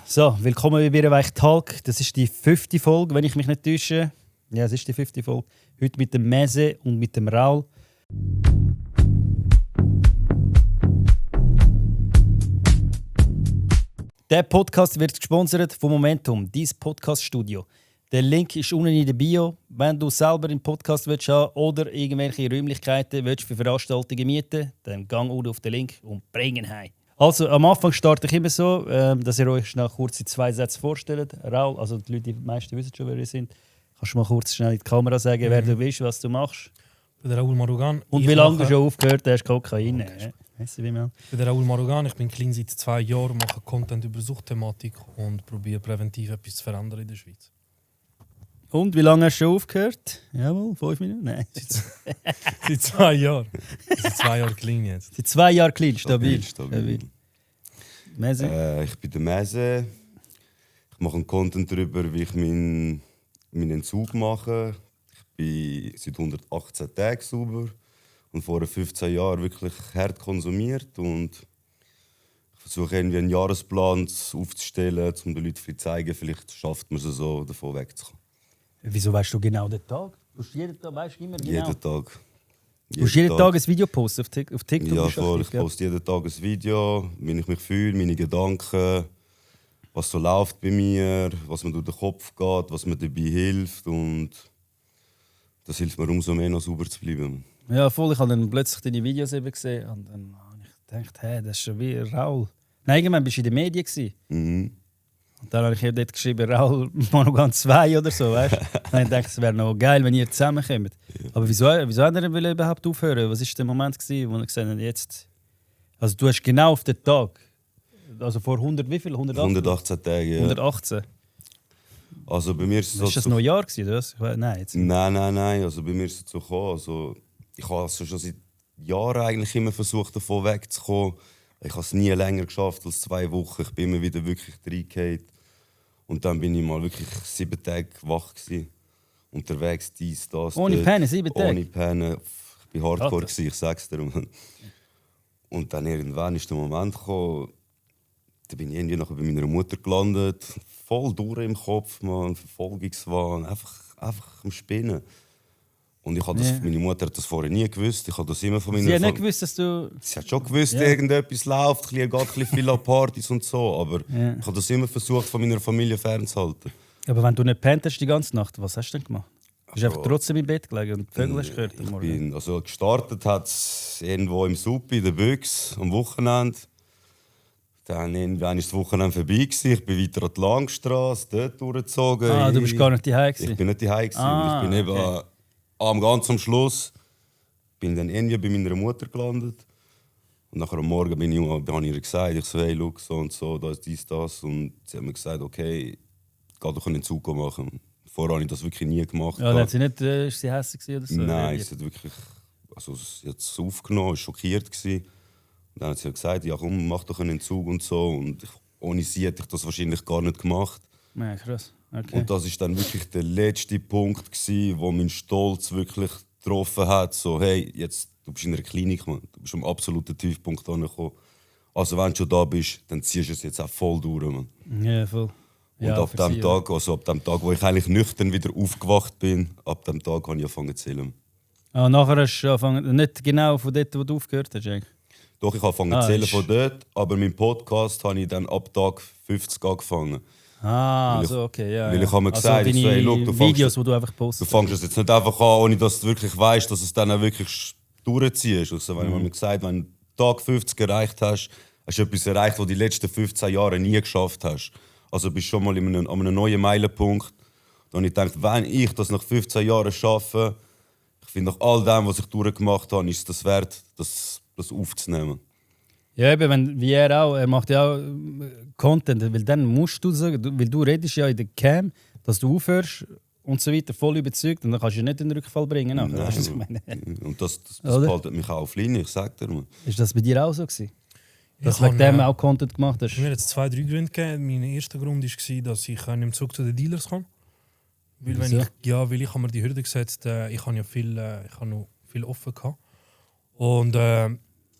So, willkommen bei Bierenweich Talk. Das ist die 5. Folge, wenn ich mich nicht täusche. Ja, es ist die 5. Folge. Heute mit dem Mese und mit dem Raul. Der Podcast wird gesponsert von Momentum, dein Podcast-Studio. Der Link ist unten in der Bio. Wenn du selber einen Podcast willst haben oder irgendwelche Räumlichkeiten willst für Veranstaltungen mieten, dann gang unten auf den Link und bring ihn heim. Also, am Anfang starte ich immer so, dass ihr euch schnell kurz in 2 Sätzen vorstellt. Raul, also die Leute, die meisten wissen schon, wer ihr sind. Kannst du mal kurz schnell in die Kamera sagen, wer du bist, was du machst? Ich bin der Raul Marugan. Und wie lange du schon aufgehört hast, Kokain. Ich bin der Raul Marugan, ich bin clean seit 2 Jahren, mache Content über Suchtthematik und probiere präventiv etwas zu verändern in der Schweiz. Und wie lange hast du schon aufgehört? Jawohl, 5 Minuten? Nein. Seit 2 Jahren. Seit 2 Jahren clean jetzt. Seit 2 Jahren clean, stabil. Mese? Ich bin der Mese. Ich mache einen Content darüber, wie ich meinen Entzug mache. Ich bin seit 118 Tagen sauber und vor 15 Jahren wirklich hart konsumiert. Und ich versuche irgendwie einen Jahresplan aufzustellen, um den Leuten zu zeigen, vielleicht schafft man es so, davon wegzukommen. Wieso weißt du genau den Tag? Du jeden Tag, weißt du immer genau? Jeden Tag. Du musst jeden Tag ein Video posten auf TikTok? Ja, voll. Ich poste jeden Tag ein Video, wie ich mich fühle, meine Gedanken, was so läuft bei mir, was mir durch den Kopf geht, was mir dabei hilft. Und das hilft mir umso mehr, noch sauber zu bleiben. Ja, voll. Ich habe dann plötzlich deine Videos eben gesehen und dann habe ich gedacht, hey, das ist schon wie Raul. Nein, irgendwann warst du in den Medien. Mhm. Und dann habe ich dort geschrieben, Raul Marugan 2 oder so, weißt du? Dann dachte ich, es wäre noch geil, wenn ihr zusammenkommt. Ja. Aber wieso hat er überhaupt aufhören? Was war der Moment, wo er gesagt hat, jetzt... Also du hast genau auf den Tag, also vor 100, wie viel? 118 Tage, ja. 118? Also bei mir ist es so... Ist das Neujahr gewesen, oder? Nein, jetzt. Nein. Also bei mir ist es so gekommen. Also, ich habe also schon seit Jahren eigentlich immer versucht, davon wegzukommen. Ich habe es nie länger geschafft als 2 Wochen. Ich bin immer wieder wirklich reingefallen. Und dann bin ich mal wirklich 7 Tage wach gewesen. Unterwegs, dies, das, ohne dort. Pennen, 7 Tage? Ohne Pennen. Ich war hardcore, ich sag's dir. Und dann irgendwann ist der Moment gekommen, da bin ich irgendwie nachher bei meiner Mutter gelandet. Voll durch im Kopf, man, Verfolgungswahn, einfach am Spinnen. Und ich habe das, meine Mutter hat das vorher nie gewusst. Ich habe das immer von meiner Sie hat nicht gewusst, dass du... Sie hat schon gewusst, irgendetwas läuft, geht ein bisschen viel an Partys und so. Aber ich habe das immer versucht, von meiner Familie fernzuhalten. Aber wenn du nicht pennt hast die ganze Nacht, was hast du denn gemacht? Du bist einfach trotzdem im Bett gelegen und die Vögel hast gehört? Also gestartet hat es irgendwo im Suppe, in der Büchse, am Wochenende. Dann irgendwann war das Wochenende vorbei. Ich bin weiter an die Langstrasse, dort durchgezogen. Ah, du bist gar nicht daheim gewesen? Ich bin nicht daheim gewesen. Ah, ich bin eben ganz am Schluss bin dann irgendwie bei meiner Mutter gelandet. Und nachher am Morgen habe ich ihr gesagt, ich so, hey, look, so und so, da ist dies, das. Und sie hat mir gesagt, okay, geh doch einen Zug machen. Vorher habe ich das wirklich nie gemacht. Ja, hat sie nicht, ist sie hässlich oder so? Nein, sie hat wirklich, also sie hat es aufgenommen, war schockiert gewesen. Und dann hat sie gesagt, ja komm, mach doch einen Entzug und so. Und ohne sie hätte ich das wahrscheinlich gar nicht gemacht. Ja, krass. Okay. Und das war dann wirklich der letzte Punkt gewesen, wo mein Stolz wirklich getroffen hat. So, hey, jetzt, du bist in einer Klinik, man. Du bist am absoluten Tiefpunkt angekommen. Also wenn du schon da bist, dann ziehst du es jetzt auch voll durch, man. Ja, voll. Und ab dem Tag, wo ich eigentlich nüchtern wieder aufgewacht bin, ab dem Tag habe ich angefangen zu zählen. Ah, nachher hast du angefangen, nicht genau von dort, wo du aufgehört hast, eigentlich? Doch, ich habe angefangen zu zählen von dort, aber meinen Podcast habe ich dann ab Tag 50 angefangen. Ah, so, okay, ja. Weil ich habe mir gesagt, also hey, look, du Videos, die du einfach postest. Du fängst es jetzt nicht einfach an, ohne dass du wirklich weißt, dass es dann auch wirklich durchziehst. Also, wenn man mir gesagt, wenn du Tag 50 erreicht hast, hast du etwas erreicht, was du die letzten 15 Jahre nie geschafft hast. Also bist du schon mal an einem neuen Meilenpunkt. Und ich denke, wenn ich das nach 15 Jahren schaffe, ich finde, nach all dem, was ich durchgemacht habe, ist es das wert, das aufzunehmen. Ja, eben, wie er macht ja auch Content, weil dann musst du sagen, weil du redest ja in der Cam, dass du aufhörst und so weiter, voll überzeugt, und dann kannst du nicht in den Rückfall bringen. Nein, weißt du, was ich meine? Und das haltet mich auch auf Linie, ich sag dir. Ist das bei dir auch so gewesen? Dass du wegen dem auch Content gemacht hast? Mir hat jetzt 2, 3 Gründe gegeben. Mein erster Grund war, dass ich im Zug zu den Dealers kam. Weil, weil ich habe mir die Hürde gesetzt, ich habe ja noch viel offen gehabt. Und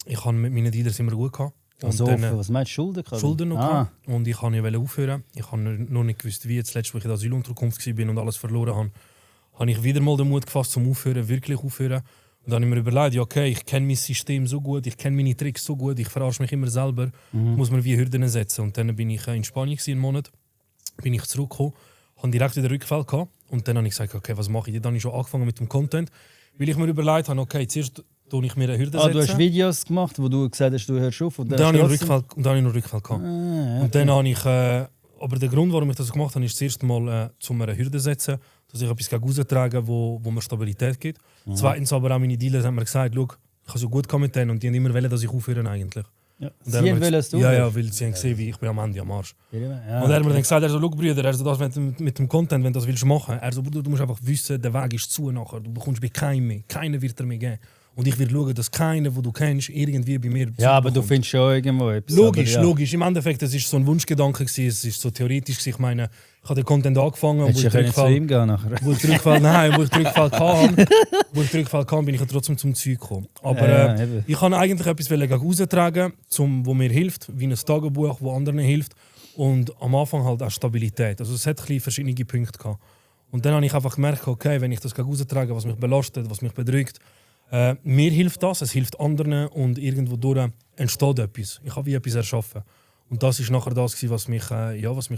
ich habe mit meinen Dealers immer gut gehabt. Und Also, dann, was meinst du, Schulden? Schulden noch gehabt. Und ich wollte ja aufhören. Ich habe noch nicht gewusst, wie jetzt letztes, wo ich in der Asylunterkunft war und alles verloren habe, habe ich wieder mal den Mut gefasst, zum Aufhören, wirklich aufhören. Und dann habe ich mir überlegt, ja, okay, ich kenne mein System so gut, ich kenne meine Tricks so gut, ich verarsche mich immer selber, muss mir wie Hürden setzen. Und dann bin ich in Spanien einen Monat, bin ich zurückgekommen, habe direkt wieder Rückfall gehabt. Und dann habe ich gesagt, okay, was mache ich? Dann habe ich schon angefangen mit dem Content, weil ich mir überlegt habe, okay, zuerst tue ich mir eine Hürde setzen. Du hast Videos gemacht, wo du gesagt hast, du hörst auf. Und dann habe ich einen Rückfall gehabt. Okay. Und dann habe ich, aber der Grund, warum ich das gemacht habe, ist das erste Mal zum eine Hürde setzen, dass ich etwas raustragen kann, wo mir Stabilität gibt. Zweitens aber auch meine Dealer haben mir gesagt, schau, ich habe so gut mit denen und die haben immer wollen, dass ich aufhöre eigentlich. Ja. Und Sie wollen, dass du ja, weil sie haben gesehen, wie ich bin am Ende am Arsch. Ja, Und er hat mir dann gesagt, schau Brüder, das mit dem Content, wenn du das willst machen, Bruder, du musst einfach wissen, der Weg ist zu nachher, du bekommst bei keinem mehr, keiner wird dir mehr geben. Und ich werde schauen, dass keiner, den du kennst, irgendwie bei mir ja, aber du findest schon irgendwo etwas. Logisch, aber, ja. logisch. Im Endeffekt, es war so ein Wunschgedanke, es war so theoretisch. Ich meine, ich habe den Content angefangen, Hättest du können zu ihm gehen nachher? wo ich Rückfall hatte, bin ich trotzdem zum Zeug gekommen. Aber ich kann eigentlich etwas raustragen, wo mir hilft, wie ein Tagebuch, wo anderen hilft. Und am Anfang halt auch Stabilität. Also es hat verschiedene Punkte gehabt. Und dann habe ich einfach gemerkt, okay, wenn ich das raustrage, was mich belastet, was mich bedrückt, mir hilft das, es hilft anderen und irgendwo durch entsteht etwas. Ich habe wie etwas erschaffen. Und das ist nachher das, was mich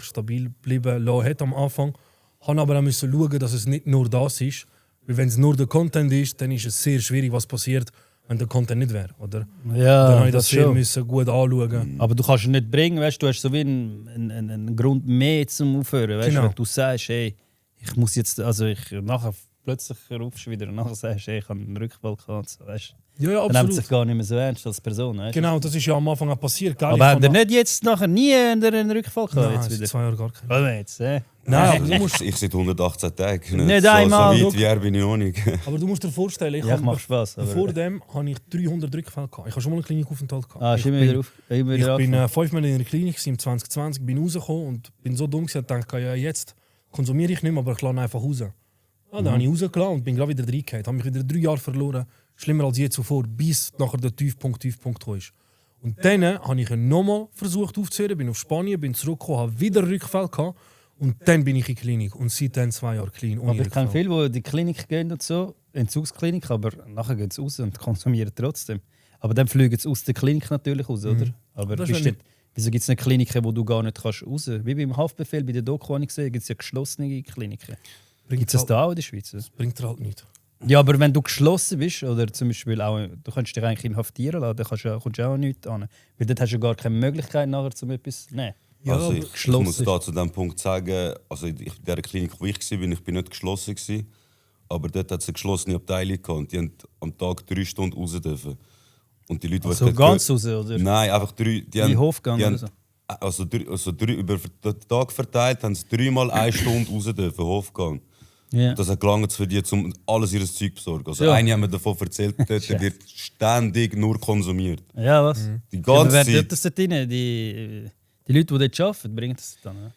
stabil bleiben lassen hat am Anfang. Ich musste aber auch schauen, dass es nicht nur das ist. Weil wenn es nur der Content ist, dann ist es sehr schwierig, was passiert, wenn der Content nicht wäre. Oder? Ja, dann habe ich das schon. sehr gut anschauen. Aber du kannst ihn nicht bringen, weißt du, hast so wie einen Grund mehr zum Aufhören. Weißt Genau. Wenn du sagst, hey, ich muss jetzt, also ich nachher plötzlich rufst du wieder und nachher sagst, hey, ich habe einen Rückfall gehabt. Weißt? Ja, Dann nimmt absolut. sich gar nicht mehr so ernst als Person. Weißt? Genau, das ist ja am Anfang auch passiert. Gell? Aber habt ihr nicht jetzt nachher nie einen Rückfall gehabt? Nein, Jetzt seit wieder? 2 Jahren gar keinen. Was jetzt? Nein, aber du musst, Ich seit 118 Tagen. Nicht so, einmal. So weit wie er bin ich noch nicht. aber du musst dir vorstellen, Ja, ich mache Spaß. Vor dem hatte ich 300 Rückfälle. Ich hatte schon mal einen Klinikaufenthalt. Ist immer wieder auf. Ich bin 5 Monate in der Klinik im 2020, bin rausgekommen und bin so dumm, dass ich dachte, ja, jetzt konsumiere ich nicht mehr, aber ich lasse einfach raus. Ja, dann habe ich rausgelassen und bin gerade wieder reingefallen. Habe mich wieder 3 Jahre verloren, schlimmer als je zuvor, bis nachher der Tiefpunkt gekommen ist. Und dann habe ich nochmal versucht aufzuhören, bin auf Spanien, bin zurückgekommen, habe wieder Rückfall gehabt und dann bin ich in die Klinik und seitdem 2 Jahre clean. Aber ich kenne viele, die in die Klinik gehen und so, Entzugsklinik, aber nachher gehen sie raus und konsumieren trotzdem. Aber dann fliegen sie aus der Klinik natürlich raus, oder? Aber Das bist ist du, wieso gibt es nicht Kliniken, wo du gar nicht raus kannst? Wie beim Haftbefehl, bei der Doku habe ich gesehen, gibt es ja geschlossene Kliniken. Gibt es das da auch in der Schweiz? Das bringt dir halt nichts. Ja, aber wenn du geschlossen bist, oder zum Beispiel auch, du könntest dich eigentlich inhaftieren lassen, dann kommst du auch nichts an. Weil dort hast du gar keine Möglichkeit nachher, um etwas zu nehmen. Ja, Also aber ich muss da zu dem Punkt sagen, also in der Klinik, wo ich war, ich bin nicht geschlossen gewesen, aber dort hat es eine geschlossene Abteilung gehabt und die haben am Tag 3 Stunden raus dürfen. Und die Leute, die So dort ganz raus, oder? Nein, einfach 3. Die Wie haben, Hofgang die oder haben, so? also 3 über den Tag verteilt, haben sie 3 mal 1 Stunde raus dürfen, Hofgang. Ja. Das hat gelangt für die, um alles ihr Zeug zu besorgen. Also Ja. eine haben mir davon erzählt, dort wird ständig nur konsumiert. Ja, was? Die Ja, ganze aber wer Zeit. tut das dort rein? Die Leute, die dort arbeiten, bringen das dann. Ja?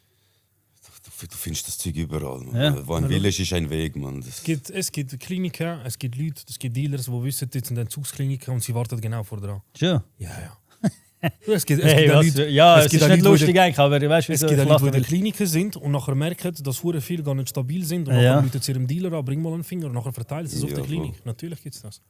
Du findest das Zeug überall. Man. Ja. Wo ein Wille ist, ist ein Weg. Man. es gibt Kliniken, es gibt Leute, es gibt Dealers, die wissen, jetzt sind Entzugskliniken und sie warten genau vor dran. Schon? Ja. Es gibt Hey, auch was Leute, für- ja, es gibt ist auch nicht Leute, lustig eigentlich, aber weißt du, Es wieso gibt ich auch Leute, die lache? in der Kliniken sind und nachher merken, dass sehr viele gar nicht stabil sind und Ja. nachher rufen sie ihrem Dealer an, bring mal einen Finger und nachher verteilen sie es auf Ja, der Klinik. voll. Natürlich gibt es das.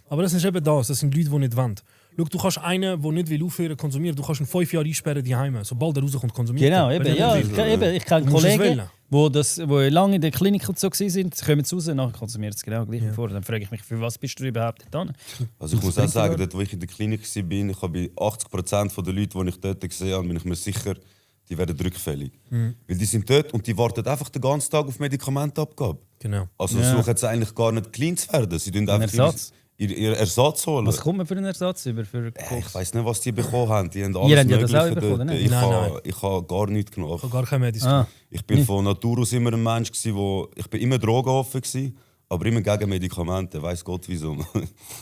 Aber das ist eben das sind Leute, die nicht wollen. Schau, du kannst einen, der nicht aufhören will, konsumieren, du kannst ihn 5 Jahre einsperren daheim. Sobald er rauskommt, konsumiert Genau, er. eben. Wenn er Ja, nicht will. ich kenne Du musst es Kollegen, wählen. die lange in der Klinik und so waren, sie kommen raus, nachher konsumieren sie genau gleich wie vorher. Dann frage ich mich, für was bist du überhaupt da? Also ich muss auch sagen, dort, wo ich in der Klinik war, ich habe bei 80% der Leute, die ich dort gesehen habe, bin ich mir sicher, die werden rückfällig. Weil die sind dort und die warten einfach den ganzen Tag auf Medikamentenabgabe. Genau. Also Ja. suchen sie eigentlich gar nicht clean zu werden. Sie tun einfach Ersatz? ihr Ersatz holen. Was kommt man für einen Ersatz über? Für Ich weiß nicht, was die bekommen haben. Die haben alles Ihr habt ja das auch Mögliche bekommen, dort. ne? Nein. Ich habe gar nichts genommen. Ich habe gar keine Medizin. Ah, Ich bin von Natur aus immer ein Mensch, ich bin immer drogenoffen gewesen, aber immer gegen Medikamente. Weiss Gott wieso.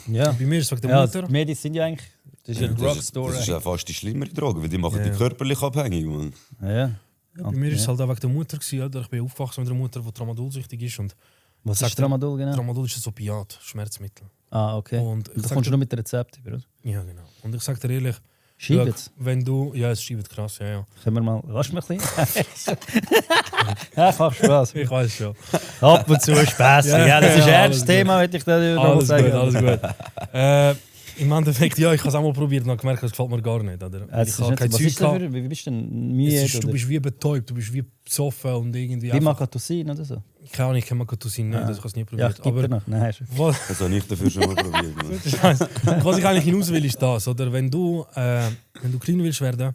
ja. Bei mir ist es wegen der Ja, Mutter. die Medien sind ja eigentlich. Das ist ja ein Das Drugstore. ist ja fast die schlimmere Droge, weil die machen Ja. dich körperlich abhängig. Man. Ja. Bei mir ist es halt auch wegen der Mutter gewesen, oder? Ich bin aufgewachsen mit einer Mutter, die Tramadol-süchtig ist und Was Sagt ist Tramadol genau? Tramadol ist ein Opiat, Schmerzmittel. Ah, okay. Und Und ich da sag kommst du dir- noch mit Rezept über, oder? Ja, genau. Und ich sage dir ehrlich, Schiebt's? Wenn du... Ja, es schiebt krass, ja. Können wir mal... Lass mich ein bisschen. Einfach Spaß. Ich weiß schon. Ab und zu Spaß. Ja, das ist ein ernstes Thema, hätte ich da noch sagen. Alles gut. Im Endeffekt, ja, ich habe es auch mal probiert und habe gemerkt, das gefällt mir gar nicht. Oder? Ich habe kein Zeug gehabt. Wie bist du denn müde? Du bist wie betäubt, du bist wie besoffen und irgendwie... Wie Makatosin oder so? Keine Ahnung, ich kenne Makatosin nicht, das habe ich nie Ja, probiert. Aber noch. Nein, Das habe ich dafür schon mal probiert. was ich eigentlich hinaus will, ist das. Oder? Wenn du klein willst werden,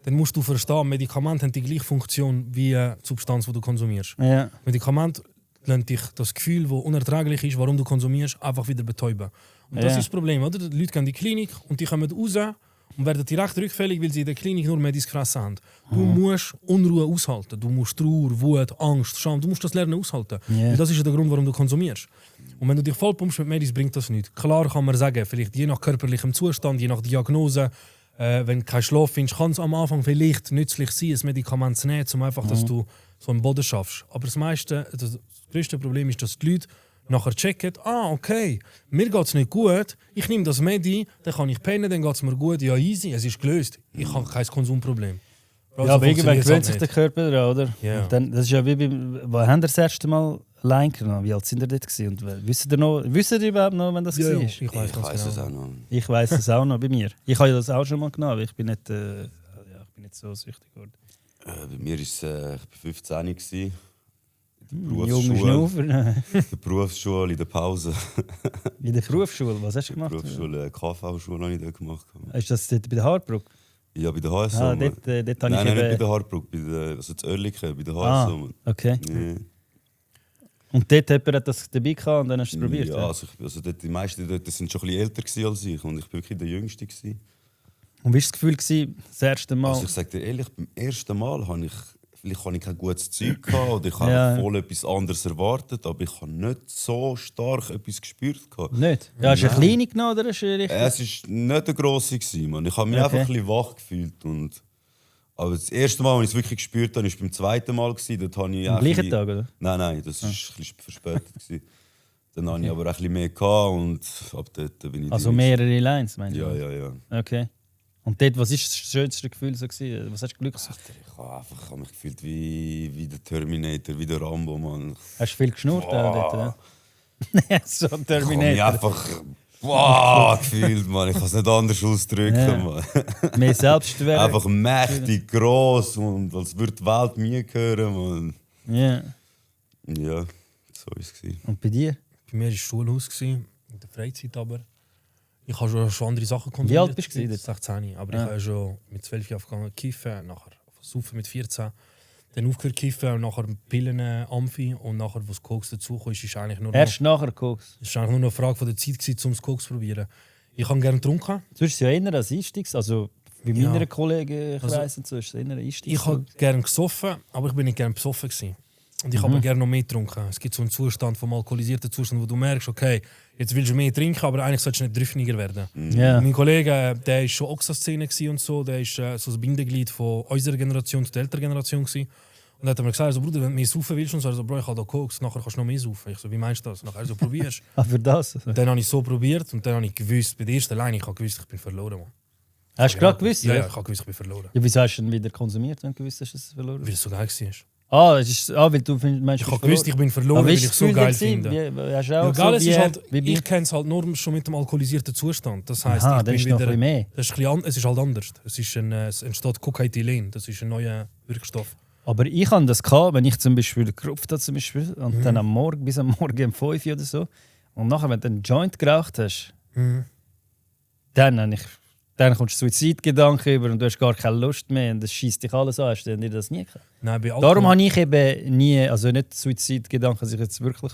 dann musst du verstehen, Medikamente haben die gleiche Funktion wie die Substanz, die du konsumierst. Ja. Medikamente lassen dich das Gefühl, das unerträglich ist, warum du konsumierst, einfach wieder betäuben. Und das ist das Problem, oder? Die Leute gehen in die Klinik und die kommen raus und werden direkt rückfällig, weil sie in der Klinik nur Medis gefressen haben. Du musst Unruhe aushalten. Du musst Trauer, Wut, Angst, Scham. Du musst das lernen aushalten. Weil das ist ja der Grund, warum du konsumierst. Und wenn du dich vollpumpst mit Medis, bringt das nichts. Klar kann man sagen, vielleicht je nach körperlichem Zustand, je nach Diagnose, wenn du keinen Schlaf findest, kann es am Anfang vielleicht nützlich sein, ein Medikament zu nehmen, um einfach, dass du so einen Boden schaffst. Aber das größte Problem ist, dass die Leute nachher checken, okay, mir geht es nicht gut, ich nehme das Medi, dann kann ich pennen, dann geht es mir gut, ja easy, es ist gelöst, ich habe kein Konsumproblem. Ja, aber irgendwann gewöhnt sich der Körper daran, oder? Yeah. Dann, das ist ja wie beim... Wann haben wir das erste Mal allein genommen? Wie alt sind ihr dort gewesen? Und wisst ihr überhaupt noch, wenn das war? Ich weiß es auch noch. Ich weiss es auch noch bei mir. Ich habe ja das auch schon mal genommen, aber ich bin nicht so süchtig geworden. Bei mir war es, ich war 15 gewesen. Junge Schnaufer. In der Berufsschule, in der Pause. In der Berufsschule, was hast du gemacht? Berufsschule, KV-Schule habe ich dort gemacht. Ist das dort bei der Haarbrücke? Ja, bei der HSO. Dort habe nein, ich nicht bei der Haarbrücke, also zu Oerlikon, bei der HSO. Okay. Ja. Und dort hat jemand das dabei gehabt und dann hast du es probiert? Ja, also dort, die meisten dort sind schon ein bisschen älter als ich und ich war wirklich der Jüngste. Und wie war das Gefühl das erste Mal? Also ich sage dir ehrlich, beim ersten Mal habe ich kein gutes Zeug gehabt oder ich habe voll etwas anderes erwartet, aber ich habe nicht so stark etwas gespürt. Nicht? Ja, hast du eine kleine genommen oder hast du richtig? Es war nicht eine grosse, man. Ich habe mich einfach ein bisschen wach gefühlt. Aber das erste Mal, als ich es wirklich gespürt habe, war beim zweiten Mal. Dort habe ich am gleichen Tag, oder? Nein, das war ein bisschen verspätet. Dann hatte ich aber auch ein bisschen mehr gehabt und ab dort bin ich... Also mehrere Lines, meinst du? Ja. Okay. Und dort, was war das schönste Gefühl? So gewesen? Was hast du Glücks? Ich habe mich gefühlt wie der Terminator, wie der Rambo, Mann. Hast du viel geschnurrt dort? Ja? So ein Terminator. Ich habe mich einfach gefühlt, Mann. Ich kann es nicht anders ausdrücken, Mann. Mehr Selbstwert. Einfach mächtig, gross und als würde die Welt mir gehören, Mann. Ja. Ja, so war es. Und bei dir? Bei mir war es Schulhaus, in der Freizeit aber. Ich habe schon andere Sachen konsumiert. Wie alt bist du? 16. Aber ich habe schon mit 12 angefangen zu kiffen, nachher saufen mit 14. Dann aufgehört zu kiffen und nachher Pillen, Amphi und nachher, was Koks dazugekommen ist, eigentlich nur erst nachher Koks? Es war eigentlich nur eine Frage von der Zeit, um das Koks zu probieren. Ich habe gerne getrunken. Du hast es ja eher als Einstiegs, also bei meinen Kollegenkreisen und so ist es eher ein Einstiegs. Ich habe gerne gesoffen, aber ich bin nicht gerne besoffen gewesen. Und ich habe gerne noch mehr getrunken. Es gibt so einen Zustand, vom alkoholisierten Zustand, wo du merkst, okay, jetzt willst du mehr trinken, aber eigentlich solltest du nicht drüffniger werden. Yeah. Mein Kollege, der war schon Oxa-Szene und so, der war so das Bindeglied von unserer Generation zu der älteren Generation gewesen. Und dann hat er mir gesagt, also, Bruder, wenn du mehr saufen willst, und so, also, Bro, ich habe da Koks, nachher kannst du noch mehr saufen. Ich so, wie meinst du das? Nachher so, probierst. Für das? Dann habe ich so probiert und dann habe ich gewusst, bei der ersten Line, ich habe gewusst, ich bin verloren. Man. Hast du gerade gewusst? Ja, ich habe gewusst, ich bin verloren. Ja, wieso hast du denn wieder konsumiert, wenn du gewusst hast, dass es verloren ist? Weil es so geil war. Weil du meinst, ich habe gewusst, ich bin verloren, weil ich es so geil finde. Ich kenne es halt nur schon mit dem alkoholisierten Zustand. Das heisst, ich bin wieder. Mehr. Es ist halt anders. Es entsteht Cocaethylen, das ist ein neuer Wirkstoff. Aber ich hatte das, wenn ich zum Beispiel gerupft habe und dann am Morgen, bis am Morgen um 5 Uhr oder so. Und nachher, wenn du einen Joint geraucht hast, dann kommst du Suizidgedanken über und du hast gar keine Lust mehr und das schießt dich alles an. Hast du dir das nie gehabt? Nein, darum habe ich eben nie, also nicht Suizidgedanken, also ich jetzt wirklich.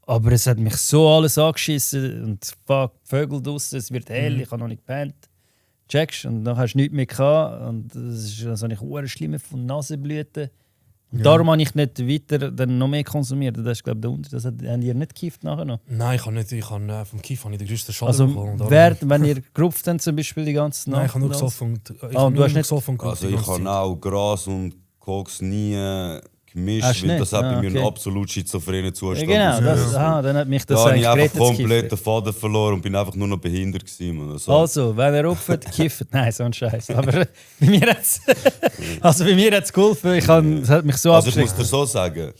Aber es hat mich so alles angeschissen und fuck, Vögel draussen, es wird hell, ich habe noch nicht gepennt. Checkst und dann hast du nichts mehr gehabt und das habe ich sehr schlimm von Nasenblüten. Und darum habe ich nicht weiter dann noch mehr konsumiert. Das ist, glaube ich, der Unterschied. Das habt ihr nicht gekifft nachher noch? Nein, ich habe nicht. Vom Kiff habe ich den grössten Schaden also, bekommen. Wenn ihr gerupft habt, zum Beispiel die ganze Nacht? Nein, ich habe nur gesoffen. Also ich habe auch Gras und Koks nie gemischt, weil das hat bei mir einen absolut schizophrenen Zustand. Ja, genau, dann hat mich das da eigentlich habe ich einfach komplett den Faden verloren und bin einfach nur noch behindert gewesen. Also, wenn er opfert, kifft. Nein, so ein Scheiß. Aber bei mir hat es geholfen. Es hat mich so abgeschreckt. Ich muss dir so sagen,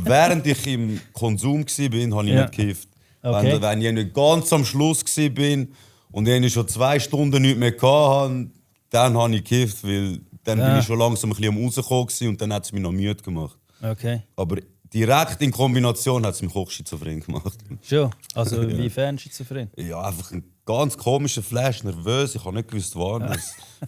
während ich im Konsum war, habe ich nicht gekifft. Okay. Wenn ich nicht ganz am Schluss war und ich schon 2 Stunden nichts mehr hatte, dann habe ich gekifft, weil dann bin ich schon langsam ein bisschen am Rauskommen und dann hat es mich noch müde gemacht. Okay. Aber direkt in Kombination hat es mich hochschizophren gemacht. Schon? Also inwiefern schizophren? Ja, einfach ein ganz komischer Flash, nervös, ich habe nicht gewusst, wann.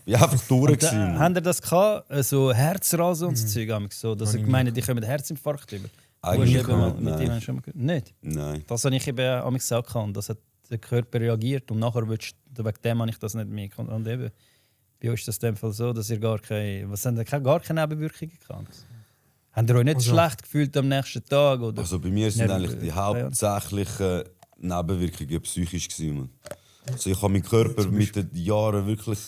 Ich war einfach durch. Habt ihr das gehabt? So Herzrasen und so Zeug? So, dass ich meine, die kommen Herzinfarkt über? Eigentlich nicht. Nicht? Nein. Das habe ich eben auch gesagt, dass der Körper reagiert und nachher wegen dem habe ich das nicht mehr. Und eben, bei euch ist das in dem Fall so, dass ihr gar keine Nebenwirkungen habt. Habt ihr euch nicht schlecht gefühlt am nächsten Tag? Oder? Also bei mir sind eigentlich die hauptsächlichen Nebenwirkungen psychisch gewesen. Also ich habe meinen Körper mit den Jahren wirklich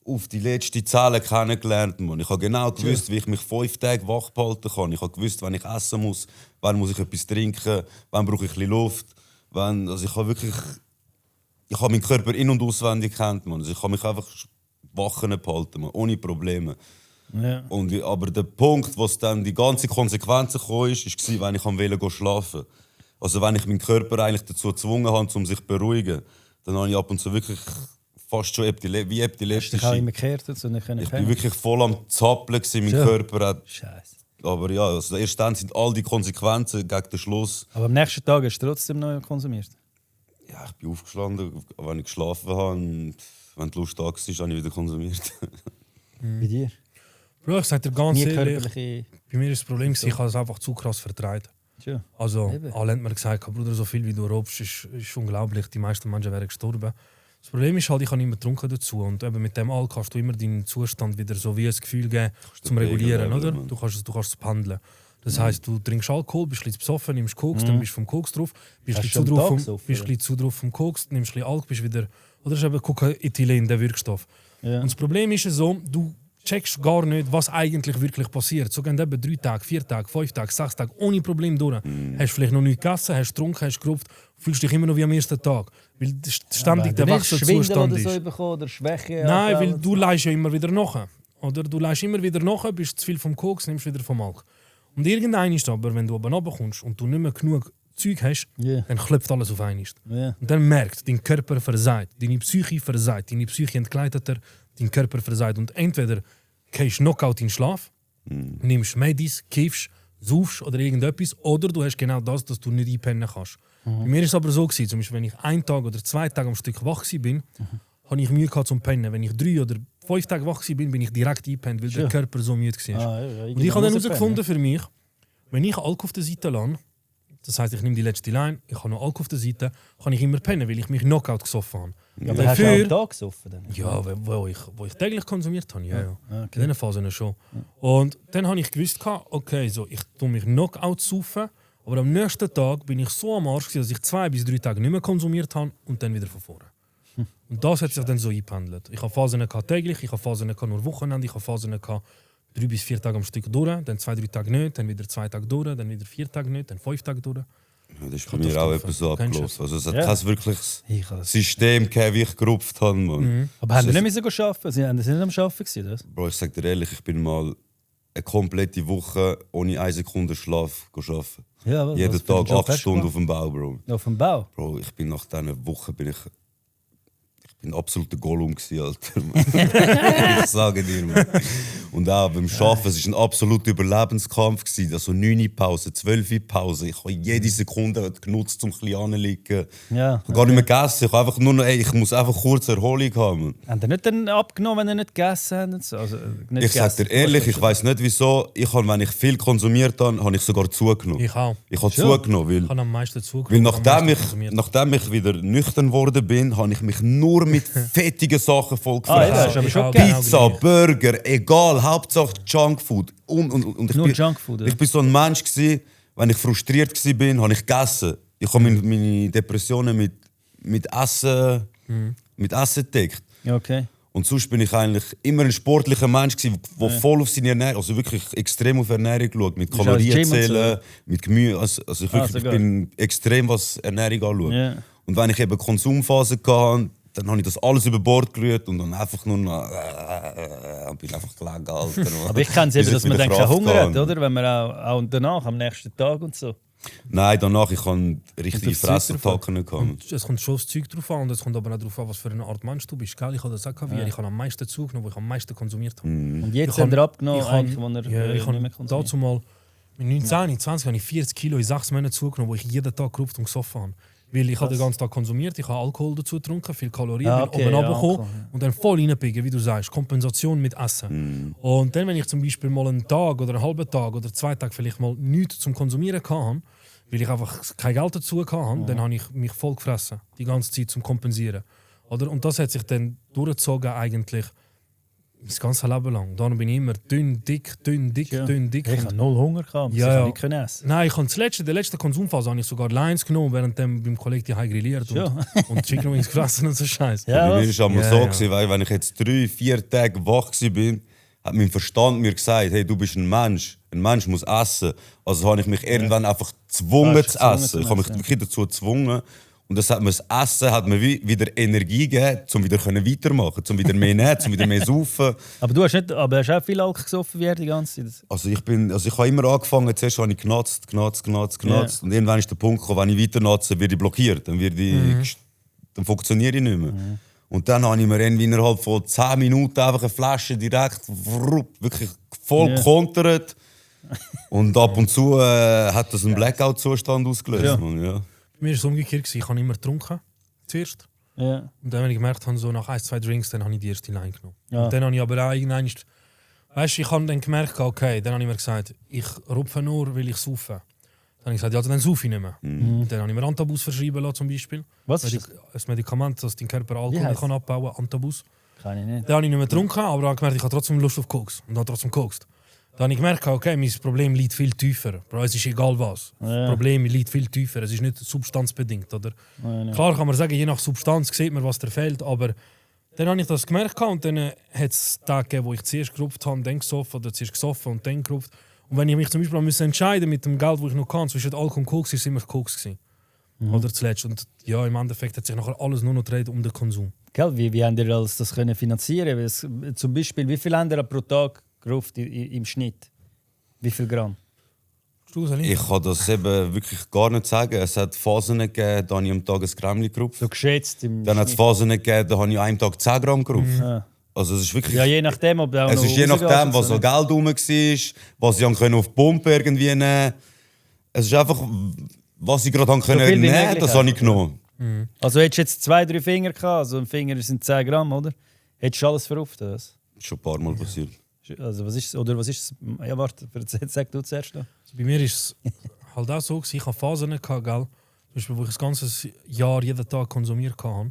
auf die letzte Zelle kennengelernt. Man. Ich habe genau gewusst, wie ich mich 5 Tage wach behalten kann. Ich habe gewusst, wenn ich essen muss, wann muss ich etwas trinken, wann brauche ich ein bisschen Luft. Ich habe meinen Körper in- und auswendig kennt. Also ich habe mich einfach wach behalten, man, ohne Probleme. Ja. Aber der Punkt, wo dann die ganze Konsequenzen kam, war, wenn ich schlafen wollte. Also wenn ich meinen Körper eigentlich dazu gezwungen habe, um sich zu beruhigen, dann habe ich ab und zu wirklich fast schon wie epileptisch. Ich habe immer gekehrt dazu, ich war wirklich voll am Zappeln, mein Körper hat... Scheiße. Aber ja, also erst dann sind all die Konsequenzen gegen den Schluss. Aber am nächsten Tag hast du trotzdem noch konsumiert? Ja, ich bin aufgestanden, wenn ich geschlafen habe. Und wenn die Lust da war, habe ich wieder konsumiert. Bei dir? Bro, ich sage dir ganz ehrlich, körperliche... bei mir ist das Problem, ich habe es einfach zu krass vertreibt. Ja. Also, alle haben mir gesagt, Bruder, so viel wie du rauchst, ist unglaublich. Die meisten Menschen wären gestorben. Das Problem ist halt, ich habe immer getrunken dazu. Und eben mit dem Alkohol kannst du immer deinen Zustand wieder so wie ein Gefühl geben, zum Regulieren, oder? Du kannst es handeln. Das heisst, du trinkst Alkohol, bist ein bisschen besoffen, nimmst Koks, dann bist du vom Koks drauf, bist ein bisschen zu drauf vom Koks, nimmst ein bisschen Alkohol, bist wieder... Oder ist eben Cocaethylen, der Wirkstoff. Ja. Und das Problem ist so, du checkst gar nicht, was eigentlich wirklich passiert. So gehen eben 3 Tage, 4 Tage, 5 Tage, 6 Tage ohne Problem durch. Hast vielleicht noch nichts gegessen, hast getrunken, hast gerupft, fühlst dich immer noch wie am ersten Tag. Weil ständig der Wechselzustand ist. Oder Schwäche? Nein, weil du leist ja immer wieder nach. Oder du leist immer wieder nach, bist zu viel vom Koks, nimmst wieder vom Alkohol. Und irgendwann ist aber, wenn du oben runterkommst und du nicht mehr genug Zeug hast, dann klopft alles auf einmal. Yeah. Und dann merkt, dein Körper versagt, deine Psyche versagt, deine Psyche entgleitet dir, dein Körper versagt. Und entweder gehst du Knockout in den Schlaf, nimmst Medis, kiffst, saufst oder irgendetwas, oder du hast genau das, dass du nicht einpennen kannst. Bei mir war es aber so, zum Beispiel, wenn ich 1 Tag oder 2 Tage am Stück wach war, habe ich Mühe gehabt zum Pennen. Wenn ich 3 oder 5 Tage wach war, bin ich direkt eingepennt, weil der Körper so müde war. Und ich habe dann herausgefunden für mich, wenn ich Alkohol auf der Seite lasse, das heisst, ich nehme die letzte Line, ich habe noch Alkohol auf der Seite, kann ich immer pennen, weil ich mich Knockout gesoffen habe. Ja, aber hast du auch am Tag gesoffen? Dann? Ja, wo ich täglich konsumiert habe, ja. Okay. In diesen Phasen schon. Ja. Und dann habe ich gewusst, okay, so, ich tue mich Knockout saufen, aber am nächsten Tag bin ich so am Arsch, dass ich 2 bis 3 Tage nicht mehr konsumiert habe und dann wieder von vorne. Und das hat sich dann so eingependelt. Ich habe Phasen täglich, ich habe Phasen nur Wochenende, ich habe Phasen 3 bis 4 Tage am Stück durch, dann 2, 3 Tage nicht, dann wieder 2 Tage durch, dann wieder 4 Tage nicht, dann 5 Tage durch. Ja, das ist bei mir auch etwas so abgelaufen. Also es hat kein wirkliches System gegeben, wie ich gerupft habe. Aber haben Sie nicht arbeiten? Sie nicht am Arbeiten? Das? Bro, ich sage dir ehrlich, ich bin mal eine komplette Woche ohne 1 Sekunde Schlaf arbeiten. Ja, jeden Tag 8 Stunden auf dem Bau, Bro. Auf dem Bau? Bro, ich bin nach dieser Woche ich bin absoluter Gollum gewesen, Alter. Ich sage dir, man. Und auch beim Arbeiten, es war ein absoluter Überlebenskampf gewesen. Also 9 Pause, 12 Pause. Ich habe jede Sekunde genutzt, um ein bisschen anzuliegen. Ja, ich habe gar nicht mehr gegessen. Ich habe einfach nur noch, ich muss einfach kurz Erholung haben. Haben Sie nicht dann abgenommen, wenn Sie nicht gegessen haben? Also, nicht ich sage dir ehrlich, ich weiss nicht wieso. Wenn ich viel konsumiert habe, habe ich sogar zugenommen. Ich auch. Ich habe zugenommen, weil, ich habe am meisten zugenommen. Weil nachdem ich wieder nüchtern geworden bin, habe ich mich nur mit fettigen Sachen vollgefressen. Pizza, Burger, egal, Hauptsache Junkfood. Und nur Junkfood? Ich war so ein Mensch, wenn ich frustriert war, habe ich gegessen. Ich habe meine Depressionen mit Essen gedeckt. Okay. Und sonst bin ich eigentlich immer ein sportlicher Mensch gewesen, der voll auf seine Ernährung, also wirklich extrem auf Ernährung schaut, mit Kalorien zählen, mit Gemüse, also ich bin extrem, was Ernährung anschaut. Yeah. Und wenn ich eben Konsumphase hatte, dann habe ich das alles über Bord gerührt und dann einfach nur bin einfach gelegen, Alter. Aber ich kenne es eben, dass man dann keinen Hunger hat, oder? Wenn man auch danach, am nächsten Tag und so. Nein, danach, ich habe richtige Fressattacken gehabt. Es kommt schon das Zeug drauf an und es kommt aber auch darauf an, was für eine Art Mensch du bist. Gell? Ich habe das auch gehabt, ich habe am meisten zugenommen, wo ich am meisten konsumiert habe. Und jetzt hat er abgenommen, wo er nicht mehr konsumiert. Dazu mal mit 19, 20 habe ich 40 Kilo in 6 Monaten zugenommen, wo ich jeden Tag gerupft und gesoffen habe. Weil ich habe den ganzen Tag konsumiert, ich habe Alkohol dazu getrunken, viel Kalorien, bin oben runtergekommen und dann voll reinpicken, wie du sagst, Kompensation mit Essen. Und dann, wenn ich zum Beispiel mal einen Tag oder einen halben Tag oder 2 Tage vielleicht mal nichts zum Konsumieren hatte, weil ich einfach kein Geld dazu hatte, dann habe ich mich voll gefressen, die ganze Zeit zum Kompensieren. Oder? Und das hat sich dann durchgezogen eigentlich das ganze Leben lang. Dann bin ich immer dünn, dick, dünn, dick, dünn, dick. Ich hatte null Hunger, aber ich konnte nicht essen. Nein, ich habe in der letzten Konsumphase habe ich sogar Lines genommen, während beim Kollegen die grilliert und Chicken Wings gefressen und so Scheiße. Ja, bei mir war es einmal so, gewesen, weil wenn ich jetzt 3-4 Tage wach war, hat mein Verstand mir gesagt, hey, du bist ein Mensch muss essen. Also habe ich mich irgendwann einfach gezwungen zu essen. Ich habe mich wirklich dazu gezwungen. Und das Essen hat mir wieder Energie gegeben, um wieder weitermachen, um wieder mehr nehmen, um wieder mehr saufen. Aber hast auch viel Alkohol gesoffen wie die ganze Zeit? Also ich habe immer angefangen, zuerst habe ich genatzt. Yeah. Und irgendwann ist der Punkt gekommen, wenn ich weiter natze, werde ich blockiert. Dann funktioniere ich nicht mehr. Und dann habe ich mir innerhalb von 10 Minuten einfach eine Flasche direkt wirklich voll gekontert. Und ab und zu hat das einen Blackout-Zustand ausgelöst. Ja. Bei mir war es umgekehrt. Ich habe immer getrunken, zuerst. Ja. Und dann, wenn ich gemerkt habe, so nach 1-2 Drinks, dann habe ich die erste Line genommen. Ja. Und dann habe ich aber auch irgendwann... Weißt du, ich habe dann gemerkt, okay, dann habe ich mir gesagt, ich rupfe nur, weil ich saufe. Dann habe ich gesagt, ja, dann saufe ich nicht mehr. Dann habe ich mir Antabus verschreiben lassen, zum Beispiel. Was ist das? Ein Medikament, das dein Körper Alkohol kann abbauen kann, Antabus. Kann ich nicht. Dann habe ich nicht mehr getrunken, aber dann gemerkt, ich habe trotzdem Lust auf Koks. Und habe trotzdem gekokst. Dann habe ich gemerkt, okay, mein Problem liegt viel tiefer. Bro, es ist egal was. Das Problem liegt viel tiefer. Es ist nicht substanzbedingt. Oder? Klar kann man sagen, je nach Substanz sieht man, was dir fehlt. Aber dann habe ich das gemerkt und dann hat es Tage gegeben, wo ich zuerst gerupft habe, dann gesoffen oder zuerst gesoffen und dann gerupft. Und wenn ich mich zum Beispiel entscheiden mit dem Geld, das ich noch kann, zwischen Alkohol und Koks, ist es immer Koks gewesen. Oder zuletzt. Und ja, im Endeffekt hat sich nachher alles nur noch gedreht um den Konsum. Gell, wie haben ihr das können finanzieren? Zum Beispiel, wie viel habt ihr pro Tag gerupft im Schnitt? Wie viel Gramm? Ich kann das eben wirklich gar nicht sagen. Es hat Phasen gegeben, da habe ich am Tag ein Gramm gerupft. So geschätzt im Dann hat es Phasen gegeben, da habe ich an einem Tag 10 Gramm gerupft. Ja. Also es ist wirklich... Ja, je nachdem, ob es ist je nachdem, was so Geld rum war, was ich auf die Pumpe irgendwie nehmen. Es ist einfach, was ich gerade so nehmen, das habe ich genommen. Also hättest du jetzt 2-3 Finger gehabt, also ein Finger sind 10 Gramm, oder? Hättest du alles verrupft? Das ist schon ein paar Mal passiert. Also was ist es? Ja, warte, sag du zuerst noch. Also bei mir ist es halt auch so, ich hatte Phasen gehabt, gell? Zum Beispiel, wo ich das ganze Jahr jeden Tag konsumiert habe,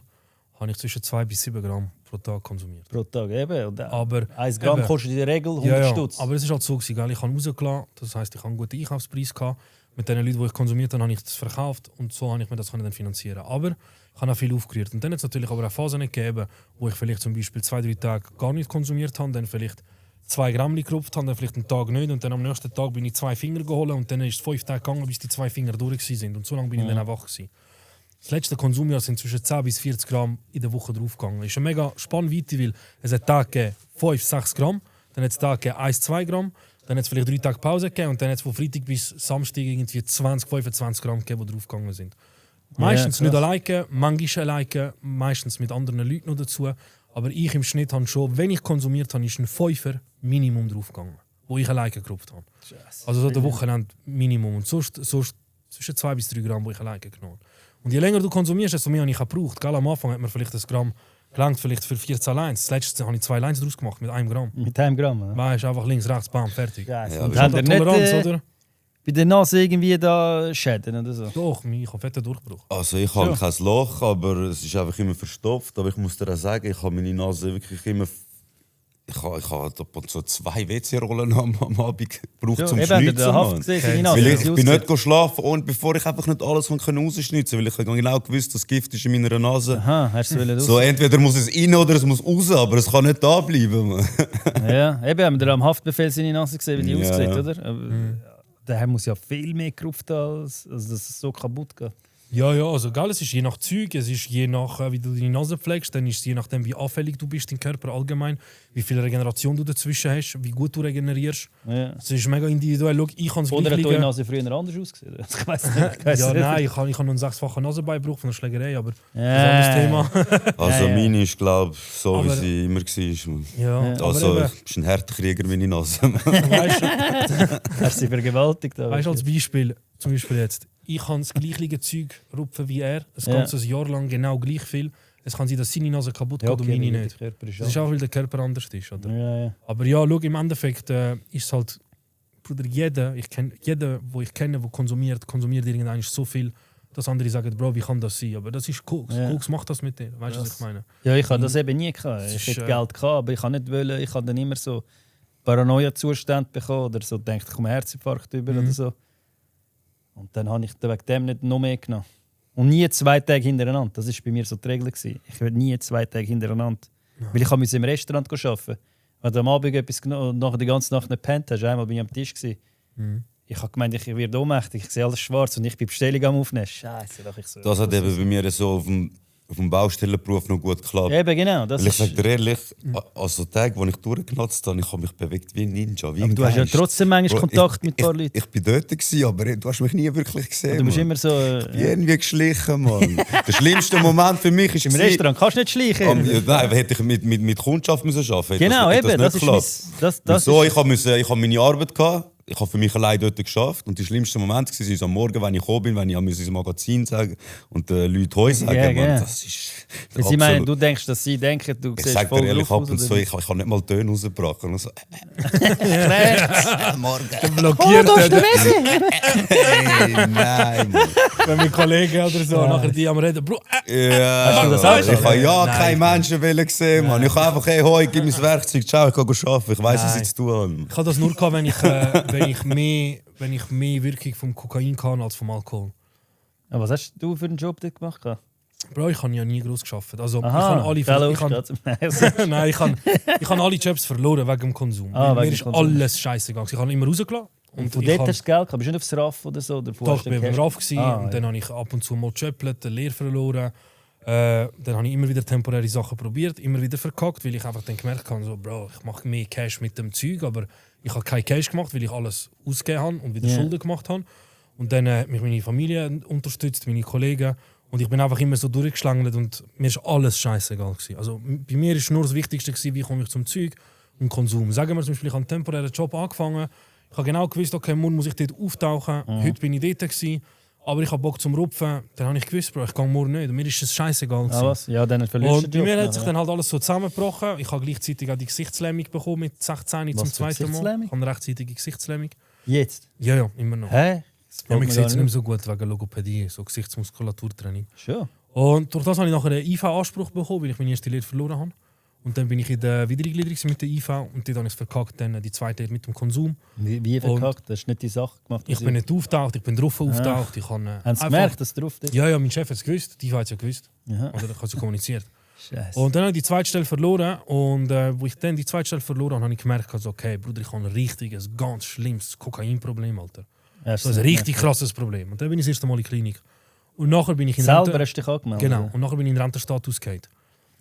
habe ich zwischen 2 bis 7 Gramm pro Tag konsumiert. Pro Tag, eben. Und aber 1 Gramm kostet in der Regel 100 Stutz. Aber es ist halt so, gell? Ich habe rausgelassen, das heisst, ich habe einen guten Einkaufspreis gehabt. Mit den Leuten, die ich konsumiert habe, habe ich das verkauft und so habe ich mir das dann finanzieren. Aber ich habe auch viel aufgerührt. Und dann hat es natürlich aber auch Phasen gegeben, wo ich vielleicht zum Beispiel 2-3 Tage gar nicht konsumiert habe, dann vielleicht 2 Gramm gerupft habe, dann vielleicht einen Tag nicht und dann am nächsten Tag bin ich 2 Finger geholt und dann ist es 5 Tage gegangen, bis die 2 Finger durch sind. Und so lange bin ich dann auch wach gewesen. Das letzte Konsumjahr sind zwischen 10 bis 40 Gramm in der Woche draufgegangen. Das ist eine mega Spannweite, weil es hat Tage 5-6 Gramm, dann hat es Tage 1-2 Gramm, dann hat es vielleicht 3 Tage Pause gegeben und dann hat es von Freitag bis Samstag irgendwie 20-25 Gramm gegeben, die draufgegangen sind. Meistens nicht alleine, manchmal alleine, meistens mit anderen Leuten noch dazu. Aber ich im Schnitt habe schon, wenn ich konsumiert habe, ist ein 5er Minimum draufgegangen, wo ich alleine gerupft habe. Also so der Wochenende Minimum. Und sonst zwischen 2 bis 3 Gramm, wo ich alleine genommen habe. Und je länger du konsumierst, desto mehr habe ich gebraucht. Am Anfang hat man vielleicht ein Gramm gelangt, vielleicht für 14 Lines. Das letzte habe ich 2 Lines draus gemacht mit 1 Gramm. Mit 1 Gramm, oder? Weißt einfach links, rechts, bam, fertig. Ja, und hat er Toleranz, oder? Bei der Nase irgendwie da Schäden oder so? Doch, ich habe fetten Durchbruch. Also ich habe kein Loch, aber es ist einfach immer verstopft. Aber ich muss dir auch sagen, ich habe meine Nase wirklich immer Ich habe so 2 WC-Rollen am Abend gebraucht zum Schnitzen. Ich bin nicht schlafen, und bevor ich einfach nicht alles rausschnitzen konnte, weil ich genau gewusst, dass Gift ist in meiner Nase. Aha, hast du es so, entweder muss es rein oder es muss raus, aber es kann nicht da bleiben. Ja, eben haben wir am Haftbefehl seine Nase gesehen, wie die aussieht, oder? Aber der muss ja viel mehr gerupft, als dass es so kaputt geht. Ja, also geil, es ist je nach Zeug, es ist je nach, wie du deine Nase pflegst, dann ist es je nachdem, wie anfällig du bist, dein Körper allgemein, wie viel Regeneration du dazwischen hast, wie gut du regenerierst. Ja. Es ist mega individuell. Schau, ich kann es oder hat deine Nase früher anders ausgesehen? Ich weiss nicht. Nein, ich habe noch einen 6-fachen Nasenbeinbruch von der Schlägerei, aber das ist ein anderes Thema. Also meine ist, glaube ich, so aber, wie sie immer war. Ja, also du bist ein Härtekrieger, meine Nase. Weißt du? Hast du sie vergewaltigt? Weißt du, als Beispiel, zum Beispiel jetzt, ich kann das gleiche Zeug rupfen wie er, ein ganzes Jahr lang genau gleich viel. Es kann sein, dass seine Nase kaputt geht und meine nicht. Das ist auch, weil der Körper anders ist. Oder? Ja. Aber ja, schau, im Endeffekt ist es halt, Bruder, jeder, den ich kenne, der konsumiert irgendwann so viel, dass andere sagen, Bro, wie kann das sein? Aber das ist Koks. Ja. Koks macht das mit dir. Weißt du, was ich meine? Ja, ich habe das eben nie gehabt. Ich hätte Geld gehabt, aber ich habe nicht wollen. Ich habe dann immer so Paranoia-Zustand bekommen oder so, denkt, ich komme Herzinfarkt über oder so. Und dann habe ich wegen dem nicht noch mehr genommen. Und nie 2 Tage hintereinander. Das war bei mir so die Regel. Ich würde nie 2 Tage hintereinander. Ja. Weil ich musste im Restaurant arbeiten. Wenn du am Abend etwas genommen und nachher die ganze Nacht nicht gepennt hast, einmal bin ich am Tisch. Ich habe gemeint, ich werde ohnmächtig, ich sehe alles schwarz und ich bin Bestellung am Aufnehmen. Scheiße, doch ich so. Das hat eben bei mir so auf dem Baustellenberuf noch gut geklappt. Eben genau. Das ich sage dir ehrlich, also Tage, wo ich durchgenutzt habe, ich habe mich bewegt wie ein Ninja. Wie aber du hast ja trotzdem manchmal Kontakt mit ein paar Leuten. Ich bin dort, aber du hast mich nie wirklich gesehen. Du bist immer so... Ich bin irgendwie geschlichen, Mann. Der schlimmste Moment für mich ist... Im Restaurant kannst du nicht schleichen. Nein, hätte ich mit Kundschaft müssen arbeiten. Genau, eben, das ist so, ich habe meine Arbeit gehabt. Ich habe für mich allein dort geschafft. Und der schlimmste Moment war am Morgen, wenn ich gekommen bin, wenn ich ins Magazin sagen und den Leuten Heu sagen. Ja, man, das ist sie meinen, du denkst, dass sie denken, du siehst voll. Ich sage dir ehrlich, ab und zu, ich habe nicht mal Töne rausgebracht. Und so, morgen. Blockiert. Nein, Mann. Wenn mein Kollege oder so nachher die am Reden, Bro. Ja, hast du das auch? Ich habe keinen Menschen gesehen, Mann. Ich habe einfach, hey, Heu, gib mir das Werkzeug, ciao, ich kann arbeiten. Ich weiss, was ich zu tun habe. Ich habe das nur gehabt, wenn ich mehr Wirkung vom Kokain kann als vom Alkohol. Aber was hast du für einen Job dort gemacht? Bro, ich habe ja nie groß gearbeitet. Also, Aha, ich habe alle Jobs verloren wegen dem Konsum. Mir ist alles scheißegal. Ich habe immer rausgelassen. Und von dort hast du Geld gehabt? Bist du nicht aufs RAF oder so? Oder doch, ich war beim RAF und dann habe ich ab und zu mal gejöppelt, eine Lehre verloren. Dann habe ich immer wieder temporäre Sachen probiert, immer wieder verkackt, weil ich einfach dann gemerkt habe, so, Bro, ich mache mehr Cash mit dem Zeug, aber ich habe kein Cash gemacht, weil ich alles ausgegeben habe und wieder Schulden gemacht habe. Und dann hat mich meine Familie unterstützt, meine Kollegen. Und ich bin einfach immer so durchgeschlängelt und mir ist alles scheißegal gewesen. Also bei mir war nur das Wichtigste gewesen, wie komme ich zum Zeug und Konsum. Sagen wir zum Beispiel, ich habe einen temporären Job angefangen. Ich habe genau gewusst, okay, morgen muss ich dort auftauchen. Heute bin ich dort gewesen. Aber ich habe Bock zum Rupfen. Dann habe ich gewusst, Bro, ich gehe morgen nicht. Mir ist es scheißegal. Ja, dann verlierst und bei mir hat sich dann halt alles so zusammengebrochen. Ich habe gleichzeitig auch die Gesichtslähmung bekommen mit 16 zum zweiten Mal. Ich habe eine rechtzeitige Gesichtslähmung. Jetzt? Ja, immer noch. Hä? Ja, mir sieht es nicht mehr so gut wegen Logopädie, so Gesichtsmuskulaturtraining. Schon. Und durch das habe ich nachher einen IV-Anspruch bekommen, weil ich meine erste Lehre verloren habe. Und dann bin ich in der Wiedereingliederung mit der IV und dort habe ich es verkackt, dann die zweite Lehre mit dem Konsum. Wie verkackt? Das ist nicht die Sache gemacht? Ich bin nicht auftaucht, ich bin drauf auftaucht. Haben Sie gemerkt, dass du drauf bist? Ja, mein Chef hat es gewusst, die IV hat es ja gewusst. Oder ich habe es kommuniziert. Scheiße. Und dann habe ich die zweite Stelle verloren und wo ich dann die zweite Stelle verloren habe, habe ich gemerkt, also, okay, Bruder, ich habe ein richtiges, ganz schlimmes Kokainproblem, Alter. Das ist ein richtig krasses Problem. Und dann bin ich das erste Mal in die Klinik. Und nachher bin ich in Selber hast du dich angemeldet? Genau. Und nachher bin ich in den Rentenstatus gefallen.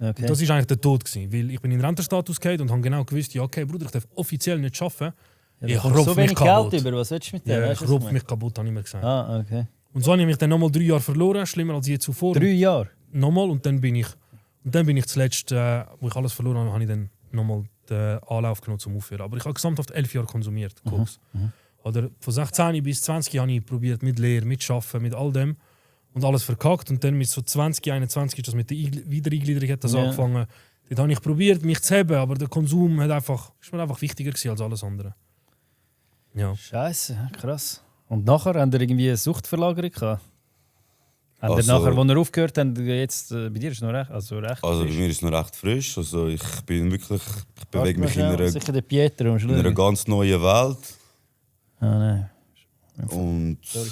Okay. Und das war eigentlich der Tod gewesen, weil ich bin in den Rentenstatus gefallen und habe genau gewusst, ja, okay, Bruder, ich darf offiziell nicht arbeiten. Ja, ich rupfe so mich kaputt. Geld über, was willst du mit dem? Ja, ich rupfe mich kaputt, habe ich immer gesagt. Okay. Und so habe ich mich dann nochmal 3 Jahre verloren, schlimmer als je zuvor. 3 Jahre? Nochmal und dann bin ich zuletzt, wo ich alles verloren habe, habe ich dann nochmal den Anlauf genommen zum Aufhören. Aber ich habe gesamthaft 11 Jahre konsumiert, Koks. Oder von 16 bis 20 habe ich probiert mit Lehre, mit Arbeiten, mit all dem. Und alles verkackt. Und dann mit so 20, 21 ist das mit der Wiedereingliederung angefangen. Dort habe ich probiert, mich zu heben, aber der Konsum ist mir einfach wichtiger gewesen als alles andere. Ja. Scheiße, krass. Und nachher haben wir irgendwie eine Suchtverlagerung gehabt? Und nachher, als er aufgehört hat, jetzt bei dir ist es noch recht, recht Also bei frisch. mir ist es noch recht frisch. Also ich bewege mich in Sicher der Pietro. in einer ganz neuen Welt. Ah, nein. Und Sorry.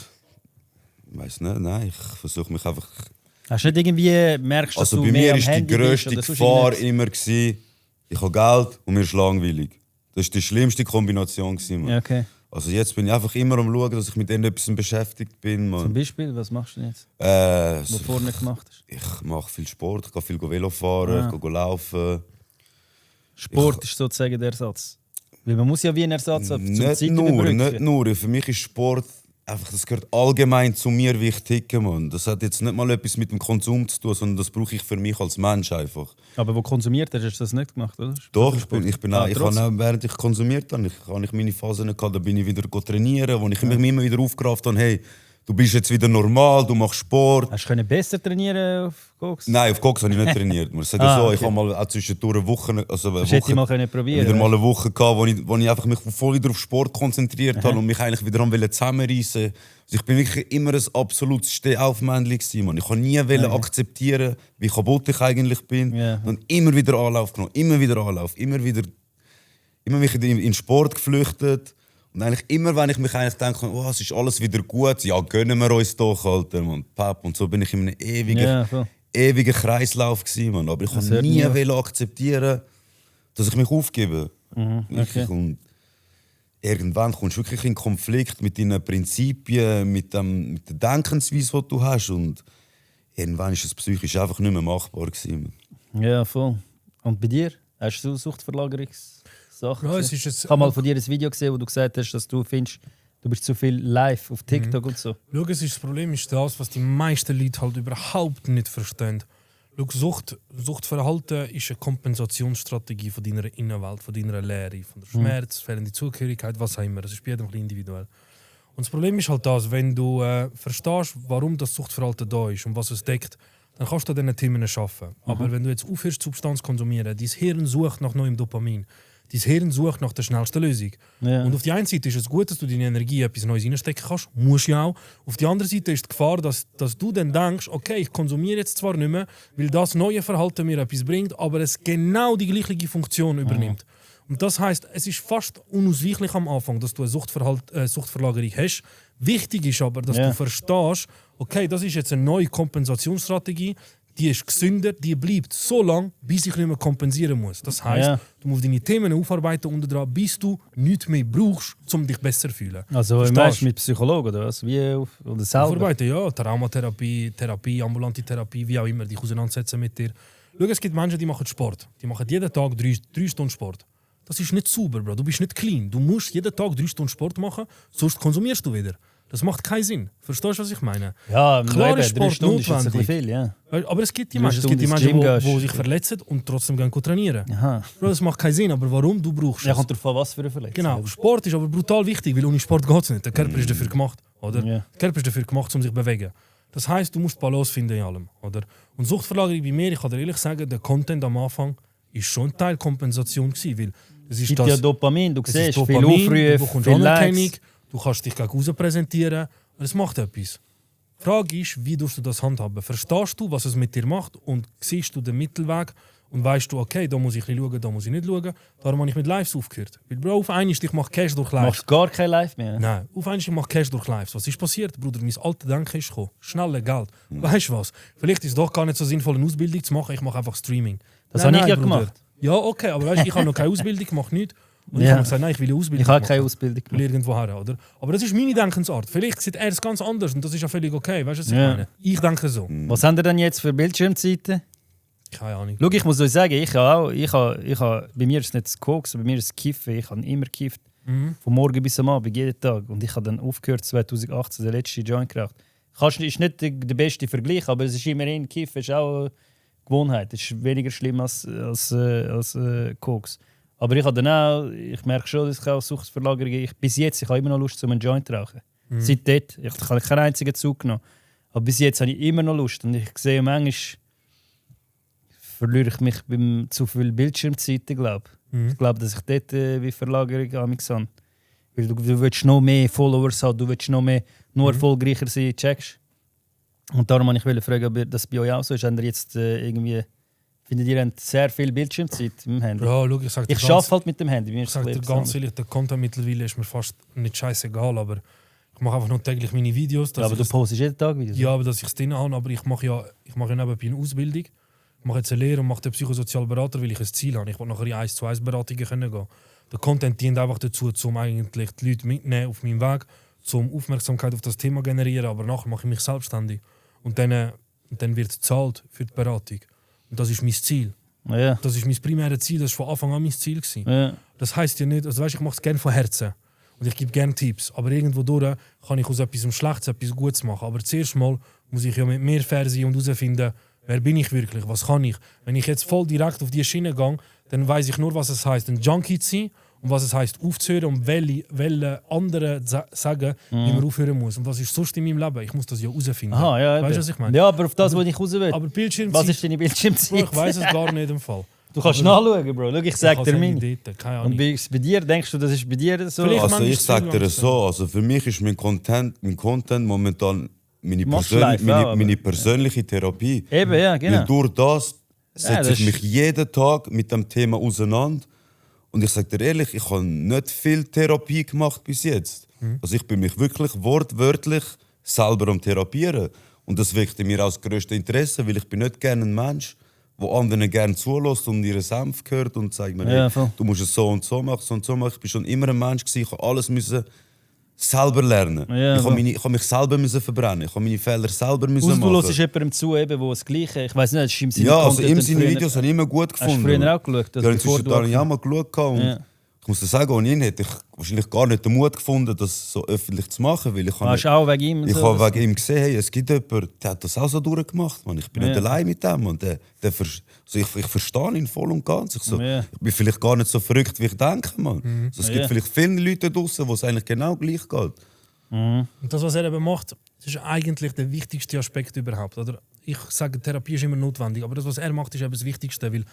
ich weiss nicht, nein, ich versuche mich einfach... Hast du nicht irgendwie merkst, dass Also du bei mehr mir am war die Handy grösste bist, oder sonst Gefahr irgendetwas? immer, gewesen, ich habe Geld und mir ist langweilig. Das war die schlimmste Kombination. Mann. Ja, okay. Also jetzt bin ich einfach immer am schauen, dass ich mit etwas beschäftigt bin. Zum Man. Beispiel, was machst du denn jetzt? Was du vorher nicht gemacht hast? Ich mache viel Sport, ich gehe viel Velo fahren, ich gehe laufen. Sport ist sozusagen der Ersatz. Weil man muss ja wie ein Ersatz haben, zum Nicht Zeit nur, überbrücken. nicht nur. Für mich ist Sport einfach, das gehört allgemein zu mir, wie ich ticke. Man. Das hat jetzt nicht mal etwas mit dem Konsum zu tun, sondern das brauche ich für mich als Mensch einfach. Aber wo konsumiert hast, hast du das nicht gemacht, oder? Doch, ich habe trotzdem. auch, während ich konsumiert habe, habe ich meine Phasen gehabt, da bin ich wieder trainieren, wo ich mich immer wieder aufgerafft habe, hey, du bist jetzt wieder normal, du machst Sport. Hast du besser trainieren auf Koks? Nein, auf Koks habe ich nicht trainiert. Ich sage so, ich habe mal auch zwischendurch eine Woche, Das hätte ich mal probieren. wieder mal eine Woche gehabt, wo ich einfach mich voll wieder auf Sport konzentriert habe und mich eigentlich wieder zusammenreißen. Also ich bin wirklich immer ein absolutes Stehaufmännchen gewesen, Ich habe nie akzeptieren, wie kaputt ich eigentlich bin. Ja. Und immer wieder Anlauf genommen, immer wieder mich in den Sport geflüchtet. Und eigentlich immer, wenn ich mich eigentlich denke, oh, es ist alles wieder gut, ja, gönnen wir uns doch, Alter, man. Pap. Und so bin ich in einem ewigen Kreislauf gewesen, man. Aber ich konnte nie akzeptieren, dass ich mich aufgebe. Okay. Und irgendwann kommst du wirklich in Konflikt mit deinen Prinzipien, mit der Denkensweise, die du hast. Und irgendwann ist es psychisch einfach nicht mehr machbar gewesen. Ja, voll. Und bei dir? Hast du Suchtverlagerungssachen? Ja, es ist jetzt, ich habe mal von dir ein Video gesehen, wo du gesagt hast, dass du findest, du bist zu viel live auf TikTok und so. Schau, das Problem ist das, was die meisten Leute halt überhaupt nicht verstehen. Schau, Suchtverhalten ist eine Kompensationsstrategie von deiner Innenwelt, von deiner Leere, von der Schmerz, fehlende Zugehörigkeit, was auch immer. Das ist bei jedem individuell. Und das Problem ist halt das, wenn du verstehst, warum das Suchtverhalten da ist und was es deckt, dann kannst du an diesen Themen arbeiten. Aber wenn du jetzt aufhörst, Substanz zu konsumieren, dein Hirn sucht nach neuem Dopamin. Dein Hirn sucht nach der schnellsten Lösung. Ja. Und auf die einen Seite ist es gut, dass du deine Energie etwas Neues reinstecken kannst. Musst ja auch. Auf die andere Seite ist die Gefahr, dass du dann denkst, okay, ich konsumiere jetzt zwar nicht mehr, weil das neue Verhalten mir etwas bringt, aber es genau die gleiche Funktion übernimmt. Und das heisst, es ist fast unausweichlich am Anfang, dass du eine Suchtverlagerung hast. Wichtig ist aber, dass du verstehst, okay, das ist jetzt eine neue Kompensationsstrategie, die ist gesünder, die bleibt so lange, bis ich nicht mehr kompensieren muss. Das heisst, du musst deine Themen aufarbeiten unter dran, bis du nichts mehr brauchst, um dich besser zu fühlen. Also meinst du mit Psychologen oder was? Oder selber? Aufarbeiten, ja. Traumatherapie, Therapie, ambulante Therapie, wie auch immer, dich auseinandersetzen mit dir. Schau, es gibt Menschen, die machen Sport. Die machen jeden Tag 3 Stunden Sport. Das ist nicht sauber, Bro. Du bist nicht clean. Du musst jeden Tag 3 Stunden Sport machen, sonst konsumierst du wieder. Das macht keinen Sinn. Verstehst du, was ich meine? Ja, klar ist 3 Sport Stunden ist jetzt ein notwendig. bisschen viel, ja. Aber es gibt die 3 Menschen, Stunden ins Gym die gehst. sich verletzen und trotzdem gehen trainieren. Aha. Bro, das macht keinen Sinn, aber warum? Du brauchst Ja, es. kommt darauf an, was für eine Verletzung. Genau, Sport ist aber brutal wichtig, weil ohne Sport geht es nicht. Der Körper ist dafür gemacht, oder? Ja. Der Körper ist dafür gemacht, um sich zu bewegen. Das heisst, du musst Balance finden in allem, oder? Und Suchtverlagerung bei mir, ich kann dir ehrlich sagen, der Content am Anfang ist schon ein Teil Kompensation gewesen, weil es ist Es gibt ja Dopamin, du es siehst, ist viel Dopamin, Aufrufe, du bekommst viel Anerkennung, Likes. du kannst dich gegen außen präsentieren und es macht etwas. Die Frage ist, wie tust du das handhaben? Verstehst du, was es mit dir macht und siehst du den Mittelweg und weißt du, okay, da muss ich ein bisschen schauen, da muss ich nicht schauen. Darum habe ich mit Lives aufgehört. Weil, Bro, auf einmal ich mache Cash durch Lives. Machst du gar kein Live mehr? Nein, auf einmal ich mache Cash durch Lives. Was ist passiert, Bruder? Mein alter Denken ist gekommen. Schnelle Geld. Weißt du was? Vielleicht ist es doch gar nicht so sinnvoll, eine Ausbildung zu machen. Ich mache einfach Streaming. Das habe ich ja Bruder. gemacht. Ja, okay, aber weißt, ich habe noch keine Ausbildung gemacht, nichts. Und ich Ja. habe gesagt, nein, ich will eine Ausbildung Ich habe machen. keine Ausbildung Ich will gemacht. irgendwo her, oder? Aber das ist meine Denkensart. Vielleicht sieht er es ganz anders und das ist ja völlig okay. Weißt du, was ich Ja. meine? Ich denke so. Was haben ihr denn jetzt für Bildschirmzeiten? Keine Ahnung. Schau, ich muss euch sagen, bei mir ist es nicht das Koks, bei mir ist es Kiffen. Ich habe immer gekifft. Von morgen bis am Abend, jeden Tag. Und ich habe dann aufgehört, 2018, den letzten Joint geraucht. Ist nicht der beste Vergleich, aber es ist immerhin, Kiffen ist auch eine Gewohnheit. Es ist weniger schlimm als Koks. Aber ich merke schon, dass ich auch Suchtverlagerung bis jetzt, ich habe immer noch Lust, einen Joint zu rauchen. Seit dort, ich habe keinen einzigen Zug genommen. Aber bis jetzt habe ich immer noch Lust. Und ich sehe, manchmal verliere ich mich beim zu viel Bildschirmzeiten, glaube ich. Ich glaube, dass ich dort wie Verlagerung habe. Weil du willst noch mehr Followers haben, du willst noch mehr, noch erfolgreicher sein, checkst? Und darum wollte ich fragen, ob das bei euch auch so ist. Habt ihr jetzt irgendwie... Findet ihr sehr viel Bildschirmzeit mit dem Handy? Bro, schau, ich arbeite halt mit dem Handy. Ich sage dir ganz ehrlich, der Content mittlerweile ist mir fast nicht scheißegal, aber ich mache einfach noch täglich meine Videos. Ja, aber du postest jeden Tag Videos? Ja, aber dass ich es drin habe, aber ich mache ja nebenbei eine Ausbildung. Ich mache jetzt eine Lehre und mache den Psychosozialberater, weil ich ein Ziel habe. Ich will nachher in 1:1 Beratungen gehen. Der Content dient einfach dazu, um eigentlich die Leute mitzunehmen auf meinem Weg, um Aufmerksamkeit auf das Thema zu generieren, aber nachher mache ich mich selbstständig. Und dann wird gezahlt für die Beratung. Und das ist mein Ziel. Ja. Das ist mein primäres Ziel, das war von Anfang an mein Ziel. Ja. Das heisst ja nicht, also weißt, ich mache es gerne von Herzen. Und ich gebe gerne Tipps. Aber irgendwo durch kann ich aus etwas Schlechtes etwas Gutes machen. Aber zuerst mal muss ich ja mit mir fair sein und herausfinden, wer bin ich wirklich, was kann ich. Wenn ich jetzt voll direkt auf die Schiene gehe, dann weiss ich nur, was es heisst, ein Junkie zu sein und was es heisst, aufzuhören und welche anderen sagen, wie man aufhören muss. Und was ist sonst in meinem Leben? Ich muss das ja herausfinden. Aha, ja, weißt du, was ich meine? Ja, aber auf das, was ich raus will. Aber Bildschirmzeit... Was ist deine Bildschirmzeit? Ich weiss es gar nicht im Fall. Du kannst nachschauen, Bro. Schau, ich sag dir meine. Keine Ahnung. Und wie ist es bei dir? Denkst du, das ist bei dir so? Vielleicht Also manchmal ich sag dir zu so, also für mich ist mein Content momentan meine, Machst du live auch, meine persönliche Therapie. Eben, ja, genau. Weil durch das Ja, setze ich mich jeden Tag mit dem Thema auseinander. Und ich sage dir ehrlich, ich habe nicht viel Therapie gemacht bis jetzt. Also ich bin mich wirklich wortwörtlich selber am Therapieren. Und das weckt mir auch das grösste Interesse, weil ich bin nicht gerne ein Mensch, der anderen gerne zulässt und ihren Senf hört und sagt mir, Ja, hey, du musst es so und so machen, so und so machen. Ich bin schon immer ein Mensch gewesen, ich habe alles müssen selber lernen. Ja, ich habe mich selber müssen verbrennen, ich habe meine Fehler selber müssen Du machen. hörst jemandem zu, eben, wo das Gleiche... Ich weiss nicht, das ist im Sinne Ja, also Content ihm und seine früher- Videos habe ich immer gut gefunden. Hast du früher auch geschaut? Ja, inzwischen habe ich auch mal geschaut. Und Ja. ich muss dir sagen, ohne ihn hätte ich wahrscheinlich gar nicht den Mut gefunden, das so öffentlich zu machen. Weil ich Hast du auch wegen ihm? und ich so? habe wegen ihm gesehen, hey, es gibt jemanden, der hat das auch so durchgemacht. Man. Ich bin nicht allein mit dem. Und ich verstehe ihn voll und ganz. Ich bin vielleicht gar nicht so verrückt, wie ich denke. Man. Es gibt vielleicht viele Leute draußen, wo es eigentlich genau gleich geht. Und das, was er eben macht, das ist eigentlich der wichtigste Aspekt überhaupt. Oder? Ich sage, Therapie ist immer notwendig, aber das, was er macht, ist eben das Wichtigste. Weil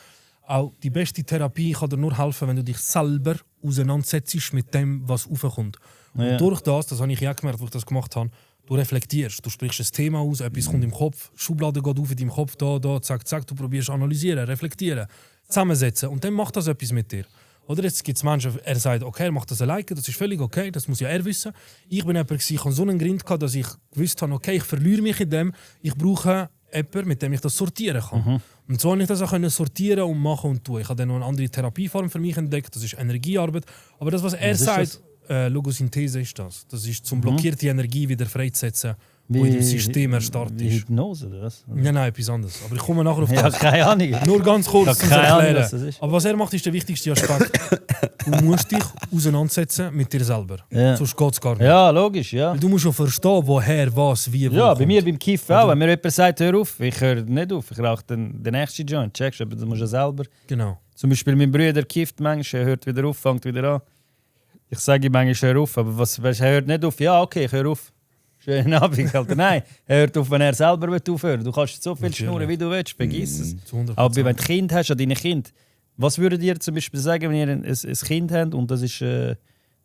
auch die beste Therapie kann dir nur helfen, wenn du dich selber auseinandersetzt mit dem, was raufkommt. Und durch das habe ich auch gemerkt, als ich das gemacht habe, du reflektierst, du sprichst ein Thema aus, etwas kommt im Kopf, Schublade geht auf in deinem Kopf, da, zack, zack, du probierst analysieren, reflektieren, zusammensetzen und dann macht das etwas mit dir. Oder jetzt gibt es Menschen, er sagt, okay, er macht das alleine, das ist völlig okay, das muss ja er wissen. Ich bin jemand, ich hatte so einen Grind, dass ich gewusst habe, okay, ich verliere mich in dem, ich brauche jemanden, mit dem ich das sortieren kann. Und so konnte ich das auch sortieren und machen und tun. Ich habe dann noch eine andere Therapieform für mich entdeckt, das ist Energiearbeit. Aber das, was er sagt, Logosynthese ist das. Das ist zum blockierte Energie wieder freizusetzen, die in dem System erstarrt Wie ist. Hypnose, oder was? Nein, etwas anderes. Aber ich komme nachher auf Ja, das. keine Ahnung. Nur ganz kurz Ich zu habe keine Ahnung, erklären. was das ist. Aber was er macht, ist der wichtigste Aspekt. Du musst dich auseinandersetzen mit dir selber. Ja. Sonst geht es gar nicht. Ja, logisch, ja. Weil du musst ja verstehen, woher, was, wie, wo Ja, bei kommt. mir beim Kiffen auch. Wenn mir jemand sagt, hör auf, ich höre nicht auf. Ich rauche den nächsten Joint. Checkst du, aber du musst ja selber. Genau. Zum Beispiel mein Bruder kifft manchmal, er hört wieder auf, fängt wieder an. Ich sage ihm manchmal, hör auf, aber was, weißt, er hört nicht auf. Ja, okay, ich höre auf. Schönen Abend, Alter. Nein, er hört auf, wenn er selber aufhören will. Du kannst so viel schnurren, wie du willst, vergiss es. Zu 100%. Aber wenn du ein Kind hast, an deine Kind, was würdet ihr zum Beispiel sagen, wenn ihr ein Kind habt und das ist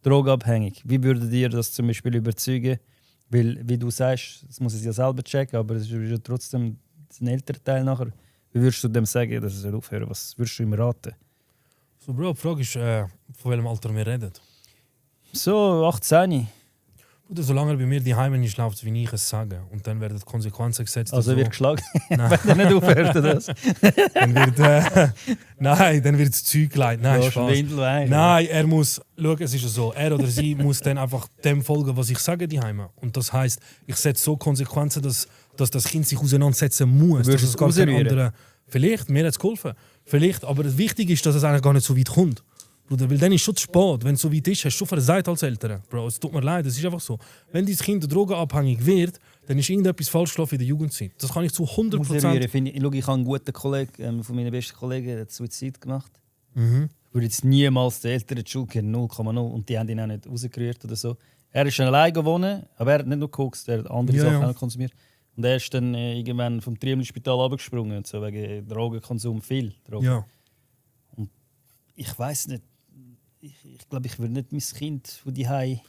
drogenabhängig? Wie würdet ihr das zum Beispiel überzeugen? Weil, wie du sagst, das muss es ja selber checken, aber es ist ja trotzdem ein älterer Teil nachher. Wie würdest du dem sagen, dass er aufhören? Was würdest du ihm raten? So, Bro, die Frage ist, von welchem Alter wir reden. So, 18. Oder solange er bei mir daheim ist, läuft es, wie ich es sage. Und dann werden Konsequenzen gesetzt. Also er so. wird geschlagen, Nein. wenn er nicht aufhört, oder das? Dann wird, nein, dann wird das Zeug geleitet. Nein, Ja, Spaß. Schwindel eigentlich. Nein, er muss, schau, es ist ja so, er oder sie muss dann einfach dem folgen, was ich sage daheim. Und das heisst, ich setze so Konsequenzen, dass das Kind sich auseinandersetzen muss. Würdest Dass es gar kein rausrühren? anderer. Vielleicht, mir hat es geholfen. Vielleicht, aber das Wichtige ist, dass es eigentlich gar nicht so weit kommt. Bruder, weil dann ist es schon zu spät. Wenn es so weit ist, hast du schon versagt als Eltern. Bro, es tut mir leid, es ist einfach so. Wenn dein Kind drogenabhängig wird, dann ist irgendetwas falsch gelaufen in der Jugendzeit. Das kann ich zu 100%... Ich habe einen guten Kollegen, von meinen besten Kollegen, der hat Suizid gemacht. Ich würde jetzt niemals den Eltern die Schuld geben, 0,0. Und die haben ihn auch nicht rausgerührt oder so. Er ist schon alleine gewohnt, aber er hat nicht nur gekokst, er hat andere Sachen auch konsumiert. Und er ist dann irgendwann vom Triemel-Spital abgesprungen, so wegen Drogenkonsum, viel Drogen. Ja. Und ich weiß nicht, ich glaube, ich würde nicht mein Kind von die Hause.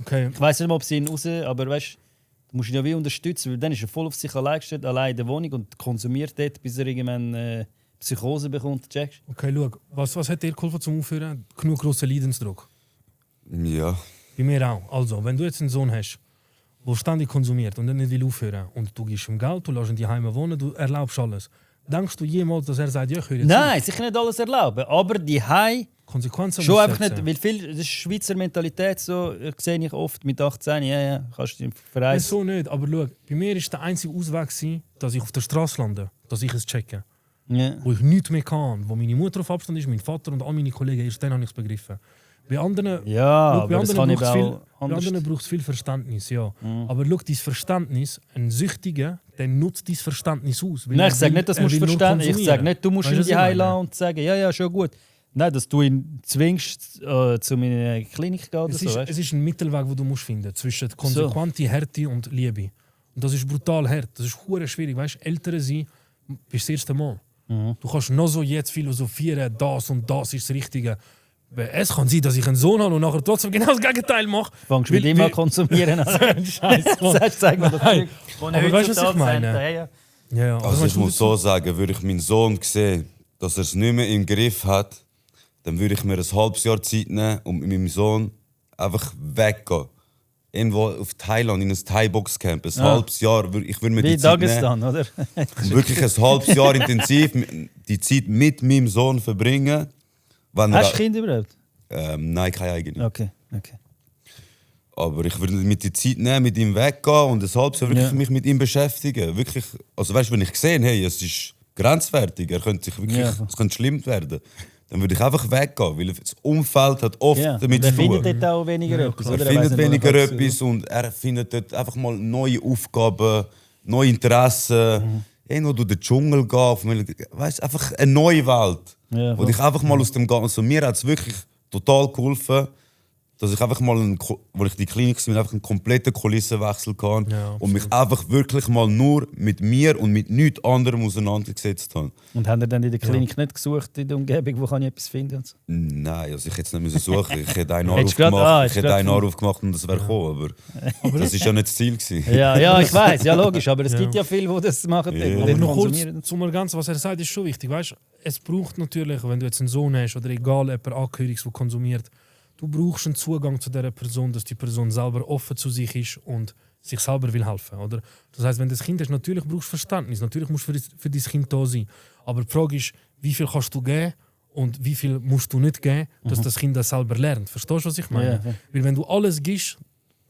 Okay. Ich weiß nicht, ob sie ihn raus, aber weißt, Du musst ihn ja wie unterstützen, weil dann ist er voll auf sich allein gestellt, allein in der Wohnung und konsumiert dort, bis er irgendwann Psychose bekommt. Checkst? Okay, schau. Was hat dir geholfen zum Aufhören? Genug grosser Leidensdruck? Ja. Bei mir auch. Also, wenn du jetzt einen Sohn hast, der ständig konsumiert und nicht will aufhören und du gibst ihm Geld, du lässt ihn daheim wohnen, du erlaubst alles. Denkst du jemals, dass er sagt, ja, ich höre jetzt Nein, sicher nicht alles erlauben, aber die Konsequenzen schon einfach setzen. nicht, weil viel, das ist Schweizer Mentalität, so sehe ich oft mit 18, ja, kannst du dich Nein, verreisen. so nicht, aber schau, bei mir war der einzige Ausweg, dass ich auf der Straße lande, dass ich es checke. Ja. Wo ich nichts mehr kann, wo meine Mutter auf Abstand ist, mein Vater und all meine Kollegen, erst dann habe ich es begriffen. Bei anderen, Ja, schau, bei aber das kann anderen ich auch anders. braucht es viel Verständnis, ja. Aber schau, dein Verständnis, ein Süchtiger, der nutzt dein Verständnis aus. Nein, ich sage nicht, das musst du verstehen. Ich sage nicht, du musst ihn Weißt du, die was ich Heim meine? lassen und sagen, ja, schon gut. Nein, dass du ihn zwingst, zu meiner Klinik gehen oder Es so. ist, Weißt? es ist ein Mittelweg, den du musst finden zwischen konsequenter Härte und Liebe. Und das ist brutal hart. Das ist hure schwierig. Weißt du, Eltern sein, bist das erste Mal. Du kannst noch so jetzt philosophieren, das und das ist das Richtige. Es kann sein, dass ich einen Sohn habe und nachher trotzdem genau das Gegenteil mache. Fangst du mit ihm an konsumieren? Scheiße, Mann. Zeig mir das Nein. zurück. Aber weißt du, was ich meine? Ja. Ja, aber Also weißt ich du, muss so sagen, würde ich meinen Sohn sehen, dass er es nicht mehr im Griff hat, dann würde ich mir ein halbes Jahr Zeit nehmen und mit meinem Sohn einfach weggehen. Irgendwo auf Thailand, in ein Thai-Box-Camp. Ein halbes Jahr. Ich würde mir Wie die Zeit Dagestan, oder? nehmen, wirklich ein halbes Jahr intensiv die Zeit mit meinem Sohn verbringen. Wenn Hast du Kinder überhaupt? Nein, keine eigene. Okay. Aber ich würde mit die Zeit nehmen, mit ihm weggehen und ein halbes Jahr wirklich mich mit ihm beschäftigen. Wirklich, also weißt du, wenn ich gesehen hey, es ist grenzwertig, er könnte sich wirklich, es könnte schlimm werden, dann würde ich einfach weggehen, weil das Umfeld hat oft damit zu Er findet tun. dort auch weniger etwas. Er oder? findet weiss nicht, weniger was er etwas und er findet dort einfach mal neue Aufgaben, neue Interessen. Irgendwo durch den Dschungel gehen, weißt, einfach eine neue Welt. Ja, Wo ich einfach mal aus dem Ganzen. Also mir hat es wirklich total geholfen, dass ich einfach mal, wo ich in die Klinik war, einfach einen kompletten Kulissenwechsel hatte Ja, und mich einfach wirklich mal nur mit mir und mit nichts anderem auseinandergesetzt habe. Und haben ihr dann in der Klinik nicht gesucht, in der Umgebung, wo kann ich etwas finden? Und so? Nein, also ich hätte es nicht müssen suchen. Ich hätte einen Hättest Anruf grad- gemacht, jetzt ich hätte grad einen gefunden. Anruf gemacht und das wäre gekommen. Aber das war ja nicht das Ziel gewesen. Ja, ich weiß, ja logisch, aber es gibt ja viele, die das machen. Ja. Die aber dort noch konsumieren. kurz zum Ergänzen, was er sagt, ist schon wichtig. Weißt, es braucht natürlich, wenn du jetzt einen Sohn hast oder egal, jemand Angehöriges, der konsumiert, du brauchst einen Zugang zu dieser Person, dass die Person selber offen zu sich ist und sich selber will helfen. Oder? Das heisst, wenn du ein Kind hast, natürlich brauchst du Verständnis, natürlich musst du für dein Kind da sein. Aber die Frage ist, wie viel kannst du geben und wie viel musst du nicht geben, dass das Kind das selber lernt. Verstehst du, was ich meine? Ja. Weil wenn du alles gibst,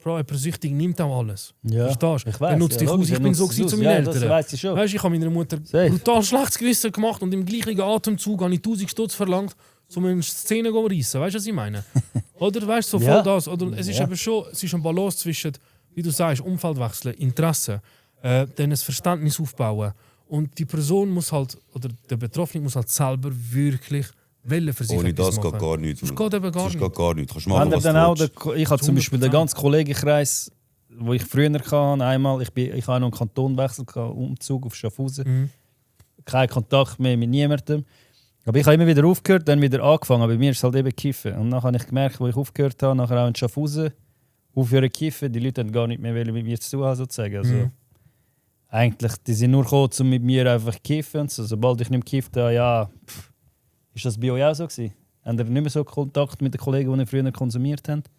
Bro, jemand süchtig nimmt auch alles. Ja, Verstehst du? ich weiss, Er nutzt ja, dich aus. logisch, Ich er bin so nutzt es gewesen zu aus. meinen Ja, das Eltern. weiss ich schon. Weißt, ich habe meiner Mutter Safe. brutal schlechtes Gewissen gemacht und im gleichen Atemzug habe ich 1000 Stutz verlangt, um eine Szene zu reissen. Weißt du, was ich meine? Oder weißt du, so voll Ja. das. Oder es ist eben schon, es ist ein Balance zwischen, wie du sagst, Umfeldwechseln, Interesse, dann ein Verständnis aufbauen. Und die Person muss halt, oder der Betroffene muss halt selber wirklich wollen für sich Ohne etwas das geht machen. gar nichts. Das geht eben gar Sonst nicht. geht gar nichts. Kannst Haben machen, ihr was dann du auch willst. ich habe zum Beispiel den 100%. ganzen Kollegenkreis, wo ich früher hatte, einmal, ich habe noch einen Kantonwechsel, Umzug auf Schaffhausen. Kein Kontakt mehr mit niemandem. Aber ich habe immer wieder aufgehört, dann wieder angefangen. Aber bei mir ist es halt eben Kiffen. Und dann habe ich gemerkt, wo ich aufgehört habe, nachher auch in Schaffhausen, aufhören zu kiffen. Die Leute haben gar nicht mehr mit mir zu tun haben, sozusagen. Also, eigentlich, die sind nur gekommen, um mit mir einfach zu kiffen. Und so. Sobald ich nicht mehr gekifft habe, ja, ist das bei euch auch so gewesen? Habt ihr nicht mehr so Kontakt mit den Kollegen, die ihr früher konsumiert habt?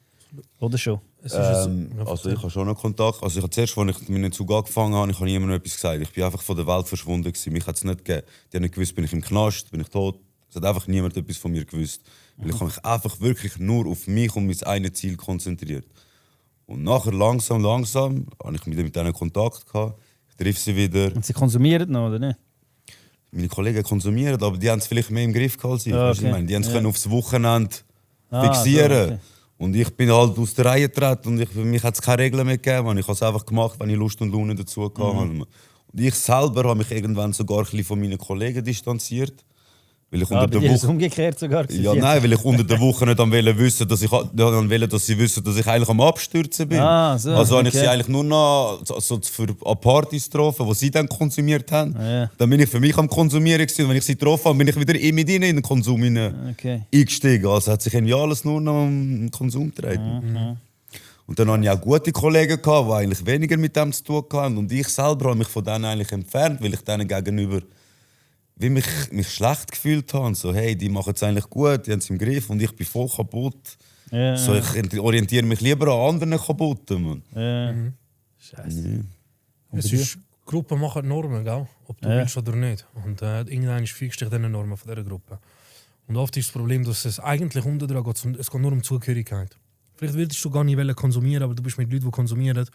Oder schon? Es ist Also ich habe schon noch Kontakt. Also ich habe zuerst, als ich mit meinen Zug angefangen habe, ich habe niemandem etwas gesagt. Ich bin einfach von der Welt verschwunden gewesen. Mich hat es nicht gegeben. Die haben nicht gewusst, bin ich im Knast, bin ich tot. Es hat einfach niemand etwas von mir gewusst. Weil ich habe mich einfach wirklich nur auf mich und mein eigenes Ziel konzentriert. Und nachher langsam habe ich mit denen Kontakt gehabt. Ich treffe sie wieder. Und sie konsumieren noch, oder nicht? Meine Kollegen konsumieren, aber die haben es vielleicht mehr im Griff gehabt. Ah, Weißt du, okay. ich meine, die haben es können aufs Wochenende Ah, fixieren. so, okay. Und ich bin halt aus der Reihe getreten und für mich hat es keine Regeln mehr gegeben. Ich habe es einfach gemacht, wenn ich Lust und Laune dazu hatte. Und ich selber habe mich irgendwann sogar ein bisschen von meinen Kollegen distanziert. Weil ich Ah, unter bei der dir ist es Woche... umgekehrt sogar. gewesen. Ja, nein, weil ich unter der Woche nicht wissen, dass sie wissen, dass ich eigentlich am Abstürzen bin. Ah, so, also habe ich okay. sie eigentlich nur noch so für an Partys getroffen, die sie dann konsumiert haben. Ja. Dann bin ich für mich am Konsumieren gewesen. Und wenn ich sie getroffen habe, bin ich wieder mit ihnen in den Konsum Okay. eingestiegen. Also hat sich irgendwie alles nur noch um den Konsum gedreht. Und dann hatte ich auch gute Kollegen, die eigentlich weniger mit dem zu tun hatten. Und ich selber habe mich von denen eigentlich entfernt, weil ich denen gegenüber wie mich schlecht gefühlt habe. So, hey, die machen es eigentlich gut, die haben es im Griff und ich bin voll kaputt. Ja. So, ich orientiere mich lieber an anderen kaputten, Mann. Ja. Scheiße. Es ist, Gruppen machen Normen, gell? Ob du willst oder nicht. Und irgendwann fügst du dich diesen Normen von dieser Gruppe. Und oft ist das Problem, dass es eigentlich unterdran geht. Es geht nur um Zugehörigkeit. Vielleicht willst du gar nicht konsumieren, aber du bist mit Leuten, die konsumieren.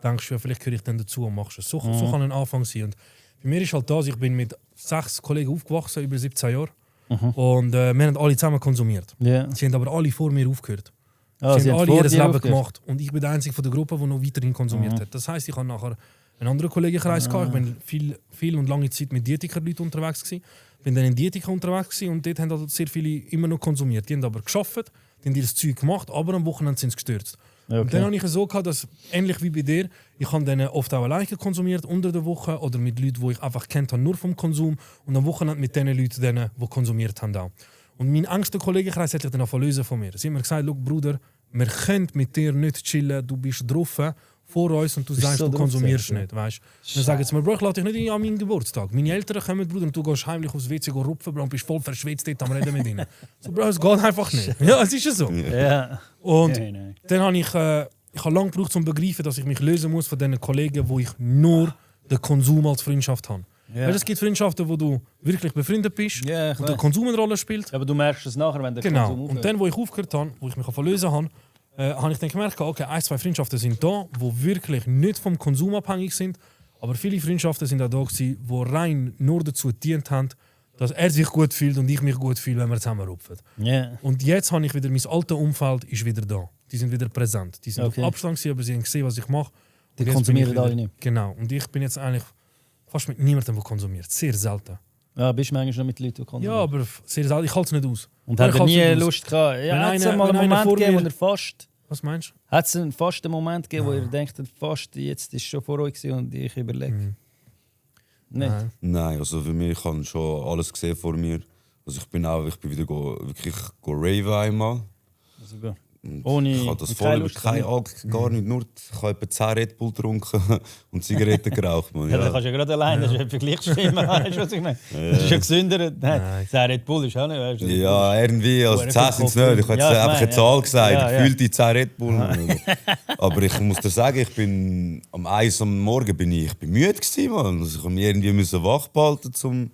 Denkst du, ja, vielleicht gehöre ich dann dazu und machst es. So kann ein Anfang sein. Und bei mir ist halt das, ich bin mit 6 Kollegen aufgewachsen, über 17 Jahre. Und wir haben alle zusammen konsumiert. Yeah. Sie haben aber alle vor mir aufgehört. Sie haben haben alle ihr vor dir Leben aufgehört. gemacht. Und ich bin der Einzige von der Gruppe, der noch weiterhin konsumiert hat. Das heisst, ich habe nachher einen anderen Kollegenkreis gehabt. Ich bin viel und lange Zeit mit Dietiker-Leuten unterwegs gewesen. Bin dann in Dietiker unterwegs gewesen und dort haben halt sehr viele immer noch konsumiert. Die haben aber gearbeitet, die haben ihr Zeug gemacht, aber am Wochenende sind sie gestürzt. Okay. Und dann habe ich es so gehabt, dass, ähnlich wie bei dir, ich habe dann oft auch alleine konsumiert unter der Woche oder mit Leuten, die ich einfach kennt habe, nur vom Konsum und am Wochenende mit den Leuten, die konsumiert haben auch. Und mein engster Kollegenkreis hat sich dann lösen von mir. Sie haben mir gesagt, Bruder, wir können mit dir nicht chillen, du bist drauf vor uns und du sagst, so du drauf, konsumierst ja. nicht. Weißt? Dann sagen sie mir, Bro, ich lade dich nicht an meinen Geburtstag. Meine Eltern kommen, Bruder, und du gehst heimlich aufs WC rupfen, Bro, und bist voll verschwitzt dort am Reden mit ihnen. So, Bro, es geht einfach nicht. Ja, es ist ja so. Ja. Und Nein. dann habe ich habe lange gebraucht, um zu begreifen, dass ich mich lösen muss von den Kollegen, wo ich nur den Konsum als Freundschaft habe. Ja. Weil es gibt Freundschaften, wo du wirklich befreundet bist Ja, ich und der weiss. Konsum eine Rolle spielt. Ja, aber du merkst es nachher, wenn der Genau. Konsum Und aufhört. dann, wo ich aufgehört habe, wo ich mich verlösen habe, habe ich dann gemerkt, okay, 1-2 Freundschaften sind da, die wirklich nicht vom Konsum abhängig sind, aber viele Freundschaften sind auch da gewesen, die rein nur dazu gedient haben, dass er sich gut fühlt und ich mich gut fühle, wenn wir zusammen rupfen. Ja. Und jetzt habe ich wieder, mein altes Umfeld ist wieder da. Die sind wieder präsent. Die sind Okay. auf Abstand gewesen, aber sie haben gesehen, was ich mache. Die Und jetzt konsumieren bin ich alle wieder- nicht. Genau. Und ich bin jetzt eigentlich fast mit niemandem, der konsumiert. Sehr selten. Ja, bist du manchmal noch mit Leuten, die Ja, konsumieren? aber sehr selten. Ich halte es nicht aus. Und Aber hat ich er halte nie es nicht aus. Lust gehabt? Ja, Wenn hat es einer- mal wenn einen einer Moment vor gegeben, wo mir- er fast... Was meinst du? Hat es fast einen Moment gegeben, wo ihr denkt, fast, jetzt ist es schon vor euch gewesen und ich überlege. Nicht? Nein. Nein, also für mich, ich habe schon alles gesehen vor mir. Also ich bin wieder wirklich raven einmal. Also, gut. Und Ohne- ich habe das und voll, keine Lust, kein Alk, gar nicht. Nur, ich habe etwa 10 Red Bull getrunken und Zigaretten geraucht. Man. Ja. Dann Ja. kannst du ja gerade allein, das ist ja Vergleich schlimmer, weißt du, was ich meine? Das ist ja gesünder. Nein, der Red Bull ist auch nicht, weißt du? Ja, irgendwie, also 10 sind es nicht. Ich habe Ja, jetzt einfach ich eine meine, Zahl gesagt. ja, ja. Gefühlt die 10 Red Bull. Aber ich muss dir sagen, ich bin am 1 am Morgen ich bin müde gewesen, man. Also ich habe mich irgendwie wach behalten,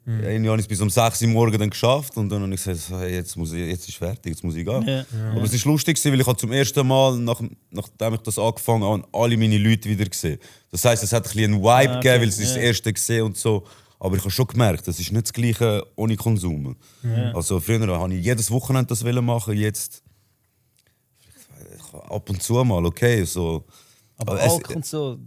irgendwie habe ich es bis um 6 Uhr morgens dann geschafft und dann habe ich gesagt, hey, jetzt ist es fertig, jetzt muss ich gehen. Ja. Aber es war lustig, weil ich zum ersten Mal, nachdem ich das angefangen habe, alle meine Leute wieder gesehen. Das heisst, es hat ein bisschen einen Vibe okay. gegeben, weil es ist Ja. das erste gesehen und so. Aber ich habe schon gemerkt, das ist nicht das Gleiche ohne Konsum. Also früher wollte ich jedes Wochenende das machen, jetzt ab und zu mal, okay. So. Aber es- Alk und so.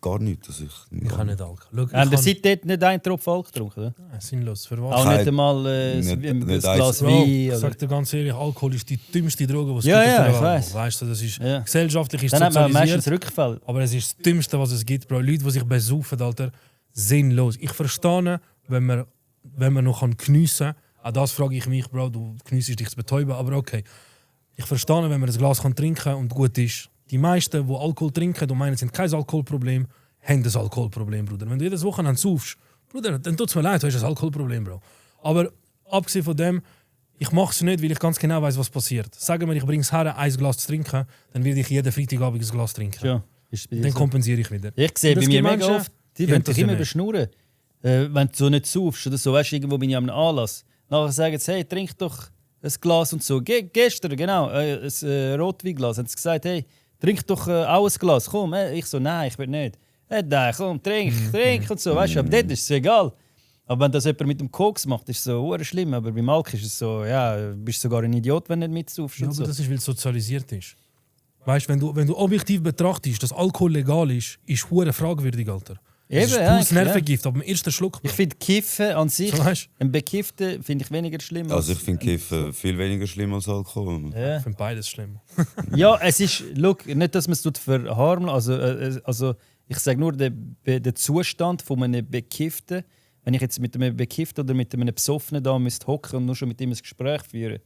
Gar nicht. Dass Ich kann nicht Alk. Schau, Haben ihr ich seit dort nicht einen Tropfen Alk getrunken? Oder? kann... Sinnlos. Für was? Auch Kein- nicht einmal nicht- ein nicht Glas Bro, Wein? ich Oder? sag dir ganz ehrlich, Alkohol ist die dümmste Droge, die es Ja, gibt. ja, auf der ich Welt. weiss. Weißt du, das ist Ja. gesellschaftlich ist Dann hat man sozialisiert. meistens Rückfall. Aber es ist das Dümmste, was es gibt, Bro. Leute, die sich besaufen, Alter, sinnlos. Ich verstehe, wenn man noch geniessen kann. Auch das frage ich mich, Bro. Du geniessest dich zu betäuben, aber okay. Ich verstehe, wenn man ein Glas trinken kann und gut ist. Die meisten, die Alkohol trinken und meinen, es sind kein Alkoholproblem, haben das Alkoholproblem, Bruder. Wenn du jedes Wochenende saufst, Bruder, dann tut es mir leid, du hast ein Alkoholproblem, Bro. Aber abgesehen von dem, ich mache es nicht, weil ich ganz genau weiß, was passiert. Sagen wir, ich bringe es her, ein Glas zu trinken, dann werde ich jeden Freitagabend ein Glas trinken. Ja, ist bei dir Dann so. kompensiere ich wieder. Ich sehe Und bei es mir gibt mega Menschen, oft, die die wollen haben dich das ja immer nicht. beschnurren. Wenn du so nicht saufst oder so, weißt du, irgendwo bin ich an einem Anlass. Nachher sagen sie, hey, trink doch ein Glas und so. Gestern, genau, ein Rotweinglas. Haben sie gesagt, hey, trink doch auch ein Glas. Komm, ich so, nein, ich will nicht. Nein, komm, trink und so. Weißt du, aber dort ist es egal. Aber wenn das jemand mit dem Koks macht, ist es so hure schlimm. Aber beim Alk ist es so, ja, du bist sogar ein Idiot, wenn du nicht mitsaufst. Ja, und aber so. das ist, weil es sozialisiert ist. Weißt du, wenn du objektiv betrachtest, dass Alkohol legal ist hure fragwürdig, Alter. Eben, Das ist ja, pures ja. Nervengift, aber im ersten Schluck. Ich finde Kiffen an sich, So, weißt ein Bekifften finde ich weniger schlimm. Also ich als- finde Kiffen viel weniger schlimm als Alkohol. Ja. Ich finde beides schlimm. Ja, es ist, look, nicht, dass man es verharmlosen, also ich sage nur den Zustand von einem Bekifften. Wenn ich jetzt mit einem Bekifften oder mit einem Besoffenen da müsste hocken und nur schon mit ihm ein Gespräch führen,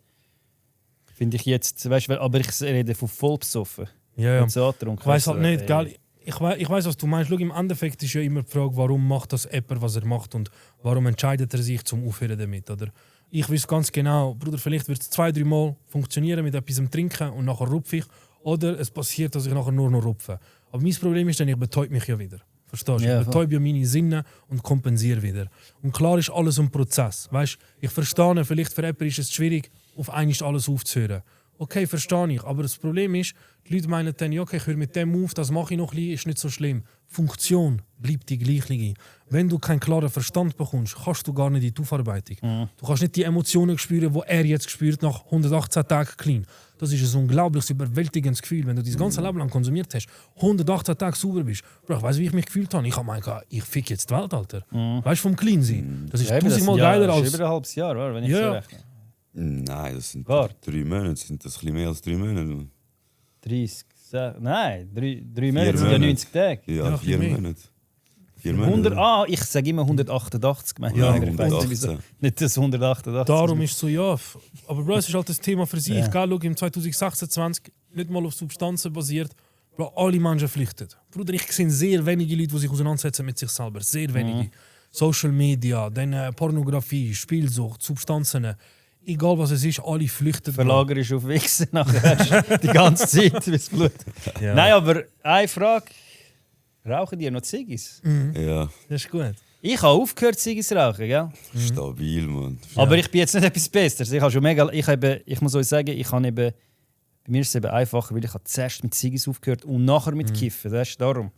Finde ich jetzt, weißt du, aber ich rede von voll besoffen. Ja. Und so angetrunken. Ich weiß halt nicht, gell? Ich weiß, was du meinst. Schau, im Endeffekt ist ja immer die Frage, warum macht das jemand, was er macht und warum entscheidet er sich zum Aufhören damit, oder? Ich weiß ganz genau, Bruder, vielleicht wird es 2-3 Mal funktionieren mit etwas Trinken und nachher rupfe ich. Oder es passiert, dass ich nachher nur noch rupfe. Aber mein Problem ist dann, ich betäube mich ja wieder. Verstehst du? Ja, ich betäube ja meine Sinne und kompensiere wieder. Und klar ist alles ein Prozess. Weißt, ich verstehe, vielleicht für jemanden ist es schwierig, auf einmal alles aufzuhören. Okay, verstehe ich. Aber das Problem ist, die Leute meinen dann, ja, okay, ich höre mit dem auf, das mache ich noch ein bisschen, ist nicht so schlimm. Funktion bleibt die gleiche. Wenn du keinen klaren Verstand bekommst, kannst du gar nicht in die Aufarbeitung. Du kannst nicht die Emotionen spüren, die er jetzt spürt nach 118 Tagen clean. Das ist ein unglaubliches, überwältigendes Gefühl. Wenn du dein ganze Leben lang konsumiert hast, 118 Tage sauber bist. Bro, ich weiss, wie ich mich gefühlt habe. Ich habe gemeint, ich fick jetzt die Welt, Alter. Weißt du, vom Clean sein. Das ist 1000-mal geiler als... Das ist über ein halbes Jahr, oder? Wenn ich so rechne. Nein, das sind Wart. 3 Monate. Sind das ein bisschen mehr als 3 Monate? 30, nein, 3 Monate sind ja Monate. 90 Tage. Ja, Ja, 4 mehr. Monate. 4 Monate. 100, ich sage immer 188. Ja, Ich weiss nicht, wieso. Nicht das 188. Darum ist es so, ja. Aber Bro, es ist halt das Thema für sich. Ja. Gell, schau, im 2026 nicht mal auf Substanzen basiert. Bro, alle Menschen flüchten. Bruder, ich sehe sehr wenige Leute, die sich auseinandersetzen mit sich selber. Sehr wenige. Social Media, dann Pornografie, Spielsucht, Substanzen. Egal was es ist, alle flüchten. Verlager ist auf Wichsen nachher die ganze Zeit bis Blut. Ja. Nein, aber eine Frage. Rauchen die noch Ziggis? Ja, Das ist gut. Ich habe aufgehört, Ziggis zu rauchen, gell? stabil, Mann. Aber ich bin jetzt nicht etwas Besseres. Ich habe schon mega... Ich muss euch sagen, bei mir ist es eben einfacher, weil ich habe zuerst mit Ziggis aufgehört und nachher mit Kiffen. Das ist darum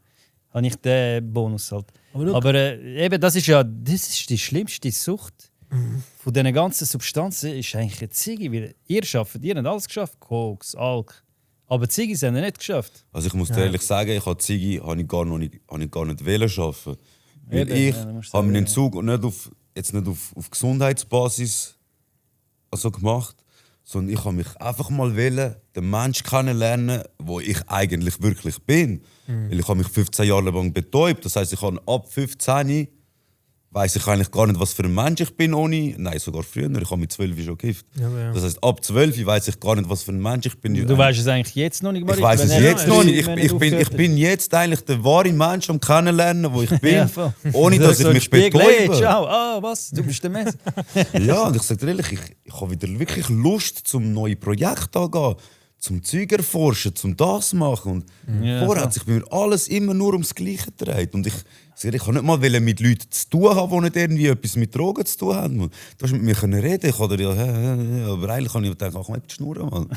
habe ich den Bonus halt. Aber eben, das ist die schlimmste Sucht von diesen ganzen Substanzen ist eigentlich eine Ziggi. Weil ihr arbeitet, ihr habt alles geschafft. Koks, Alk. Aber Ziggis haben nicht geschafft. Also ich muss dir ehrlich sagen, ich habe Ziggy gar nicht wollen arbeiten. Weil Eben, ich ja, dann musst du habe meinen sagen, Entzug nicht auf Gesundheitsbasis gemacht, sondern ich habe mich einfach mal den Menschen kennenlernen, wo ich eigentlich wirklich bin. Weil ich habe mich 15 Jahre lang betäubt. Das heisst, ich habe ab 15 weiss ich eigentlich gar nicht, was für ein Mensch ich bin ohne. Nein, sogar früher. Ich habe mit 12 schon gekifft. Ja. Das heisst, ab 12 weiss ich gar nicht, was für ein Mensch ich bin. Du weißt es eigentlich jetzt noch nicht mal. Ich weiss es jetzt noch nicht. Ich bin jetzt eigentlich der wahre Mensch am Kennenlernen, wo ich bin, Ja, voll. ohne dass ich mich Hey, betäube. ciao. Was? Du bist der Mess. Ja, und ich sage dir ehrlich, ich habe wieder wirklich Lust, zum neue Projekt angehen, zum Zeug erforschen, zum das machen. Und Ja, vorher voll. hat sich bei mir alles immer nur ums Gleiche gedreht. Und ich kann nicht mal mit Leuten zu tun haben, die nicht irgendwie etwas mit Drogen zu tun haben. Du hast mit mir reden, ich kann dir aber eigentlich kann ich denken, ach, mal die Schnurren, Mann.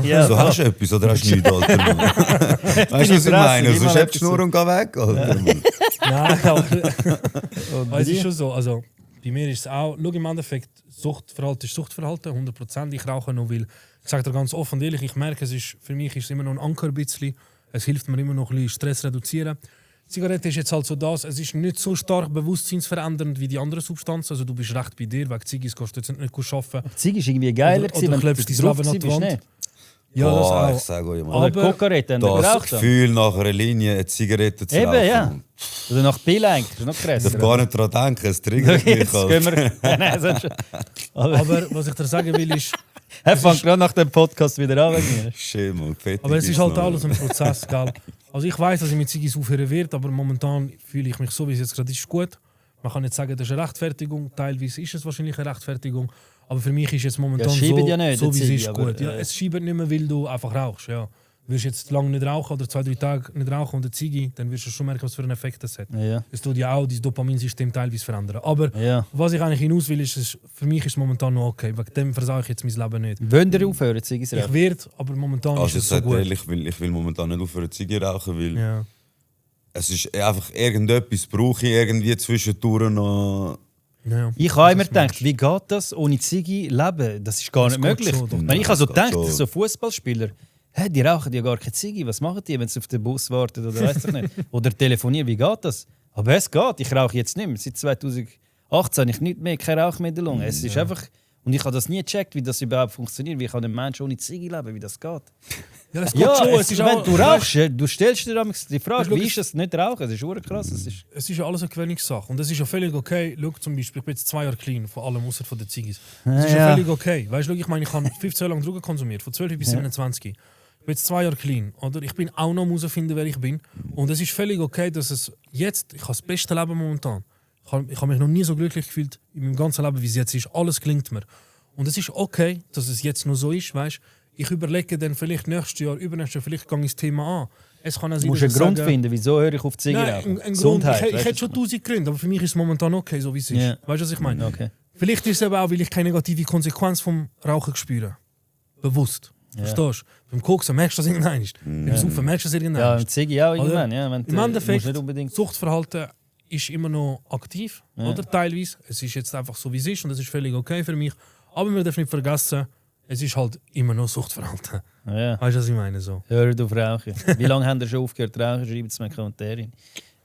Ja, So hast du etwas oder hast du nichts, Alter, Mann. Weißt du, was ich Fresse, meine? gib Sonst mal hast du die Schnur und geh weg, Alter, Mann. Nein, aber es ist schon so. Also, bei mir ist es auch, schau, im Endeffekt, Suchtverhalten ist Suchtverhalten, 100%. Ich rauche noch, weil, ich sage dir ganz offen und ehrlich, ich merke, für mich ist es immer noch ein Anker ein bisschen. Es hilft mir immer noch ein bisschen Stress reduzieren. Die Zigarette ist jetzt halt so das, es ist nicht so stark bewusstseinsverändernd wie die anderen Substanzen. Also du bist recht bei dir, wegen Ziggis kannst du jetzt nicht gut arbeiten. Ziggis ist irgendwie geiler Oder wenn klebst du dein drauf Leben an die bist, Wand. nicht? Ja, das Boah, ich auch. sage euch mal. Oder Aber Kokarette haben wir Das geraucht. Gefühl, nach einer Linie eine Zigarette zu Eben, rauchen. ja. Oder nach Bill eigentlich, das ist noch Ich darf krasser. gar nicht daran denken, es triggert mich. Jetzt gehen wir... Nein, sonst... Aber was ich dir sagen will, ist, Er fängt gerade nach dem Podcast wieder an wegen mir. Schön, man. Fettig aber es ist halt noch. alles ein Prozess, gell? Also ich weiß, dass ich mit Ziggis aufhören werde, aber momentan fühle ich mich so, wie es jetzt gerade ist, gut. Man kann nicht sagen, das ist eine Rechtfertigung. Teilweise ist es wahrscheinlich eine Rechtfertigung. Aber für mich ist es momentan Ja, es schiebt so, ja nicht, so wie der es Ziggy, ist, aber, gut. Ja, es schiebt nicht mehr, weil du einfach rauchst. Ja. Wirst jetzt lange nicht rauchen oder 2-3 Tage nicht rauchen und eine Ziggy, dann wirst du schon merken, was für einen Effekt das hat. Ja. Es tut ja auch dein Dopaminsystem teilweise verändern. Aber Ja. was ich eigentlich hinaus will, ist, für mich ist es momentan noch okay. Wegen dem versage ich jetzt mein Leben nicht. Wollen ihr aufhören, Ziggis Ich rauchen? werde, aber momentan Also ist ich es so sage gut. ehrlich, ich will momentan nicht aufhören Zigarre rauchen, weil Ja. es ist einfach irgendetwas brauche ich irgendwie zwischendurch noch. Ja. Ich habe immer Das ist Mensch. gedacht, wie geht das ohne Ziggy leben? Das ist gar Das nicht geht möglich. schon, doch. Wenn ich habe so Das geht gedacht, schon. so Fußballspieler, hey, die rauchen ja gar keine Ziggy. Was machen die, wenn sie auf den Bus warten oder weiß ich nicht? Oder telefonieren, wie geht das? Aber es geht. Ich rauche jetzt nicht mehr. Seit 2018 habe ich nicht mehr keine Rauchmittelung. Es ist einfach... Und ich habe das nie gecheckt, wie das überhaupt funktioniert. Wie kann ein Mensch ohne Ziege leben, wie das geht. Ja, es geht schon. Es ist wenn auch, du rauchst, du stellst dir die Frage, Weißt, wie ist das nicht rauchen? Das ist verdammt krass. Es ist ja alles eine Gewöhnungssache. Und es ist ja völlig okay. Schau zum Beispiel, ich bin jetzt 2 Jahre clean, von allem außer von den Ziggis. Es ist ja völlig okay. Weißt du, ich meine, ich habe 15 Jahre lang Drogen konsumiert, von 12 bis 27. Ich bin jetzt 2 Jahre clean. Oder? Ich bin auch noch herausfinden, wer ich bin. Und es ist völlig okay, dass es jetzt, ich habe das beste Leben momentan. Ich habe mich noch nie so glücklich gefühlt in meinem ganzen Leben, wie es jetzt ist. Alles gelingt mir. Und es ist okay, dass es jetzt noch so ist, weißt? Ich überlege dann vielleicht nächstes Jahr, übernächstes Jahr, vielleicht gehe ich das Thema an. Es kann auch sein, du musst einen Grund finden, wieso höre ich auf die Ziege rauchen? Ein Grund, ich hätte schon 1000 Gründe, aber für mich ist es momentan okay, so wie es ist. Yeah. Weißt du, was ich meine? Okay. Vielleicht ist es aber auch, weil ich keine negative Konsequenz vom Rauchen spüre. Bewusst. Yeah. Verstehst du? Beim Koksen merkst du das irgendwann nicht. Beim Saufen merkst du das irgendwann Ja, nicht. im Ziege auch irgendwann. Ja, Im Endeffekt, nicht unbedingt. Suchtverhalten ist immer noch aktiv, oder teilweise. Es ist jetzt einfach so, wie es ist und es ist völlig okay für mich. Aber wir dürfen nicht vergessen, es ist halt immer noch Suchtverhalten. Ja. Weißt du, was ich meine? So. Hört auf Rauchen. Wie lange haben ihr schon aufgehört zu rauchen? Schreibt es mir in die Kommentare.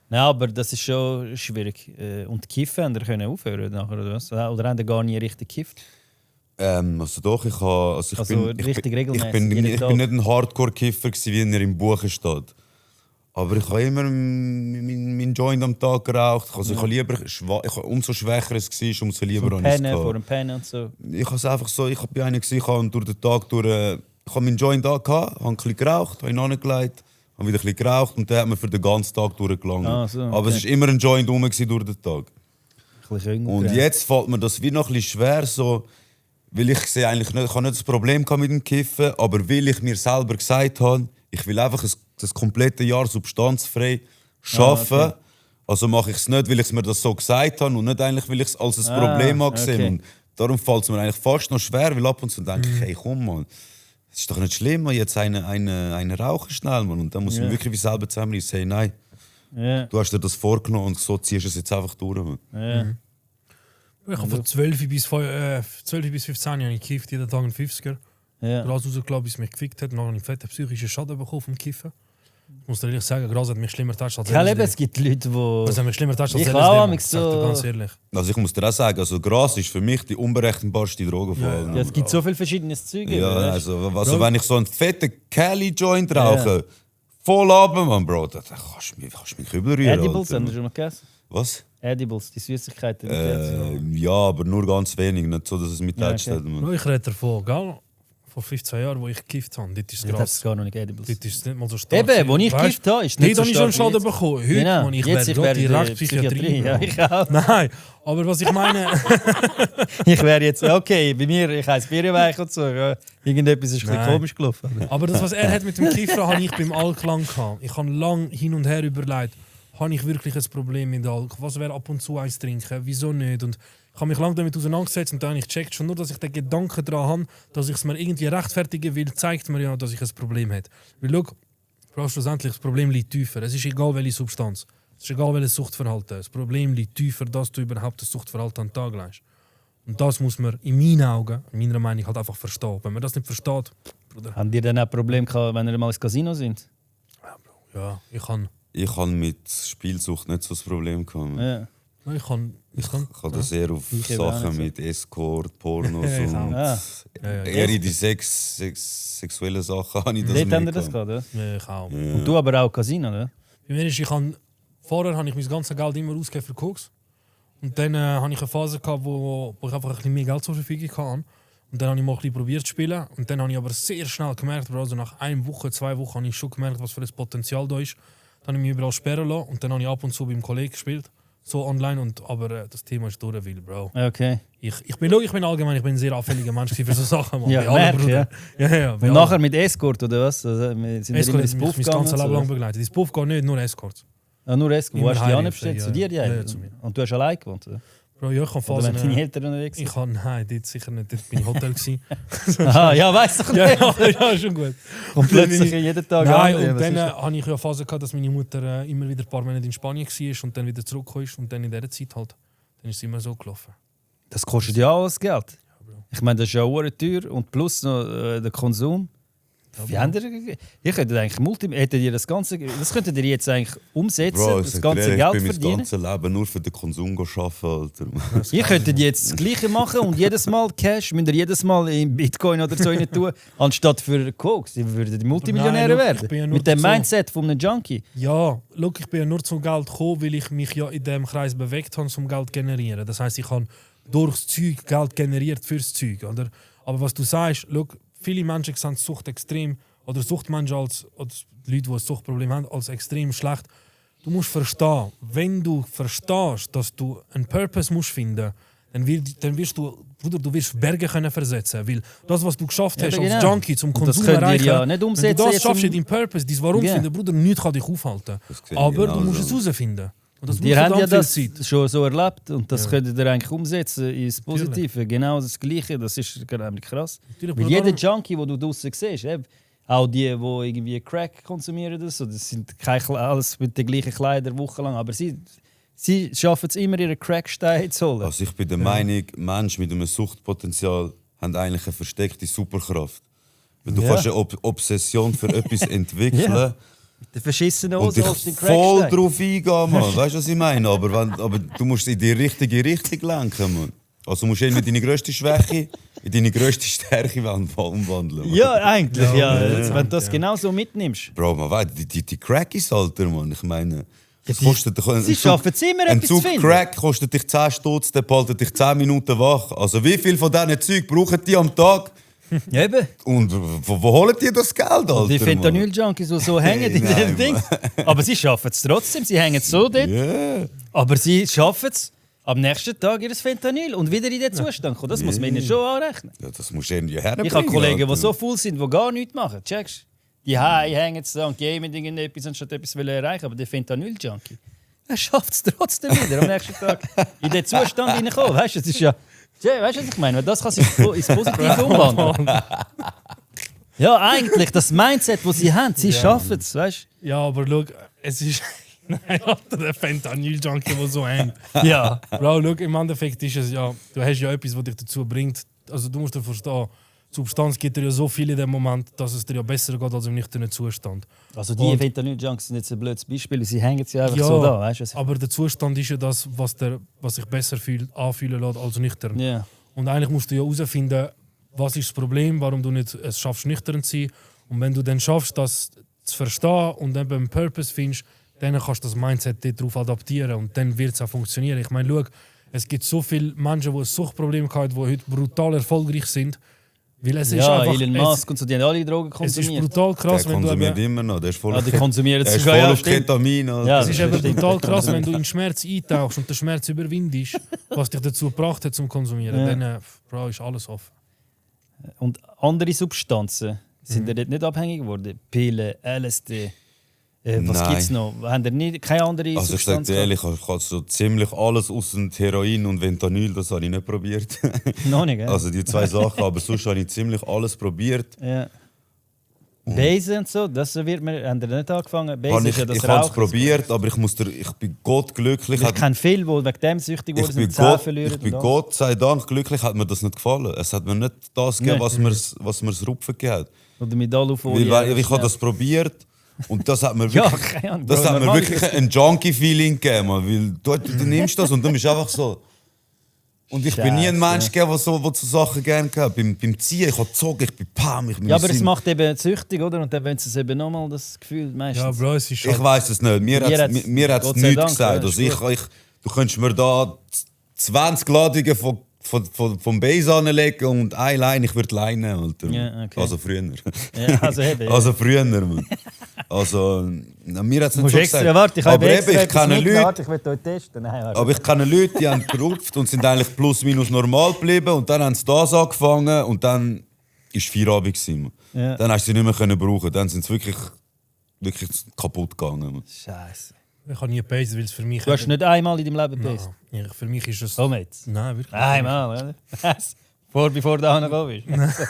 Nein, aber das ist schon schwierig. Und Kiffen, haben ihr können aufhören nachher, oder was? Oder haben ihr gar nie richtig gekifft? Also doch, ich richtig regelmäßig, ich bin jeden nicht Tag. ein Hardcore-Kiffer, wie er im Buch steht. Aber ich habe immer meinen Joint am Tag geraucht. Also ich habe lieber, umso schwächer es war, umso lieber habe ich es gehabt. Vor dem Pennen und so. Ich habe es einfach so, ich bin einer gewesen, ich habe durch den Tag ich habe meinen Joint da gehabt, habe ein bisschen geraucht, habe ihn angelegt, habe wieder ein bisschen geraucht und dann hat man für den ganzen Tag durchgelangt. Ah, so, okay. Aber es war immer ein Joint rum durch den Tag. Und jetzt fällt mir das wie noch ein bisschen schwer, so, weil ich sehe eigentlich nicht, ich habe nicht das Problem mit dem Kiffen, aber weil ich mir selber gesagt habe, ich will einfach das komplette Jahr substanzfrei arbeiten. Okay. Also mache ich es nicht, weil ich mir das so gesagt habe und nicht eigentlich, weil ich es als ein Problem angesehen habe. okay. Und darum fällt es mir eigentlich fast noch schwer, weil ab und zu denke ich, hey komm Mann, es ist doch nicht schlimm, man, jetzt eine rauchen schnell, Mann. Und dann muss ich mir wirklich wie selber zusammenreißen, hey nein, du hast dir das vorgenommen und so ziehst du es jetzt einfach durch. Mann. Ich habe von 12 bis 15 Jahren gekifft, jeden Tag einen 50er. Ja. Gras rausgelassen, bis es mich gefickt hat. Dann habe ich fetten psychischen Schaden bekommen vom Kiffen. Ich muss dir ehrlich sagen, Gras hat mich schlimmer getascht als LSD. Es gibt Leute, die... Das hat mich schlimmer getascht als Ich LSD. auch, Mann. Sag dir ganz ehrlich. Also ich muss dir auch sagen, also Gras ist für mich die unberechenbarste Droge von allen. Ja, es gibt so viel verschiedenes Zeug. Ja, weißt du? also wenn ich so einen fetten Cali-Joint rauche, voll ab, Mann, Bro, dann kannst du mich überrühren. Edibles Alter. haben wir schon mal gegessen. Was? Edibles, die Süßigkeiten. Ja, aber nur ganz wenig, nicht so, dass es mit Ja, steht. Bro, ich rede davon, gell? Vor 15 Jahren, wo ich gekifft habe. Dort ist es Das Gras. gar noch nicht Edibles. Dort ist es nicht mal so stark. Eben, wo ich gekifft habe, ist es nicht Dort so habe ich schon stark einen wie Schaden jetzt. bekommen. Heute, Genau. Mann, ich Jetzt wäre wäre direkt die Psychiatrie. Ja, Bro. ich auch. Nein, aber was ich meine... Ich wäre jetzt, okay, bei mir, ich heiße Birnenweich und so. Ja. Irgendetwas ist ein bisschen Nein. komisch gelaufen. Aber das, was er hat mit dem Kiffen, habe ich beim Alk lang gehabt. Ich habe lang hin und her überlegt, habe ich wirklich ein Problem mit Alk? Was wäre ab und zu eins trinken? Wieso nicht? Und ich habe mich lange damit auseinandergesetzt und dann habe ich gecheckt, schon nur, dass ich den Gedanken daran habe, dass ich es mir irgendwie rechtfertigen will, zeigt mir ja, dass ich ein Problem habe. Weil schau, schlussendlich, das Problem liegt tiefer. Es ist egal, welche Substanz. Es ist egal, welches Suchtverhalten. Das Problem liegt tiefer, dass du überhaupt das Suchtverhalten an den Tag legst. Und das muss man in meinen Augen, in meiner Meinung, halt einfach verstehen. Wenn man das nicht versteht, Bruder. Haben die dann auch Probleme gehabt, wenn ihr mal ins Casino sind? Ja, ich kann. Ich habe mit Spielsucht nicht so das Problem gehabt. Ja. Ich kann. Ich habe das eher auf Ich eben auch Sachen nicht so. mit Escort, Pornos Ja, ich und auch. Ah. eher in die sexuellen Sachen habe ich das Dort haben ihr nicht das gehabt. gehabt, oder? Ja, ich auch. Und du aber auch Casino, oder? Bei mir ist, vorher habe ich mein ganzes Geld immer ausgegeben für Koks. Und dann habe ich eine Phase gehabt, wo ich einfach ein bisschen mehr Geld zur Verfügung hatte. Und dann habe ich mal ein bisschen probiert zu spielen. Und dann habe ich aber sehr schnell gemerkt, also nach 1 Woche, 2 Wochen, habe ich schon gemerkt, was für ein Potenzial da ist. Dann habe ich mich überall sperren lassen. Und dann habe ich ab und zu beim Kollegen gespielt. So online. Aber das Thema ist durch, weil, Bro. Okay. Ich bin allgemein ein sehr anfälliger Mensch für so Sachen. Man. Ja, Bei allen, merk, Bruder. Ja, Und nachher mit Escort, oder was? Also, wir sind Escort immer hat ins mich Puff mein gegangen. ganzes Leben lang oder? begleitet. Ins Puff geht nicht, nur Escorts. Ah, nur Escort. Wo Immer hast du die heim, anbestellt? ja. Zu dir? Ja. Ja, zu mir. Und du hast allein gewohnt, oder? Bro, ja, ich kann Oder Phasen... wenn deine Eltern unterwegs sind? Nein, dort sicher nicht. Dort bin ich Hotel gewesen. Aha, ja, weißt du ja, nicht. ja, schon gut. Und plötzlich jeden Tag Nein, andere. und Was dann ist das? hatte ich ja eine Phase gehabt, dass meine Mutter immer wieder ein paar Monate in Spanien war und dann wieder zurückgekommen ist. Und dann in dieser Zeit halt, dann ist es immer so gelaufen. Das kostet ja auch das Geld. Ich meine, das ist ja auch teuer und plus noch der Konsum. Wie habt ihr könntet eigentlich hättet ihr das könntet ihr jetzt eigentlich umsetzen, Bro, das ganze Geld verdienen. Ich bin mein ganzes Leben nur für den Konsum arbeiten, Alter. Ihr könntet jetzt das Gleiche machen und jedes Mal Cash müsst ihr jedes Mal in Bitcoin oder so rein tun, anstatt für Koks. Ihr würdet Multimillionäre werden. Mit dem Mindset von einem Junkie. Ja, look, ich bin ja nur zum Geld gekommen, weil ich mich ja in diesem Kreis bewegt habe, zum Geld zu generieren. Das heisst, ich habe durchs Zeug Geld generiert fürs Zeug. Oder? Aber was du sagst, look, viele Menschen sehen Sucht extrem, oder Suchtmenschen oder Leute, die ein Suchtproblem haben, als extrem schlecht. Du musst verstehen, wenn du verstehst, dass du einen Purpose musst finden, dann wirst du, Bruder, du wirst Berge können versetzen, weil das, was du geschafft hast als Junkie zum Konsum erreichen, ja nicht umsetzen, wenn du das schaffst in deinem Purpose, dein Warum finden, Bruder, nichts kann dich aufhalten. Aber du musst es herausfinden. Ihr habt ja das schon so erlebt und das könnt ihr eigentlich umsetzen ins Positive. Natürlich. Genau das Gleiche, das ist gerade krass. Weil jeder Junkie, den du draußen siehst, auch die irgendwie Crack konsumieren, das sind alles mit den gleichen Kleidern wochenlang, aber sie schaffen es immer, ihren Crackstein zu holen. Also ich bin der Meinung, Menschen mit einem Suchtpotenzial haben eigentlich eine versteckte Superkraft. Weil du kannst eine Obsession für etwas entwickeln. Der verschissene und dich voll drauf eingehen, Mann. Weißt du, was ich meine? Aber du musst in die richtige Richtung lenken, Mann. Also musst du in deine grösste Schwäche in deine grösste Stärke umwandeln. Ja, eigentlich, ja. Wenn du das genau so mitnimmst. Bro, man weiß, die Crackies, Alter, Mann. Ich meine... Sie schaffen es immer, etwas zu finden. Ein Zug Crack kostet dich 10 Stutz, der behaltet dich 10 Minuten wach. Also wie viel von diesen Zeug brauchen die am Tag? Eben. Und wo holen die das Geld, Alter? Die Fentanyl-Junkies, die so hängen in dem Ding. Aber sie schaffen es trotzdem, sie hängen so dort. Yeah. Aber sie schaffen es am nächsten Tag ihr Fentanyl und wieder in den Zustand kommen. Das muss man ihnen schon anrechnen. Ja, das muss irgendwie herbringen. Ich habe Kollegen, die so faul sind, die gar nichts machen. Checkst? Die hängen da und gamen irgendetwas, anstatt etwas erreichen. Aber der Fentanyl-Junkie, er schafft es trotzdem wieder am nächsten Tag in den Zustand reinkommen. Weißt du, das ist ja... Weißt du, was ich meine? Das kann sich ins Positive umwandeln. Ja, eigentlich, das Mindset, das sie haben, sie schaffen es, weißt du? Ja, aber schau, es ist... Nein, Alter, der Fentanyl-Junkie, der so hängt. Ja. Bro, schau, im Endeffekt ist es ja... Du hast ja etwas, was dich dazu bringt... Also du musst dir verstehen, die Substanz gibt dir ja so viel in dem Moment, dass es dir ja besser geht als im nüchternen Zustand. Also die Fentanyl-Junkies sind jetzt ein blödes Beispiel, sie hängen sie einfach so da, weißt du? Aber der Zustand ist ja das, was sich besser anfühlen lässt als nüchtern. Yeah. Und eigentlich musst du ja herausfinden, was ist das Problem, warum du nicht es schaffst, nüchtern zu sein. Und wenn du dann schaffst, das zu verstehen und dann einen Purpose findest, dann kannst du das Mindset darauf adaptieren und dann wird es auch funktionieren. Ich meine, schau, es gibt so viele Menschen, die ein Suchtproblem haben, die heute brutal erfolgreich sind. Weil es ist einfach, Elon Musk und so, die haben alle Drogen konsumiert. Es ist brutal krass, der konsumiert immer noch, der ist voll die konsumieren es voll auf Ketamin. Ja, es ist eben brutal krass, wenn du in Schmerz eintauchst und den Schmerz überwindest, was dich dazu gebracht hat zum Konsumieren, dann Bro, ist alles offen. Und andere Substanzen sind dort nicht abhängig geworden? Pillen, LSD. Was gibt es noch? Haben ihr keine andere Substanz? Also ich sage dir ehrlich, ich habe so ziemlich alles außer Heroin und Fentanyl, das habe ich nicht probiert. Noch nicht, gell? Also die 2 Sachen, aber sonst habe ich ziemlich alles probiert. Ja. Base und so, das wird mir, haben ihr nicht angefangen? Base ist ja das Rauchen. Ich habe es probiert, aber ich bin Gott glücklich. Ich kenne viele, die wegen dem süchtig wurden, sind Zähne verlieren. Ich bin Gott sei Dank glücklich, hat mir das nicht gefallen. Es hat mir nicht das gegeben, was mir das Rupfen gegeben hat. Oder mit Alufolie. Weil ich habe das probiert. Und das hat mir wirklich, ein Junkie-Feeling gegeben, weil du nimmst das und du bist einfach so. Und ich bin nie ein Mensch, der so Sachen gerne hat. Beim Ziehen, ich habe gezogen, ich bin pam. Ja, aber es macht eben süchtig, oder? Und dann wollen sie es eben nochmal, das Gefühl meistens. Ja, Bro, es ist schon... Ich weiss es nicht, mir hat es nichts gesagt. Also du könntest mir da 20 Ladungen vom Base anlegen und eine Line, ich würde leinen, Alter. Ja, okay. Also früher. Ja, also eben. Also früher, Mann. Also, mir hat es nicht so gesagt. Warte, ich aber eben, ich kenne Leute... Ich will euch testen. Nein, aber ich kenne Leute, die haben gerupft und sind eigentlich plus minus normal geblieben und dann haben sie das angefangen und dann war Feierabend. Ja. Dann hast du sie nicht mehr brauchen. Dann sind sie wirklich kaputt gegangen. Scheiße. Ich habe nie Base, weil es für mich... Du hast nicht einmal in deinem Leben Base? Ja, für mich ist es... Komm jetzt. Nein, wirklich. Einmal, oder? Bevor du angekommen bist.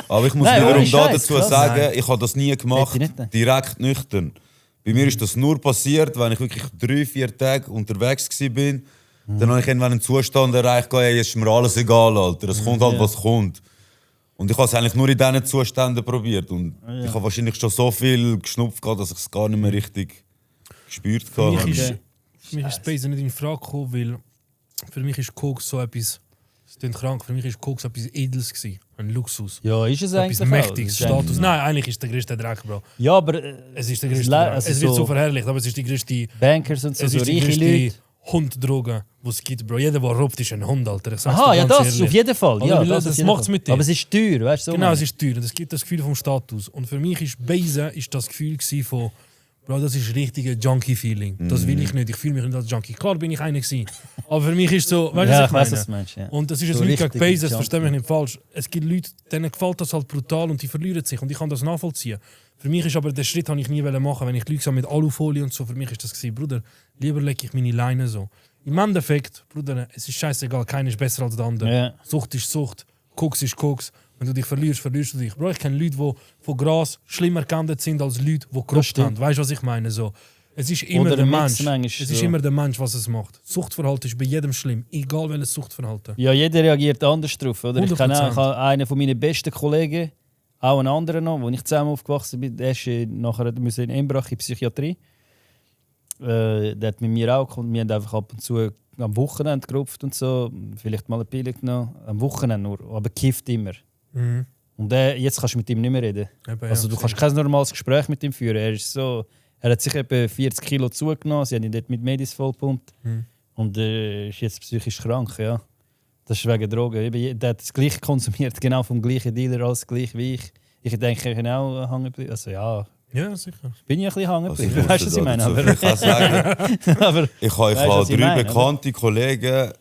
Aber ich muss wiederum dazu sagen, ich habe das nie gemacht, direkt nüchtern. Bei mir ist das nur passiert, wenn ich wirklich 3-4 Tage unterwegs war. Dann habe ich irgendwann einen Zustand erreicht, hey, ist mir alles egal, Alter. Es kommt halt, was kommt. Und ich habe es eigentlich nur in diesen Zuständen probiert. Und ich habe wahrscheinlich schon so viel geschnupft, dass ich es gar nicht mehr richtig gespürt habe. Für mich ist Space nicht in Frage gekommen, weil für mich ist Koks so etwas, es klingt krank, für mich ist Koks etwas Edles gewesen, ein Luxus. Ja, ist es eigentlich Etwas Mächtiges, Status. Nein, eigentlich ist der größte Dreck, Bro. Ja, aber Es ist der größte Dreck. also Es wird so so verherrlicht, aber es ist die größte... Bankers und so, Es so ist die reiche größte Leute. Hunddroge, die es gibt, Bro. Jeder, der raubt, ist ein Hund, Alter. Ich sag's Aha, dir ja, ganz das ehrlich. auf jeden Fall. Oder Ja, weil das das auf jeden macht's Fall. mit dir. Aber es ist teuer, weißt du? So Genau, es ist teuer. Und es gibt das Gefühl vom Status. Und für mich ist Base das Gefühl von, Bro, das ist richtige Junkie-Feeling. Das will ich nicht. Ich fühle mich nicht als Junkie. Klar bin ich einer gewesen. Aber für mich ist so, weißt du, Ja, was ich weiss, meine? was du meinst. Ja. Und das ist So ein Leute gegen richtige Base, das verstehe mich Junkie. nicht falsch. Es gibt Leute, denen gefällt das halt brutal und die verlieren sich. Und ich kann das nachvollziehen. Für mich ist aber der Schritt, den ich nie machen, wenn ich Leute mit Alufolie und so, für mich ist das gewesen, Bruder, lieber lege ich meine Leine so. Im Endeffekt, Bruder, es ist scheißegal, keiner ist besser als der andere. Ja. Sucht ist Sucht, Koks ist Koks. Wenn du dich verlierst, verlierst du dich. Bro, ich kenne Leute, die von Gras schlimmer geändert sind als Leute, die geraucht stimmt. haben. Weißt du, was ich meine? So. Es ist immer Oder der ein Mix Mensch. manchmal Es ist so. immer der Mensch, was es macht. Suchtverhalten ist bei jedem schlimm, egal welches Suchtverhalten. Ja, jeder reagiert anders drauf. Oder? Ich 100%. habe einen von meinen besten Kollegen, auch einen anderen noch, wo ich zusammen aufgewachsen bin, der ist nachher in Embrach in Psychiatrie. Der hat mit mir auch gekommen. Wir haben einfach ab und zu am Wochenende gerupft und so. Vielleicht mal eine Pille genommen. Am Wochenende nur, aber gekifft immer. Mhm. Und jetzt kannst du mit ihm nicht mehr reden. Eben, Also du kannst kein normales Gespräch mit ihm führen. Er hat sich etwa 40 Kilo zugenommen. Sie haben ihn dort mit Medis vollgepumpt. Und ist jetzt psychisch krank, ja. Das ist wegen Drogen. Eben, der hat das Gleiche konsumiert, genau vom gleichen Dealer, alles gleich wie ich. Ich denke, ich bin auch hängen geblieben. Also ja, Ja, sicher. bin ich ein bisschen hängen Also ich geblieben. Weißt du, was ich meine? dazu Aber, vielleicht auch sagen. aber Ich Weißt du, habe was ich 3 meine, bekannte Kollegen,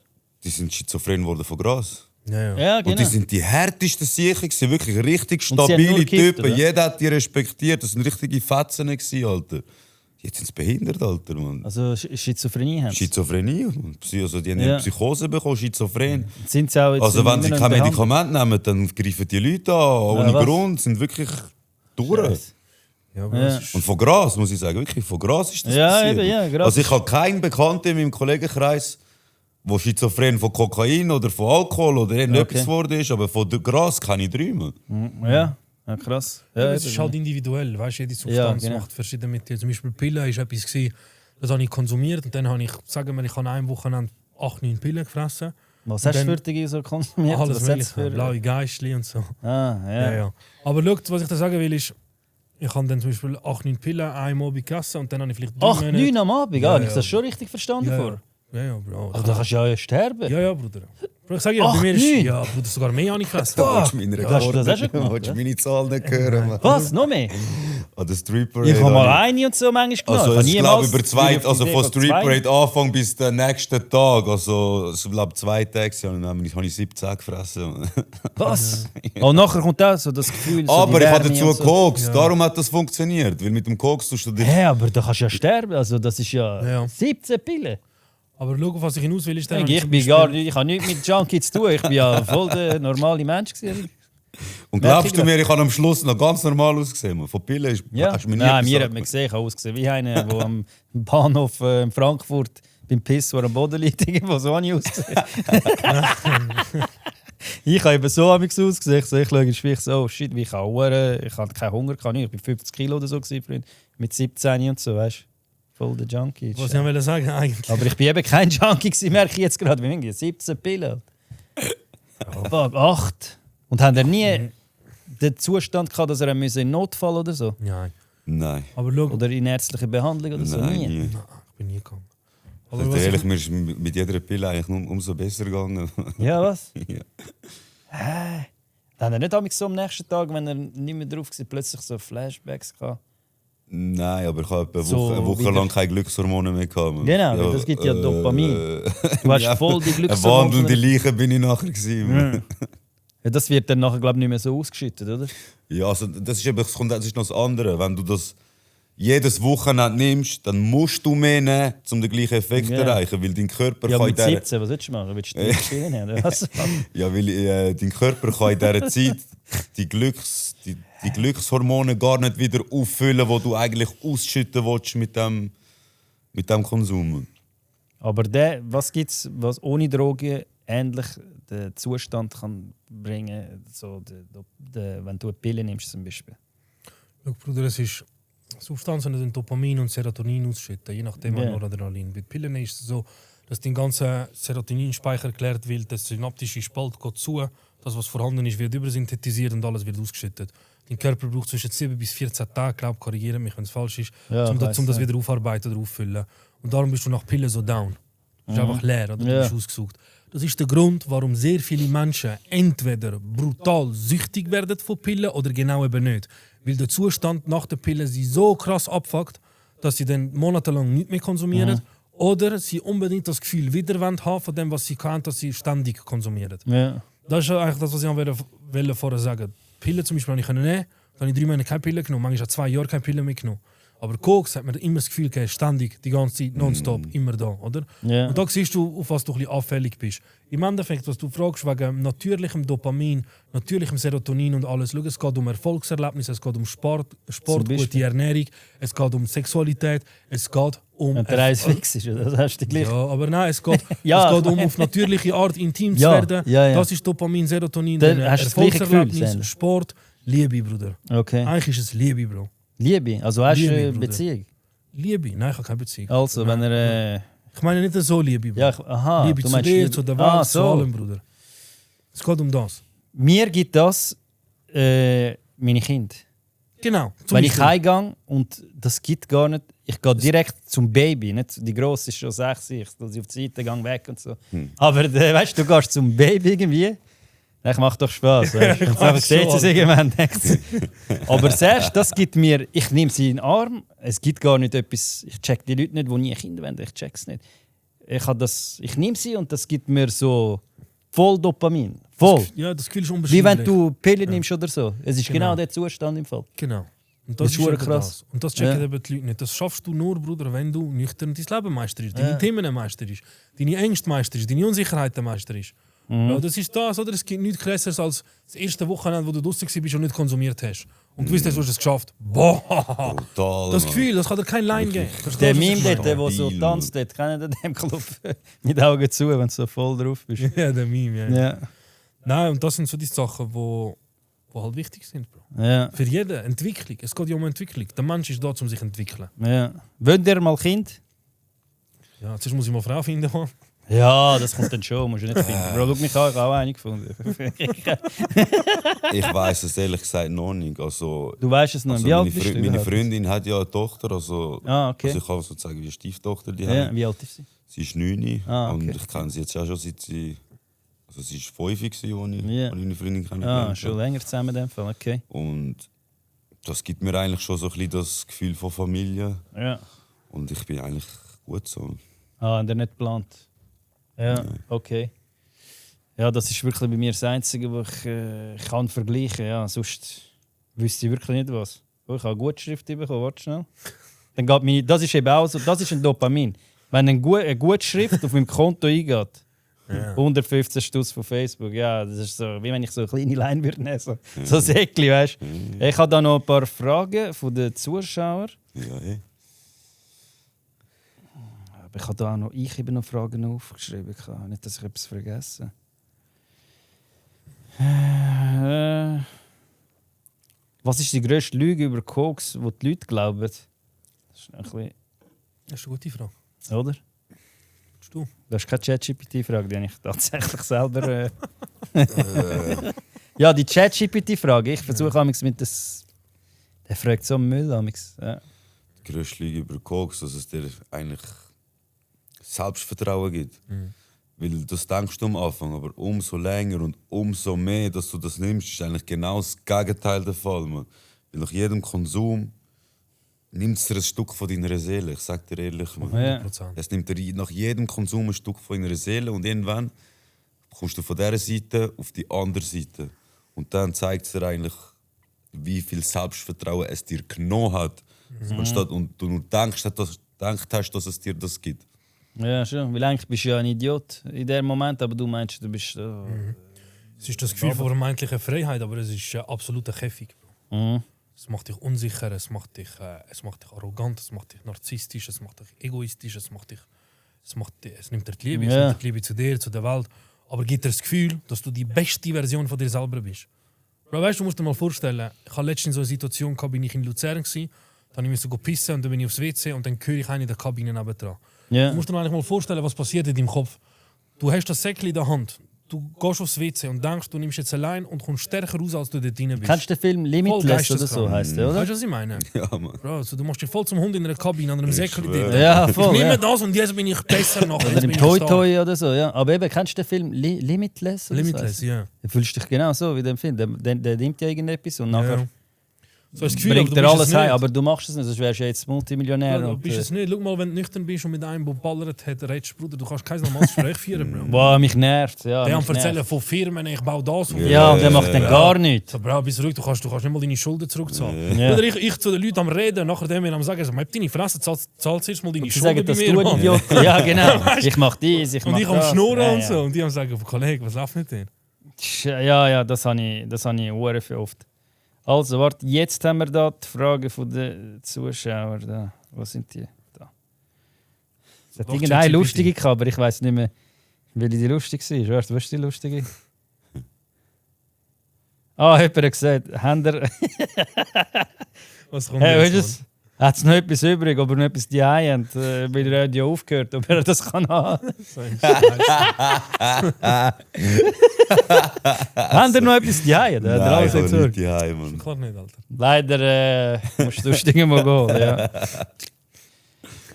die sind schizophren geworden von Gras. Ja, ja. ja, Und die genau. sind die härtesten Siechen, wirklich richtig Und sie haben nur stabile gekifft, Typen. oder? Jeder hat die respektiert. Das sind richtige Fetzen gewesen, Alter. Jetzt sind sie behindert, Alter, Mann. Also Schizophrenie haben sie. Schizophrenie. Also die haben Ja. Psychose bekommen, schizophren. Sind sie auch jetzt Also wenn sie immer noch kein in Behandlung? Medikament nehmen, dann greifen die Leute an, ohne was? Grund. Sind wirklich durch. Scheiße. Ja, aber Ja. das ist, Und von Gras, muss ich sagen, wirklich, von Gras ist das Ja, passiert. eben, ja, Gras Also ich habe keinen Bekannten in meinem Kollegenkreis, der schizophren von Kokain oder von Alkohol oder irgendetwas geworden ist, aber von Gras kann ich 3 Mal. Ja, ja, krass. Ja, es ist eben, halt individuell, weißt du, jede Ja, Substanz genau. macht verschiedene mit dir. Zum Beispiel Pillen ist etwas gewesen, das habe ich konsumiert und dann habe ich, sagen wir, ich habe an einem Wochenende 8-9 Pillen gefressen. Was Und hast du dann- für die so konsumiert? Alles Was hat's mögliche, blaue Geistli und so. Ah, ja. Ja, ja. Aber schau, was ich da sagen will, ist, ich habe dann zum Beispiel 8-9 Pillen einmal gegessen und dann habe ich vielleicht 3 8, 9 am Abend, Ja, habe ich ja. das schon richtig verstanden ja, vor? ja, Bro. Also da kannst du ja sterben. Ja, Bruder. Bro, ich sage ja, 8, bei mir 9? ist... Ja, Bruder, sogar mehr habe ich gefressen. Willst du meine hast du das auch schon gemacht, Willst du ja? meine Zahl nicht hören, Mann? Was? Noch mehr? An der Street Parade. Ich habe mal habe eine und so manchmal genommen. Also habe ich niemals glaube über zwei, bin ich auf die also Idee von gekommen, Street zwei. Parade Anfang bis den nächsten Tag, also ich glaube 2 Tage, habe ich 17 gefressen. Was? Und nachher kommt auch so das Gefühl, so Aber die ich habe Wärme dazu und so. Koks, darum hat das funktioniert, weil mit dem Koks tust du dich... Hä, aber da kannst du ja sterben. Also das ist ja, Ja. 17 Pillen. Aber schau, auf was ich hinaus will, ist dann... Ich bin gar nicht, ich habe nichts mit Junkies zu tun. Ich bin ja voll der normale Mensch gewesen. Und glaubst du mir, ich habe am Schluss noch ganz normal ausgesehen? Man. Von Pillen ist, Ja. hast du mir nie Nein, etwas mir hat gesagt. man gesehen, ich habe ausgesehen wie einer, der am Bahnhof in Frankfurt beim Piss, wo er am Boden liegt, irgendwo so habe ich ausgesehen. Ich habe eben so ausgesehen. Ich schaue in den Spiegel so, oh shit, wie ich habe keinen Hunger, ich war 50 Kilo oder so gewesen, Freund. Mit 17 und so, weißt du. Voll der Junkie. Was ich wollte sagen eigentlich. Aber ich bin eben kein Junkie gewesen, merke ich jetzt gerade. Wie irgendwie 17 Pillen. Fuck, 8. Und haben er nie den Zustand gehabt, dass er in Notfall oder so? Nein. Nein, Aber schau... Oder in ärztliche Behandlung oder so? nein, Nie. nie. Nein, ich bin nie gegangen. Aber Also was ehrlich, ich, mir ist mit jeder Pille eigentlich nur umso besser gegangen. Ja, was? Ja. Hä? Dann hat er nicht damals so am nächsten Tag, wenn er nicht mehr drauf war, plötzlich so Flashbacks gehabt? Nein, aber ich habe etwa So eine Woche wieder- lang keine Glückshormone mehr gehabt. Genau, weil das gibt ja Dopamin. Du hast voll die Eine Glückshormone. wandelnde Leiche bin ich nachher gewesen. Ja, das wird dann nachher, glaube ich, nicht mehr so ausgeschüttet, oder? Ja, also das ist eben, das ist noch das andere. Wenn du das jedes Wochenende nimmst, dann musst du mehr nehmen, um den gleichen Effekt zu Ja. erreichen, weil dein Körper Ja, kann in mit dieser 17, was willst du machen? Willst du die Schiene haben? oder was? ja, weil dein Körper kann in dieser Zeit die Glückshormone gar nicht wieder auffüllen, die du eigentlich ausschütten willst mit dem Konsum. Aber was gibt es, was ohne Drogen ähnlich den Zustand kann bringen, so wenn du eine Pille nimmst zum Beispiel. Schau, Bruder, es ist Substanzen, die Dopamin und Serotonin ausschütten, je nachdem an Noradrenalin. Bei Pillen ist es so, dass dein ganzer Serotoninspeicher geklärt wird, der synaptische Spalt geht zu, das, was vorhanden ist, wird übersynthetisiert und alles wird ausgeschüttet. Dein Körper braucht zwischen 7 bis 14 Tage, glaube korrigiere mich, wenn es falsch ist, um das wieder aufarbeiten oder auffüllen. Und darum bist du nach Pillen so down. Du bist einfach leer oder du bist ausgesucht. Das ist der Grund, warum sehr viele Menschen entweder brutal süchtig werden von Pillen oder genau eben nicht. Weil der Zustand nach der Pille sie so krass abfuckt, dass sie dann monatelang nicht mehr konsumieren. Oder sie unbedingt das Gefühl wieder haben von dem, was sie kennen, dass sie ständig konsumieren. Ja. Das ist eigentlich das, was ich vorher sagen. Pillen zum Beispiel habe ich nehmen. Dann habe ich 3 Monate keine Pille genommen. Manchmal 2 Jahre keine Pille mehr genommen. Aber Koks hat mir immer das Gefühl gegeben, ständig, die ganze Zeit, nonstop, immer da, oder? Ja. Und da siehst du, auf was du ein bisschen anfällig bist. Im Endeffekt, was du fragst, wegen natürlichem Dopamin, natürlichem Serotonin und alles, schau, es geht um Erfolgserlebnisse, es geht um Sport, gute Ernährung, es geht um Sexualität, es geht um... Wenn der Reis fix ist, das hast du gleich. Ja, aber nein, es geht, es geht um auf natürliche Art intim zu werden. Ja. Das ist Dopamin, Serotonin, Dann hast du das gleiche Erfolgserlebnis, Gefühl, Sport, Liebe, Bruder. Okay. Eigentlich ist es Liebe, Bro. Liebe? Also hast du Liebe, eine Bruder. Beziehung? Liebe? Nein, ich habe keine Beziehung. Also, wenn er... Ich meine nicht so Liebe, Bruder. Ja, aha, Liebe du zu meinst dir, Liebe- zu der Welt, zu so. allem, Bruder. Es geht um das. Mir gibt das meine Kinder. Genau. zum Wenn ich Beispiel. heimgehe und das gibt gar nicht, ich gehe direkt zum Baby. Nicht, die Grosse ist schon 6, ich tue sie auf die Seite, gehe weg und so. Aber weißt du, gehst zum Baby irgendwie. Ich macht doch Spaß. Weißt du? Und dann sieht sie es irgendwann. denkt sie. Aber zuerst, das gibt mir, ich nehme sie in den Arm, es gibt gar nicht etwas, ich check die Leute nicht, die nie Kinder wollen, ich check's nicht. Ich nehme sie und das gibt mir so voll Dopamin. Voll. Ja, das Gefühl ist Wie unbeschreiblich. wenn du Pillen nimmst oder so. Es ist genau der Zustand im Fall. Genau. Und Das das ist ist eben krass. das. Und das checken Ja. eben die Leute nicht. Das schaffst du nur, Bruder, wenn du nüchtern dein Leben meisterst, deine Themen meisterst, deine Ängste meisterst, deine Unsicherheiten meisterst. Ja, das ist das, oder? Es gibt nichts Krasseres als das erste Wochenende, wo du draußen warst und nicht konsumiert hast. Und du weißt, du hast es geschafft. Boah! Total. Das Gefühl, das kann dir kein Line geben. Verstehst Der du, was ich Meme meine? dort, der so tanzt, dort, kennt ihr den Club? Mit Augen zu, wenn du so voll drauf bist. Ja, der Meme, ja. Ja. Nein, und das sind so die Sachen, die halt wichtig sind, Bro. Ja. Für jeden Entwicklung. Es geht ja um Entwicklung. Der Mensch ist da, um sich zu entwickeln. Ja. Wollt ihr mal Kind? Ja, zuerst muss ich mal eine Frau finden. Mann. Ja, das kommt dann schon, musst du nicht finden. Bro, schau mich an, ich habe auch eine gefunden. Ich weiß es ehrlich gesagt noch nicht. Also, Du weißt es noch, also wie alt meine, bist du? meine überhaupt? Freundin hat ja eine Tochter. Also, Okay. also ich kann sozusagen wie eine Stieftochter. Die Ja, haben. wie alt ist sie? Sie ist 9 Ah, okay. und ich kenne sie jetzt ja schon seit sie... Also sie war 5, als ich Ja. meine Freundin kennengelernt Ah, schon habe. länger zusammen in dem Fall, okay. Und das gibt mir eigentlich schon so ein bisschen das Gefühl von Familie. Ja. Und ich bin eigentlich gut so. Ah, und er nicht geplant? Ja, okay. Ja, das ist wirklich bei mir das Einzige, was ich kann vergleichen. Ja, sonst wüsste ich wirklich nicht was. Oh, ich habe eine Gutschrift bekommen, warte schnell. Dann geht meine, das ist eben auch so, das ist ein Dopamin. Wenn eine Gutschrift auf meinem Konto eingeht, 115 Stutz von Facebook, ja, das ist so, wie wenn ich so eine kleine Line würde nehmen, so ein Säckchen, weißt du. Ich habe da noch ein paar Fragen von den Zuschauern. Ja, Aber ich habe da auch noch, noch Fragen aufgeschrieben. Nicht, dass ich etwas vergesse. Was ist die grösste Lüge über Koks, die die Leute glauben? Das ist ein bisschen, Das ist eine gute Frage. oder? Du? Das ist keine ChatGPT-Frage, die habe ich tatsächlich selber. Ja, die ChatGPT-Frage. Ich versuche amigs mit das. Der fragt so Müll amigs. Ja. Die grösste Lüge über Koks, dass es dir eigentlich Selbstvertrauen gibt. Weil das denkst du am Anfang, aber umso länger und umso mehr, dass du das nimmst, ist eigentlich genau das Gegenteil der Fall. Man. Weil nach jedem Konsum nimmt es dir ein Stück von deiner Seele. Ich sag dir ehrlich. Man. Ja. 100%. Es nimmt dir nach jedem Konsum ein Stück von deiner Seele und irgendwann kommst du von dieser Seite auf die andere Seite. Und dann zeigt es dir eigentlich, wie viel Selbstvertrauen es dir genommen hat. Anstatt, und du nur denkst, dass es dir das gibt. Ja, schon. Weil eigentlich bist du ja ein Idiot in dem Moment, aber du meinst, du bist. Es ist das Gefühl von vermeintlicher Freiheit, aber es ist absoluter Käfig. Es macht dich unsicher, es macht dich arrogant, es macht dich narzisstisch, es macht dich egoistisch, es nimmt dir die Liebe, es Ja. nimmt dir die Liebe zu dir, zu der Welt. aber gibt dir das Gefühl, dass du die beste Version von dir selber bist. Bro, weißt du, musst dir mal vorstellen, ich hatte letztens so eine Situation, bin ich in Luzern gewesen, dann musste ich pissen und dann bin ich aufs WC und dann höre ich einen in der Kabine nebendran. Ja. Du musst dir eigentlich mal vorstellen, was passiert in deinem Kopf. Du hast das Säckchen in der Hand, du gehst aufs WC und denkst, du nimmst jetzt allein und kommst stärker raus, als du dort drin bist. Kennst du den Film Limitless oder so heisst der, oder? Weißt du, was ich meine? Ja, Mann. Bro, also, du machst dich voll zum Hund in einer Kabine, an einem Säckchen dort. Ja, voll. Ich nehme Ja. das und jetzt bin ich besser nachher. Oder im Toy Toy oder so, ja. Aber eben, kennst du den Film Limitless? Oder Limitless, so? ja. Du fühlst dich genau so wie in dem Film. Der nimmt ja irgendetwas und nachher Ja. So das Gefühl, bringt aber dir du bist alles es heim. nicht. Aber du machst es nicht, sonst wärst du ja jetzt Multimillionär. Ja, du und, bist es nicht. Schau mal, wenn du nüchtern bist und mit einem, der ballert hat, redest, Bruder, du kannst kein normales Gespräch führen, Bro. Boah, mich nervt. Ja, Der am mich nervt. erzählen von Firmen, ich baue das und Ja, und der macht dann gar nichts. So, Bro, bist ruhig, du kannst nicht mal deine Schulden zurückzahlen. Ja. Oder ich zu den Leuten am Reden, nachher dem am sagen, so, hab deine Fresse, zahlst zuerst mal deine Sie Schulden sagen, bei dass mir, du ein Mann. Idiot bist. Ja, genau. Ich mach dies, ich mach Und ich am das. Schnurren Ja, und ja. so. Und die haben sagen, Kollege, was läuft mit dir? Ja, das habe ich sehr viel oft. Also, warte, jetzt haben wir da die Fragen der Zuschauer. Da. Was sind die? Da. Es hat Doch, irgendeine ChatGPT. lustige gehabt, aber ich weiß nicht mehr, welche die lustig war. Warte, was ist die lustige? Jemand hat gesagt, habt ihr... Was kommt Hey, jetzt, weißt du, hat es noch etwas übrig, ob er noch etwas die habt, weil er hat ja aufgehört, ob er das kann haben. Habt ihr noch etwas die habt? Nein, Alles ich jetzt habe durch. nicht die Heim, Mann. Klar nicht, Alter. Leider musst du das Ding mal gehen. Ja.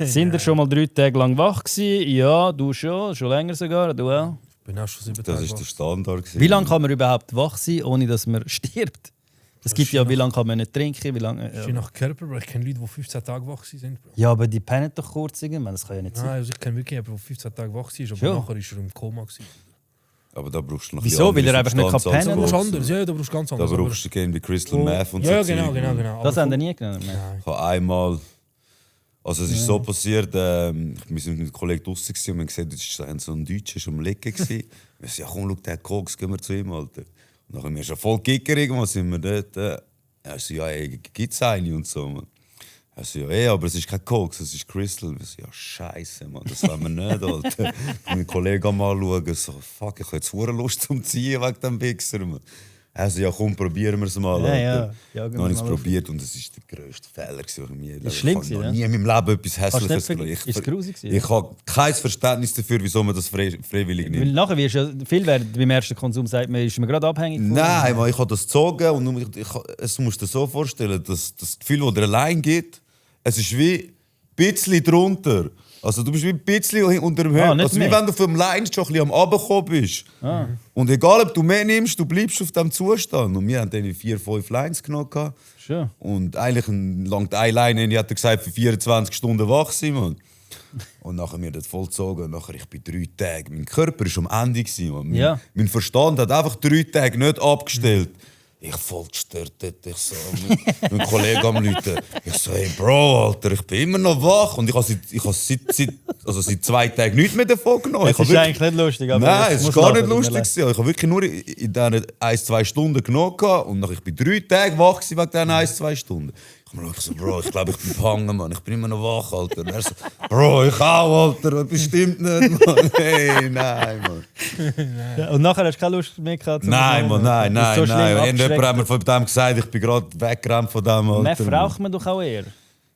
Sind ihr schon mal 3 Tage lang wach gewesen? Ja, du schon länger sogar, du auch. Ich bin auch schon 7 Das Tage ist der wach. Standard. gewesen. Wie lange kann man überhaupt wach sein, ohne dass man stirbt? Es gibt ja, wie lange kann man nicht trinken, wie lange... Ich bin nach Körper, Bro. Ich kenne Leute, die 15 Tage wach sind, Bro. Ja, aber die pennen doch kurz irgendwann, das kann ja nicht sein. Nein, also ich kenne wirklich jemanden, der 15 Tage wach war, aber Schon? nachher war er im Koma. Aber da brauchst du noch Wieso? ein bisschen Weil er andere einfach nicht Substanz kann als pennen, Du brauchst Koks. anders, ja, du brauchst ganz Da anders. brauchst du gerne wie Crystal Meth und ja, so. genau, Zeug, genau, Mann. genau. Das Aber haben wir nie genommen. Nein. Ich habe einmal. Also es ist so passiert, wir waren mit einem Kollegen draußen und wir haben gesehen, das ist so ein Deutscher schon am Liegen. Wir so, ja komm, schau, der hat Koks, gehen wir zu ihm, Alter. Und dann haben wir schon voll Kicker, irgendwann sind wir dort. Er so, ja, ey, gibt's eine und so, man. Er so, ja, ey, aber es ist kein Koks, es ist Crystal. Wir so, ja, scheiße, man, das wollen wir nicht, Alter. Mein Kollege mal schauen, so, fuck, ich habe jetzt hure Lust zum Ziehen wegen dem Wichser, man. Er so, ja komm, probieren wir es mal, Alter. Ja, jagen Dann habe wir ich es mal auf. probiert und es ist der grösste Fehler, den ich mir Ist schlimm Ich habe noch gewesen, nie in meinem Leben etwas Kannst du nicht Hässliches ver- gemacht. Ist es grusig gewesen? Ich habe kein Verständnis dafür, wieso man das freiwillig Weil nimmt. nachher wirst du ja viel werden, beim ersten Konsum sagt man, ist man gerade abhängig von. Nein, man, ich habe das gezogen und es musst du dir so vorstellen, dass das Gefühl, das dir allein gibt, es ist wie ein bisschen drunter. Also du bist wie ein bisschen unter dem Höhe. nicht Also wie mehr. wenn du vom Leinst schon ein bisschen am Runterkommen bist. Und egal, ob du mehr nimmst, du bleibst auf diesem Zustand. Und wir haben dann 4, 5 Lines genommen. Schon. Und eigentlich langt eine Line, hat er gesagt, für 24 Stunden wach sein. Man. Und nachher mir das vollzogen. Und nachher, ich bin 3 Tage. Mein Körper war am Ende. Man. Ja. Mein Verstand hat einfach 3 Tage nicht abgestellt. Ich voll gestört dort. Ich so, mein Kollege am Leuten. Ich so, hey Bro, Alter, ich bin immer noch wach. Und ich habe seit 2 Tagen nichts mehr davon genommen. Das Ich ist habe eigentlich nicht lustig. Aber Nein, es muss war gar lachen, nicht tut mir lustig. leid. gewesen. Ich habe wirklich nur in diesen 1-2 Stunden genommen und ich bin 3 Tage wach gewesen wegen diesen 1-2 Stunden. Ich habe so, Bro, ich glaube, ich bin gehangen, Mann. Ich bin immer noch wach, Alter. Und er so, Bro, ich auch, Alter. Bestimmt nicht, Mann. Hey, nein, Mann. Ja, und nachher hast du keine Lust mehr gehabt? zum Nein, Rauchen? Mann, nein. Das ist so schlimm Irgendjemand hat mir abgeschreckt. von dem gesagt, ich bin gerade weggerannt von dem, Alter. Meth raucht man doch auch eher.